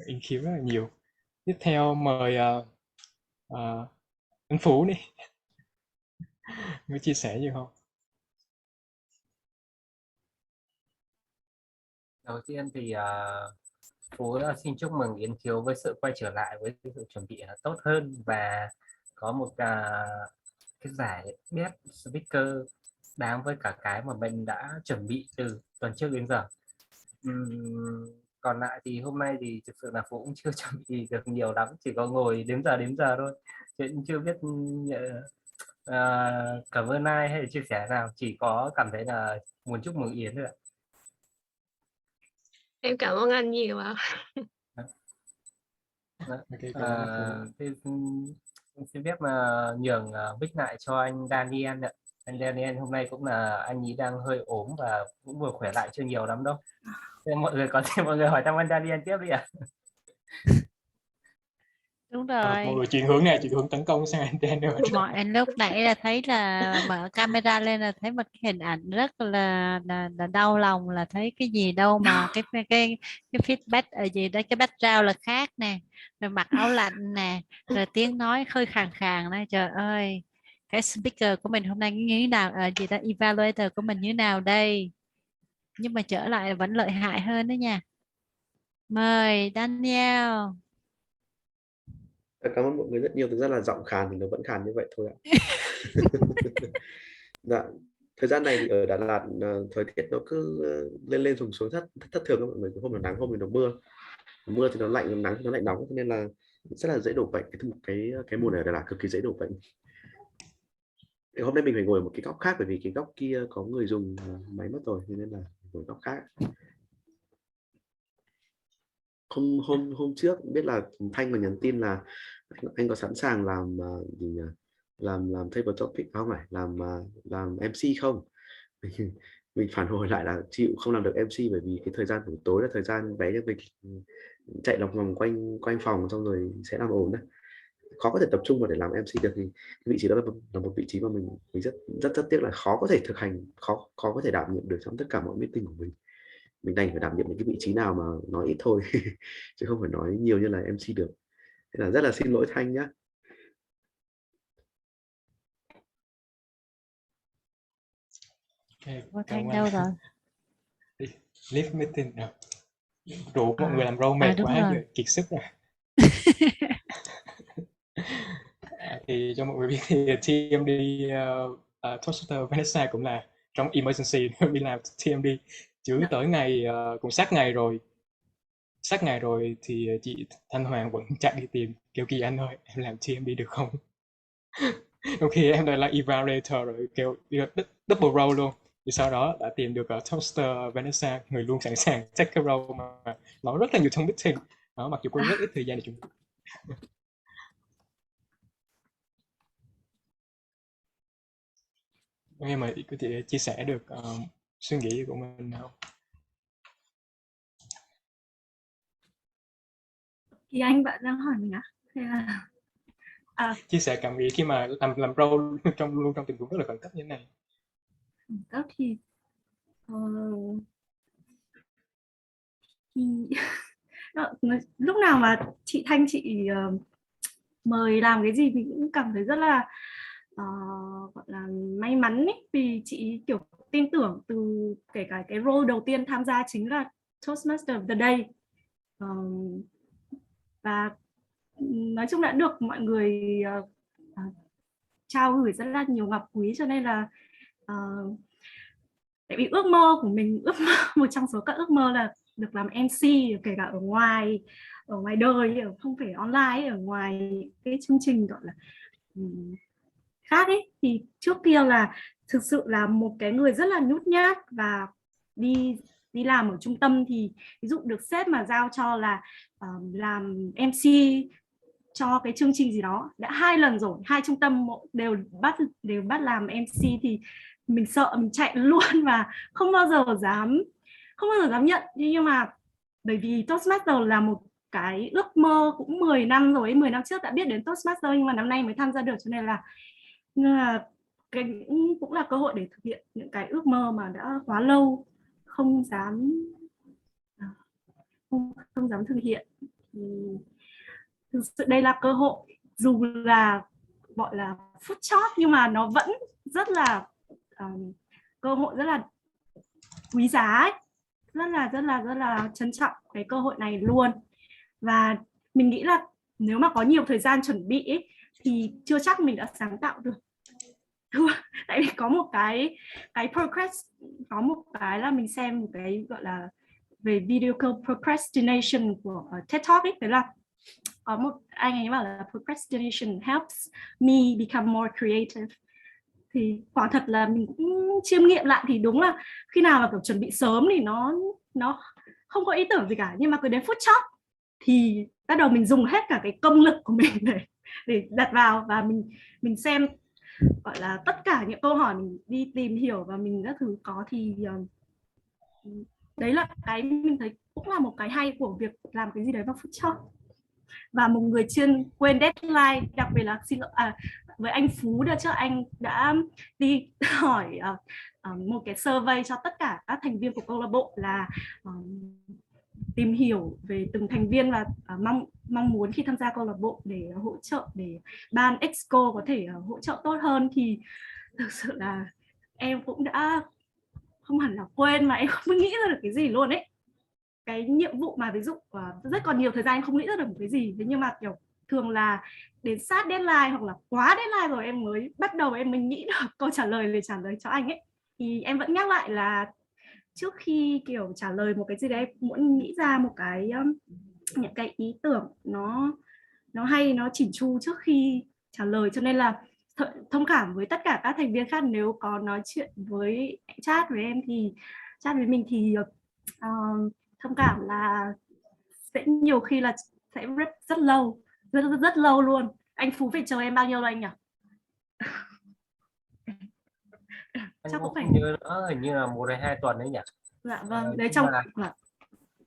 In Khiếu rất là nhiều. Tiếp theo mời anh Phú đi. Mới chia sẻ gì không? Đầu tiên thì Phú xin chúc mừng Yến Khiếu với sự quay trở lại với sự chuẩn bị tốt hơn và có một cái giải best speaker đáng với cả cái mà mình đã chuẩn bị từ tuần trước đến giờ. Còn lại thì hôm nay thì thực sự là Phú cũng chưa chuẩn bị được nhiều lắm, chỉ có ngồi đếm giờ thôi, chứ cũng chưa biết cảm ơn ai hay là chia sẻ nào, chỉ có cảm thấy là muốn chúc mừng Yến thôi ạ. Em cảm ơn anh nhiều ạ. Thế xin phép mà nhường mic lại cho anh Daniel ạ. Anh Daniel hôm nay cũng là anh ấy đang hơi ốm và cũng vừa khỏe lại chưa nhiều lắm đâu. Thế mọi người hỏi thăm anh Daniel tiếp đi ạ. Đúng Mọi rồi. người chuyển hướng tấn công sang anh Daniel. Mọi lúc nãy là thấy là mở camera lên là thấy một cái hình ảnh rất là đau lòng, là thấy cái gì đâu mà cái feedback ở gì đó, cái background là khác nè, rồi mặc áo lạnh nè, rồi tiếng nói hơi khàn khàn này, trời ơi cái speaker của mình hôm nay như thế nào, gì đó evaluator của mình như thế nào đây, nhưng mà trở lại vẫn lợi hại hơn đó nha. Mời Daniel. Cảm ơn mọi người rất nhiều. Thực ra là giọng khàn thì nó vẫn khàn như vậy thôi ạ. Dạ. Thời gian này thì ở Đà Lạt thời tiết nó cứ lên lên xuống xuống thất thường các mọi người. Hôm là nắng, hôm thì nó mưa. Mưa thì nó lạnh, nắng thì nó lại nóng, cho nên là rất là dễ đổ bệnh. Cái mùa này ở Đà Lạt cực kỳ dễ đổ bệnh. Thì hôm nay mình phải ngồi một cái góc khác bởi vì cái góc kia có người dùng máy mất rồi, nên là ngồi góc khác. Hôm trước biết là Thanh mà nhắn tin là anh có sẵn sàng làm gì nhỉ? làm table topic không, phải làm MC không? Mình phản hồi lại là chịu không làm được MC bởi vì cái thời gian buổi tối là thời gian bé cho mình chạy lòng vòng quanh phòng xong rồi sẽ làm ồn đấy, khó có thể tập trung vào để làm MC được. Thì cái vị trí đó là một vị trí mà mình rất tiếc là khó có thể thực hành, khó có thể đảm nhiệm được trong tất cả mọi meeting của mình đành phải đảm nhiệm những cái vị trí nào mà nói ít thôi chứ không phải nói nhiều như là MC được. Thế là rất là xin lỗi Thanh nhá. Okay, Thanh đâu rồi? Leave meeting. Rủ mọi người làm râu mệt đúng quá rồi. giờ kiệt sức rồi. Thì cho mọi người biết thì TMD Toastmaster Vanessa cũng là trong emergency đi làm TMD chứ tới ngày cũng sát ngày rồi thì chị Thanh Hoàng vẫn chạy đi tìm kêu Kỳ Anh ơi em làm TMD được không. Trong khi em đã là evaluator rồi kêu double role luôn, thì sau đó đã tìm được Toaster Vanessa, người luôn sẵn sàng take cái role mà nói rất là nhiều trong meeting đó, mặc dù có rất ít thời gian để chuẩn bị. Em mời có thể chia sẻ được suy nghĩ của mình không? Thì anh bạn đang hỏi mình à? Hay là Chia sẻ cảm nghĩ khi mà làm role luôn trong tình huống rất là khẩn cấp như thế này. Cấp thì lúc nào mà chị Thanh chị mời làm cái gì mình cũng cảm thấy rất là gọi là may mắn ấy, vì chị kiểu tin tưởng từ kể cả cái role đầu tiên tham gia chính là Toastmaster of the Day, và nói chung đã được mọi người trao gửi rất là nhiều ngọc quý, cho nên là tại vì ước mơ của mình, một trong số các ước mơ là được làm MC, kể cả ở ngoài đời, không phải online, ở ngoài cái chương trình gọi là khác ấy. Thì trước kia là thực sự là một cái người rất là nhút nhát và đi làm ở trung tâm, thì ví dụ được sếp mà giao cho là làm MC cho cái chương trình gì đó, đã 2 lần rồi, 2 trung tâm đều bắt làm MC, thì mình sợ, mình chạy luôn và không bao giờ dám nhận. Nhưng mà bởi vì Toastmaster là một cái ước mơ cũng 10 năm rồi, 10 năm trước đã biết đến Toastmaster nhưng mà năm nay mới tham gia được, cho nên là cái cũng là cơ hội để thực hiện những cái ước mơ mà đã quá lâu không dám thực hiện. Thực sự đây là cơ hội, dù là gọi là phút chót nhưng mà nó vẫn rất là cơ hội rất là quý giá ấy. rất là trân trọng cái cơ hội này luôn. Và mình nghĩ là nếu mà có nhiều thời gian chuẩn bị ấy, thì chưa chắc mình đã sáng tạo được. Tại vì có một cái progress, có một cái là mình xem một cái gọi là về video procrastination của TED Talk ấy, đấy là có một anh ấy bảo là procrastination helps me become more creative. Thì quả thật là mình cũng chiêm nghiệm lại thì đúng là khi nào mà kiểu chuẩn bị sớm thì nó không có ý tưởng gì cả, nhưng mà cứ đến phút chót thì bắt đầu mình dùng hết cả cái công lực của mình để đặt vào, và mình xem gọi là tất cả những câu hỏi mình đi tìm hiểu và mình các thứ có, thì đấy là cái mình thấy cũng là một cái hay của việc làm cái gì đấy vào phút chót. Và một người chuyên quên deadline, đặc biệt là với anh Phú đợt trước anh đã đi hỏi một cái survey cho tất cả các thành viên của câu lạc bộ là tìm hiểu về từng thành viên và mong muốn khi tham gia câu lạc bộ để hỗ trợ, để ban exco có thể hỗ trợ tốt hơn. Thì thực sự là em cũng đã không hẳn là quên mà em không nghĩ ra được cái gì luôn ấy. Cái nhiệm vụ mà ví dụ rất còn nhiều thời gian em không nghĩ ra được một cái gì, thế nhưng mà kiểu thường là đến sát deadline hoặc là quá deadline rồi em mới bắt đầu mình nghĩ được câu trả lời để trả lời cho anh ấy. Thì em vẫn nhắc lại là trước khi kiểu trả lời một cái gì đấy, em muốn nghĩ ra một cái những cái ý tưởng nó hay, nó chỉn chu trước khi trả lời. Cho nên là thông cảm với tất cả các thành viên khác nếu có nói chuyện với chat với em thì chat với mình thì thông cảm là sẽ nhiều khi là sẽ rất lâu, rất lâu luôn. Anh Phú phải chờ em bao nhiêu lâu anh nhỉ? Anh Chắc cũng phải nhớ nữa, hình như là 1 hay 2 tuần đấy nhỉ? Dạ vâng, đấy trong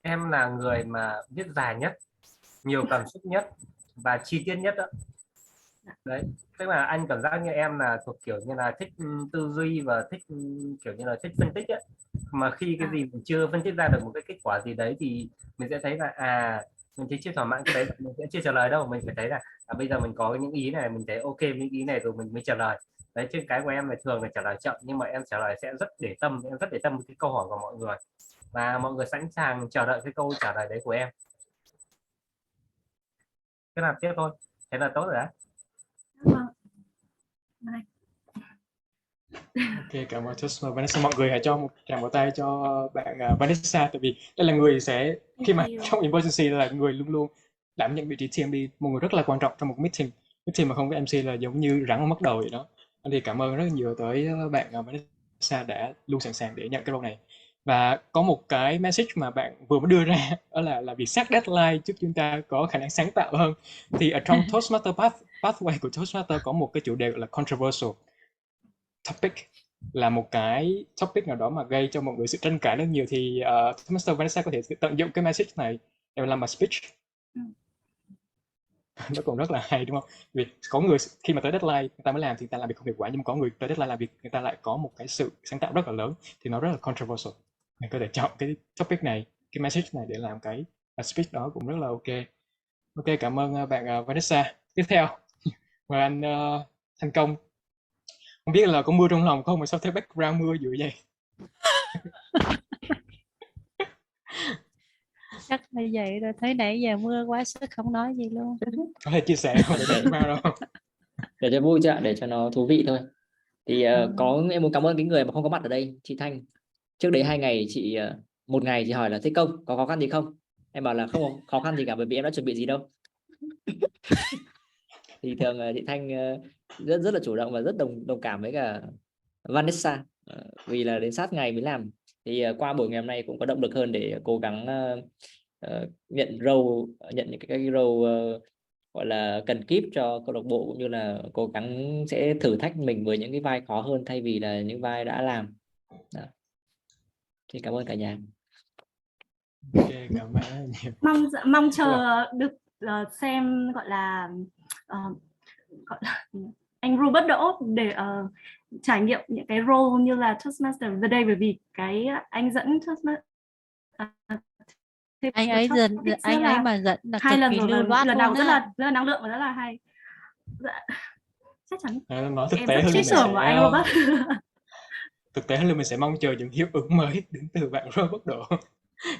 em là người mà viết dài nhất, nhiều cảm xúc nhất và chi tiết nhất đó. Đấy, tức là anh cảm giác như em là thuộc kiểu như là thích tư duy và thích kiểu như là thích phân tích ấy. Mà khi cái gì mình chưa phân tích ra được một cái kết quả gì đấy thì mình sẽ thấy là mình thấy chưa thỏa mãn cái đấy, mình sẽ chưa trả lời đâu, mình phải thấy là bây giờ mình có những ý này, mình thấy ok những ý này rồi mình mới trả lời. Đấy, chứ cái của em là thường là trả lời chậm, nhưng mà em trả lời sẽ rất để tâm, em rất để tâm với cái câu hỏi của mọi người. và mọi người sẵn sàng chờ đợi cái câu trả lời đấy của em. Cứ làm tiếp thôi, thế là tốt rồi đấy. Ok, cảm ơn Toastmaster Vanessa. Mọi người hãy cho một tràng vỗ tay cho bạn Vanessa, tại vì đây là người sẽ khi mà trong emergency là người luôn luôn đảm nhận vị trí TMD, một người rất là quan trọng trong một meeting mà không có MC là giống như rắn mất đầu vậy đó. Thì cảm ơn rất nhiều tới bạn Vanessa đã luôn sẵn sàng để nhận cái role này. Và có một cái message mà bạn vừa mới đưa ra đó là việc sát deadline giúp chúng ta có khả năng sáng tạo hơn. Thì ở trong Toastmaster pathway của Toastmaster có một cái chủ đề gọi là controversial topic, là một cái topic nào đó mà gây cho mọi người sự tranh cãi rất nhiều. Thì Toastmaster Vanessa có thể tận dụng cái message này để làm một speech. Nó cũng rất là hay đúng không? Vì có người khi mà tới deadline người ta mới làm thì người ta làm việc không hiệu quả, nhưng mà có người tới deadline làm việc người ta lại có một cái sự sáng tạo rất là lớn, thì nó rất là controversial. Mình có thể chọn cái topic này, cái message này để làm cái speech đó cũng rất là ok. Ok, cảm ơn bạn Vanessa. Tiếp theo mời anh thành công. Không biết là có mưa trong lòng không mà sao thấy background mưa dữ vậy? Chắc là vậy rồi, thấy nãy giờ mưa quá sức không nói gì luôn. Có thể chia sẻ không? Để cho vui chứ ạ, để cho nó thú vị thôi. Thì em muốn cảm ơn cái người mà không có mặt ở đây, chị Thanh. Trước đấy 2 ngày chị một ngày chị hỏi là thế Công có khó khăn gì không, em bảo là không khó khăn gì cả bởi vì em đã chuẩn bị gì đâu. Thì thường chị Thanh rất là chủ động và rất đồng cảm với cả Vanessa, vì là đến sát ngày mới làm. Thì qua buổi ngày hôm nay cũng có động lực hơn để cố gắng nhận những cái role gọi là cần kíp cho câu lạc bộ, cũng như là cố gắng sẽ thử thách mình với những cái vai khó hơn thay vì là những vai đã làm. Đó. Thì cảm ơn cả nhà. Ok, cảm ơn nhiều. Mong chờ được xem gọi là anh Robert Đỗ để trải nghiệm những cái role như là Toastmaster of the Day, bởi vì cái anh dẫn Toastmaster anh ấy mà dẫn là hai cực lần kỳ rồi, lưu loát lần nào luôn rất á. là năng lượng và rất là hay. Dạ, chắc chắn Nói thực em tế rất hơn trích tưởng của anh Robert. Thực tế hơn mình sẽ mong chờ những hiệu ứng mới đến từ bạn Robert Đỗ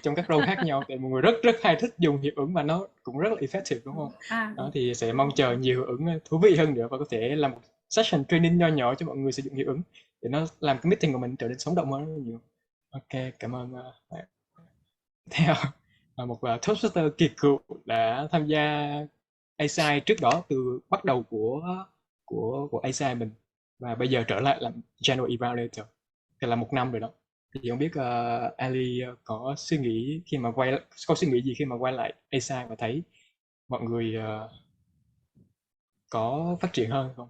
trong các role khác nhau, tại mọi người rất hay thích dùng hiệu ứng và nó cũng rất là effective đúng không? Đó, thì sẽ mong chờ nhiều hiệu ứng thú vị hơn nữa, và có thể làm một session training nho nhỏ cho mọi người sử dụng hiệu ứng để nó làm cái meeting của mình trở nên sống động hơn rất nhiều. Ok, cảm ơn bạn. Theo một Toastmaster kỳ cựu đã tham gia ACI trước đó từ bắt đầu của ACI mình, và bây giờ trở lại làm General Evaluator, thì là 1 năm rồi đó. Thì không biết Ali có suy nghĩ gì khi mà quay lại ACI và thấy mọi người có phát triển hơn không?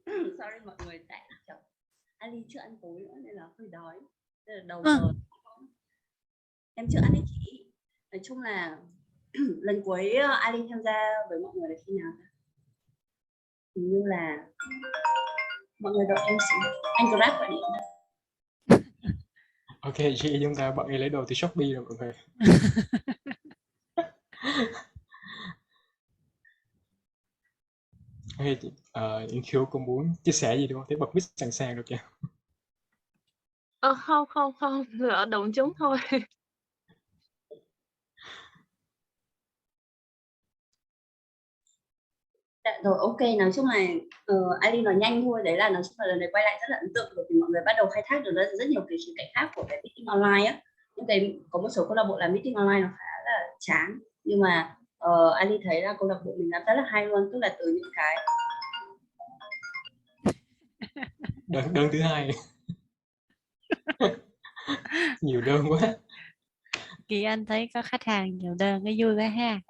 Sorry mọi người, tại Ali chưa ăn tối nữa nên là hơi đói. Nên là đầu giờ em chưa ăn đấy chị. Nói chung là lần cuối Ali tham gia với mọi người là khi nào? Hình như là mọi người đợi em anh Grab gọi điện. Ok, chị chúng ta bọn đi lấy đồ từ Shopee rồi mọi người. Ok, Yến Khiếu có muốn chia sẻ gì đúng không? Thế bật mic sẵn sàng rồi kìa. Không, ở đụng chúng thôi. Dạ, rồi ok, nói chung là Ali nói nhanh thôi, đấy là nói chung là lần này quay lại rất là ấn tượng, bởi vì mọi người bắt đầu khai thác được rất nhiều cái khía cạnh khác của cái meeting online á. Nhưng cái có một số câu lạc bộ làm meeting online nó khá là chán, nhưng mà Ali thấy là câu lạc bộ mình làm rất là hay luôn, tức là từ những cái đơn thứ hai nhiều đơn quá. Kỳ anh thấy có khách hàng nhiều đơn cái vui quá ha.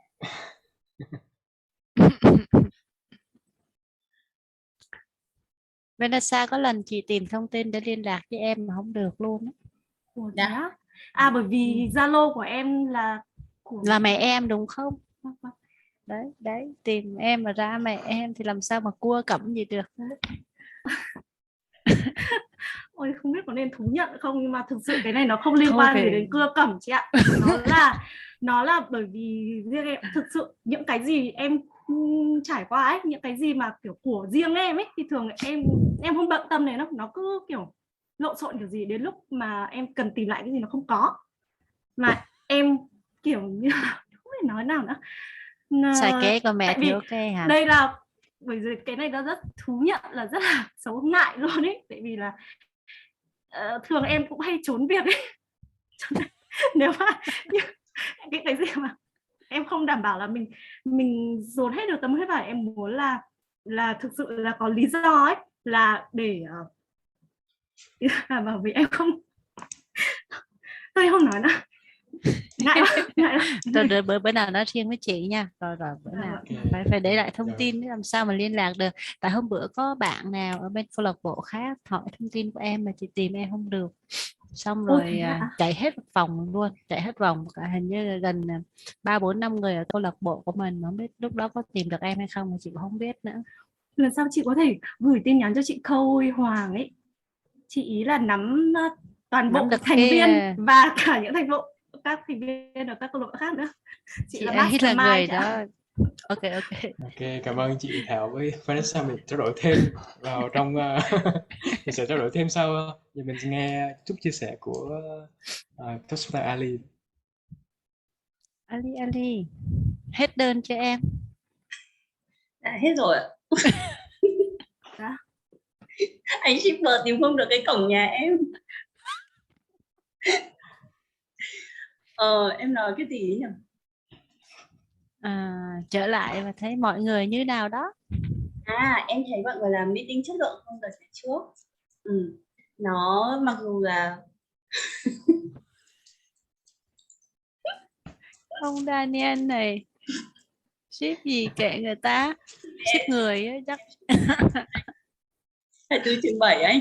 Vanessa, có lần chị tìm thông tin để liên lạc với em mà không được luôn á. Bởi vì Zalo của em là mẹ em đúng không? Đấy tìm em mà ra mẹ em thì làm sao mà cua cẩm gì được. Ôi không biết có nên thú nhận không, nhưng mà thực sự cái này nó không liên quan gì đến cưa cẩm chị ạ. Nó là nó là bởi vì riêng em thực sự những cái gì em trải qua ấy, những cái gì mà kiểu của riêng em ấy thì thường em không bận tâm này, nó cứ kiểu lộn xộn kiểu gì, đến lúc mà em cần tìm lại cái gì nó không có, mà em kiểu như là không biết nói nào nữa. Xài kế của mẹ Tại thì vì ok hả? đây là bởi vì cái này nó rất thú nhận là rất là xấu ngại luôn ấy, tại vì là thường em cũng hay trốn việc ấy. Nếu mà cái gì mà em không đảm bảo là mình dồn hết được tâm huyết vào, em muốn là thực sự là có lý do ấy, là để bảo vì em không tôi không nói nữa, ngại quá, ngại lắm. Rồi bữa nào nói riêng với chị nha, rồi bữa nào phải để lại thông tin làm sao mà liên lạc được. Tại hôm bữa có bạn nào ở bên câu lạc bộ khác hỏi thông tin của em mà chị tìm em không được, xong Ôi, rồi thế ạ? chạy hết vòng luôn, chạy hết vòng cả, hình như là gần 3 4 5 người ở câu lạc bộ của mình mà không biết lúc đó có tìm được em hay không mà chị cũng không biết nữa. Lần sau chị có thể gửi tin nhắn cho chị Khôi Hoàng ấy, chị ý là nắm toàn bộ Nắm được thành cái, viên và cả những các thành viên ở các câu lạc bộ khác nữa. Chị là ấy là mastermind người chị ạ. đó. Ok. Ok, cảm ơn chị Thảo với Vanessa. Mình trao đổi thêm vào trong mình sẽ trao đổi thêm sau. Giờ mình nghe chút chia sẻ của Toastmaster Ali. Ali hết đơn cho em. Hết rồi ạ. Anh shipper tìm không được cái cổng nhà em. Em nói cái gì ấy nhỉ? Trở lại và thấy mọi người như nào đó. Em thấy mọi người làm meeting chất lượng hơn đợt trước. Nó mặc dù là Ông Daniel này ship gì kệ người ta, ship người ấy, chắc 24/7 anh.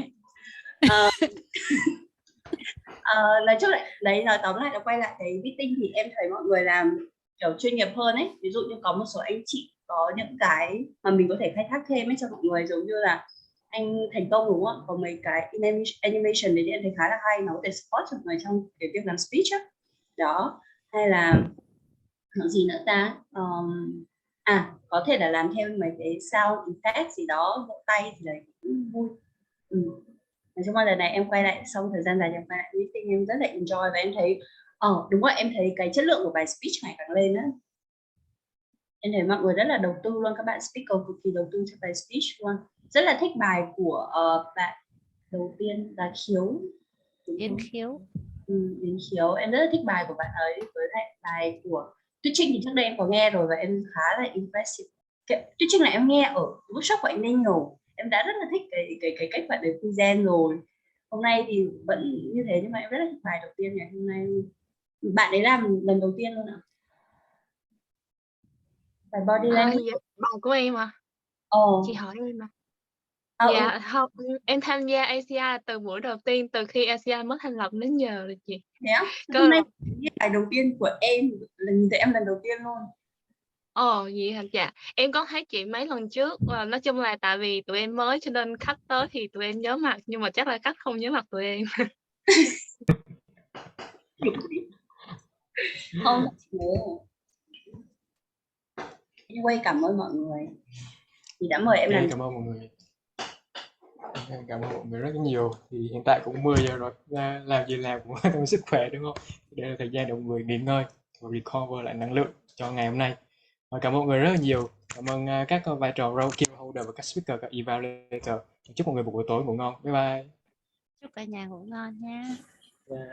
Nói chung là đấy, nói tóm lại là quay lại cái meeting thì em thấy mọi người làm kiểu chuyên nghiệp hơn ấy. Ví dụ như có một số anh chị có những cái mà mình có thể khai thác thêm ấy cho mọi người, giống như là anh thành công đúng không? Có mấy cái animation đấy thì em thấy khá là hay, nó có thể support cho mọi người trong cái việc làm speech á. Đó, hay là gì nữa ta? Có thể là làm theo mấy cái sound effect gì đó, vỗ tay thì đấy cũng vui. Nói chung là lần này em quay lại sau thời gian dài em quay lại meeting, em rất là enjoy và em thấy đúng rồi, em thấy cái chất lượng của bài speech ngày càng lên á. Em thấy mọi người rất là đầu tư luôn, các bạn speaker cực kỳ đầu tư cho bài speech luôn. Rất là thích bài của bạn đầu tiên là Yến Khiếu. Em rất là thích bài của bạn ấy, với lại bài của Tuyết Trinh thì trước đây em có nghe rồi và em khá là impressive. Tuyết Trinh là em nghe ở workshop của anh Ninh rồi, em đã rất là thích cái cách bạn ấy present rồi. Hôm nay thì vẫn như thế, nhưng mà em rất là thích bài đầu tiên ngày hôm nay. Bạn ấy làm lần đầu tiên luôn ạ. Bài body language. Dạ, bài của em à? Chị hỏi em mà. Dạ, không, em tham gia ACI từ buổi đầu tiên, từ khi ACI mới thành lập đến giờ rồi chị. Thế á? Hôm nay bài đầu tiên của em là nhìn thấy em lần đầu tiên luôn. Vậy hả? Dạ, em có thấy chị mấy lần trước, và nói chung là tại vì tụi em mới cho nên khách tới thì tụi em nhớ mặt, nhưng mà chắc là khách không nhớ mặt tụi em. Không, anyway, cảm ơn mọi người thì đã mời em làm. Cảm ơn mọi người. Cảm ơn mọi người rất nhiều. Thì hiện tại cũng 10 giờ rồi, làm gì làm cũng trong sức khỏe đúng không? Đây là thời gian để mọi người nghỉ ngơi và recover lại năng lượng cho ngày hôm nay. Cảm ơn mọi người rất là nhiều. Cảm ơn các vai trò role key holder và các speaker, các evaluator. Chúc mọi người một buổi tối ngủ ngon. Bye bye. Chúc cả nhà ngủ ngon nha. Bye.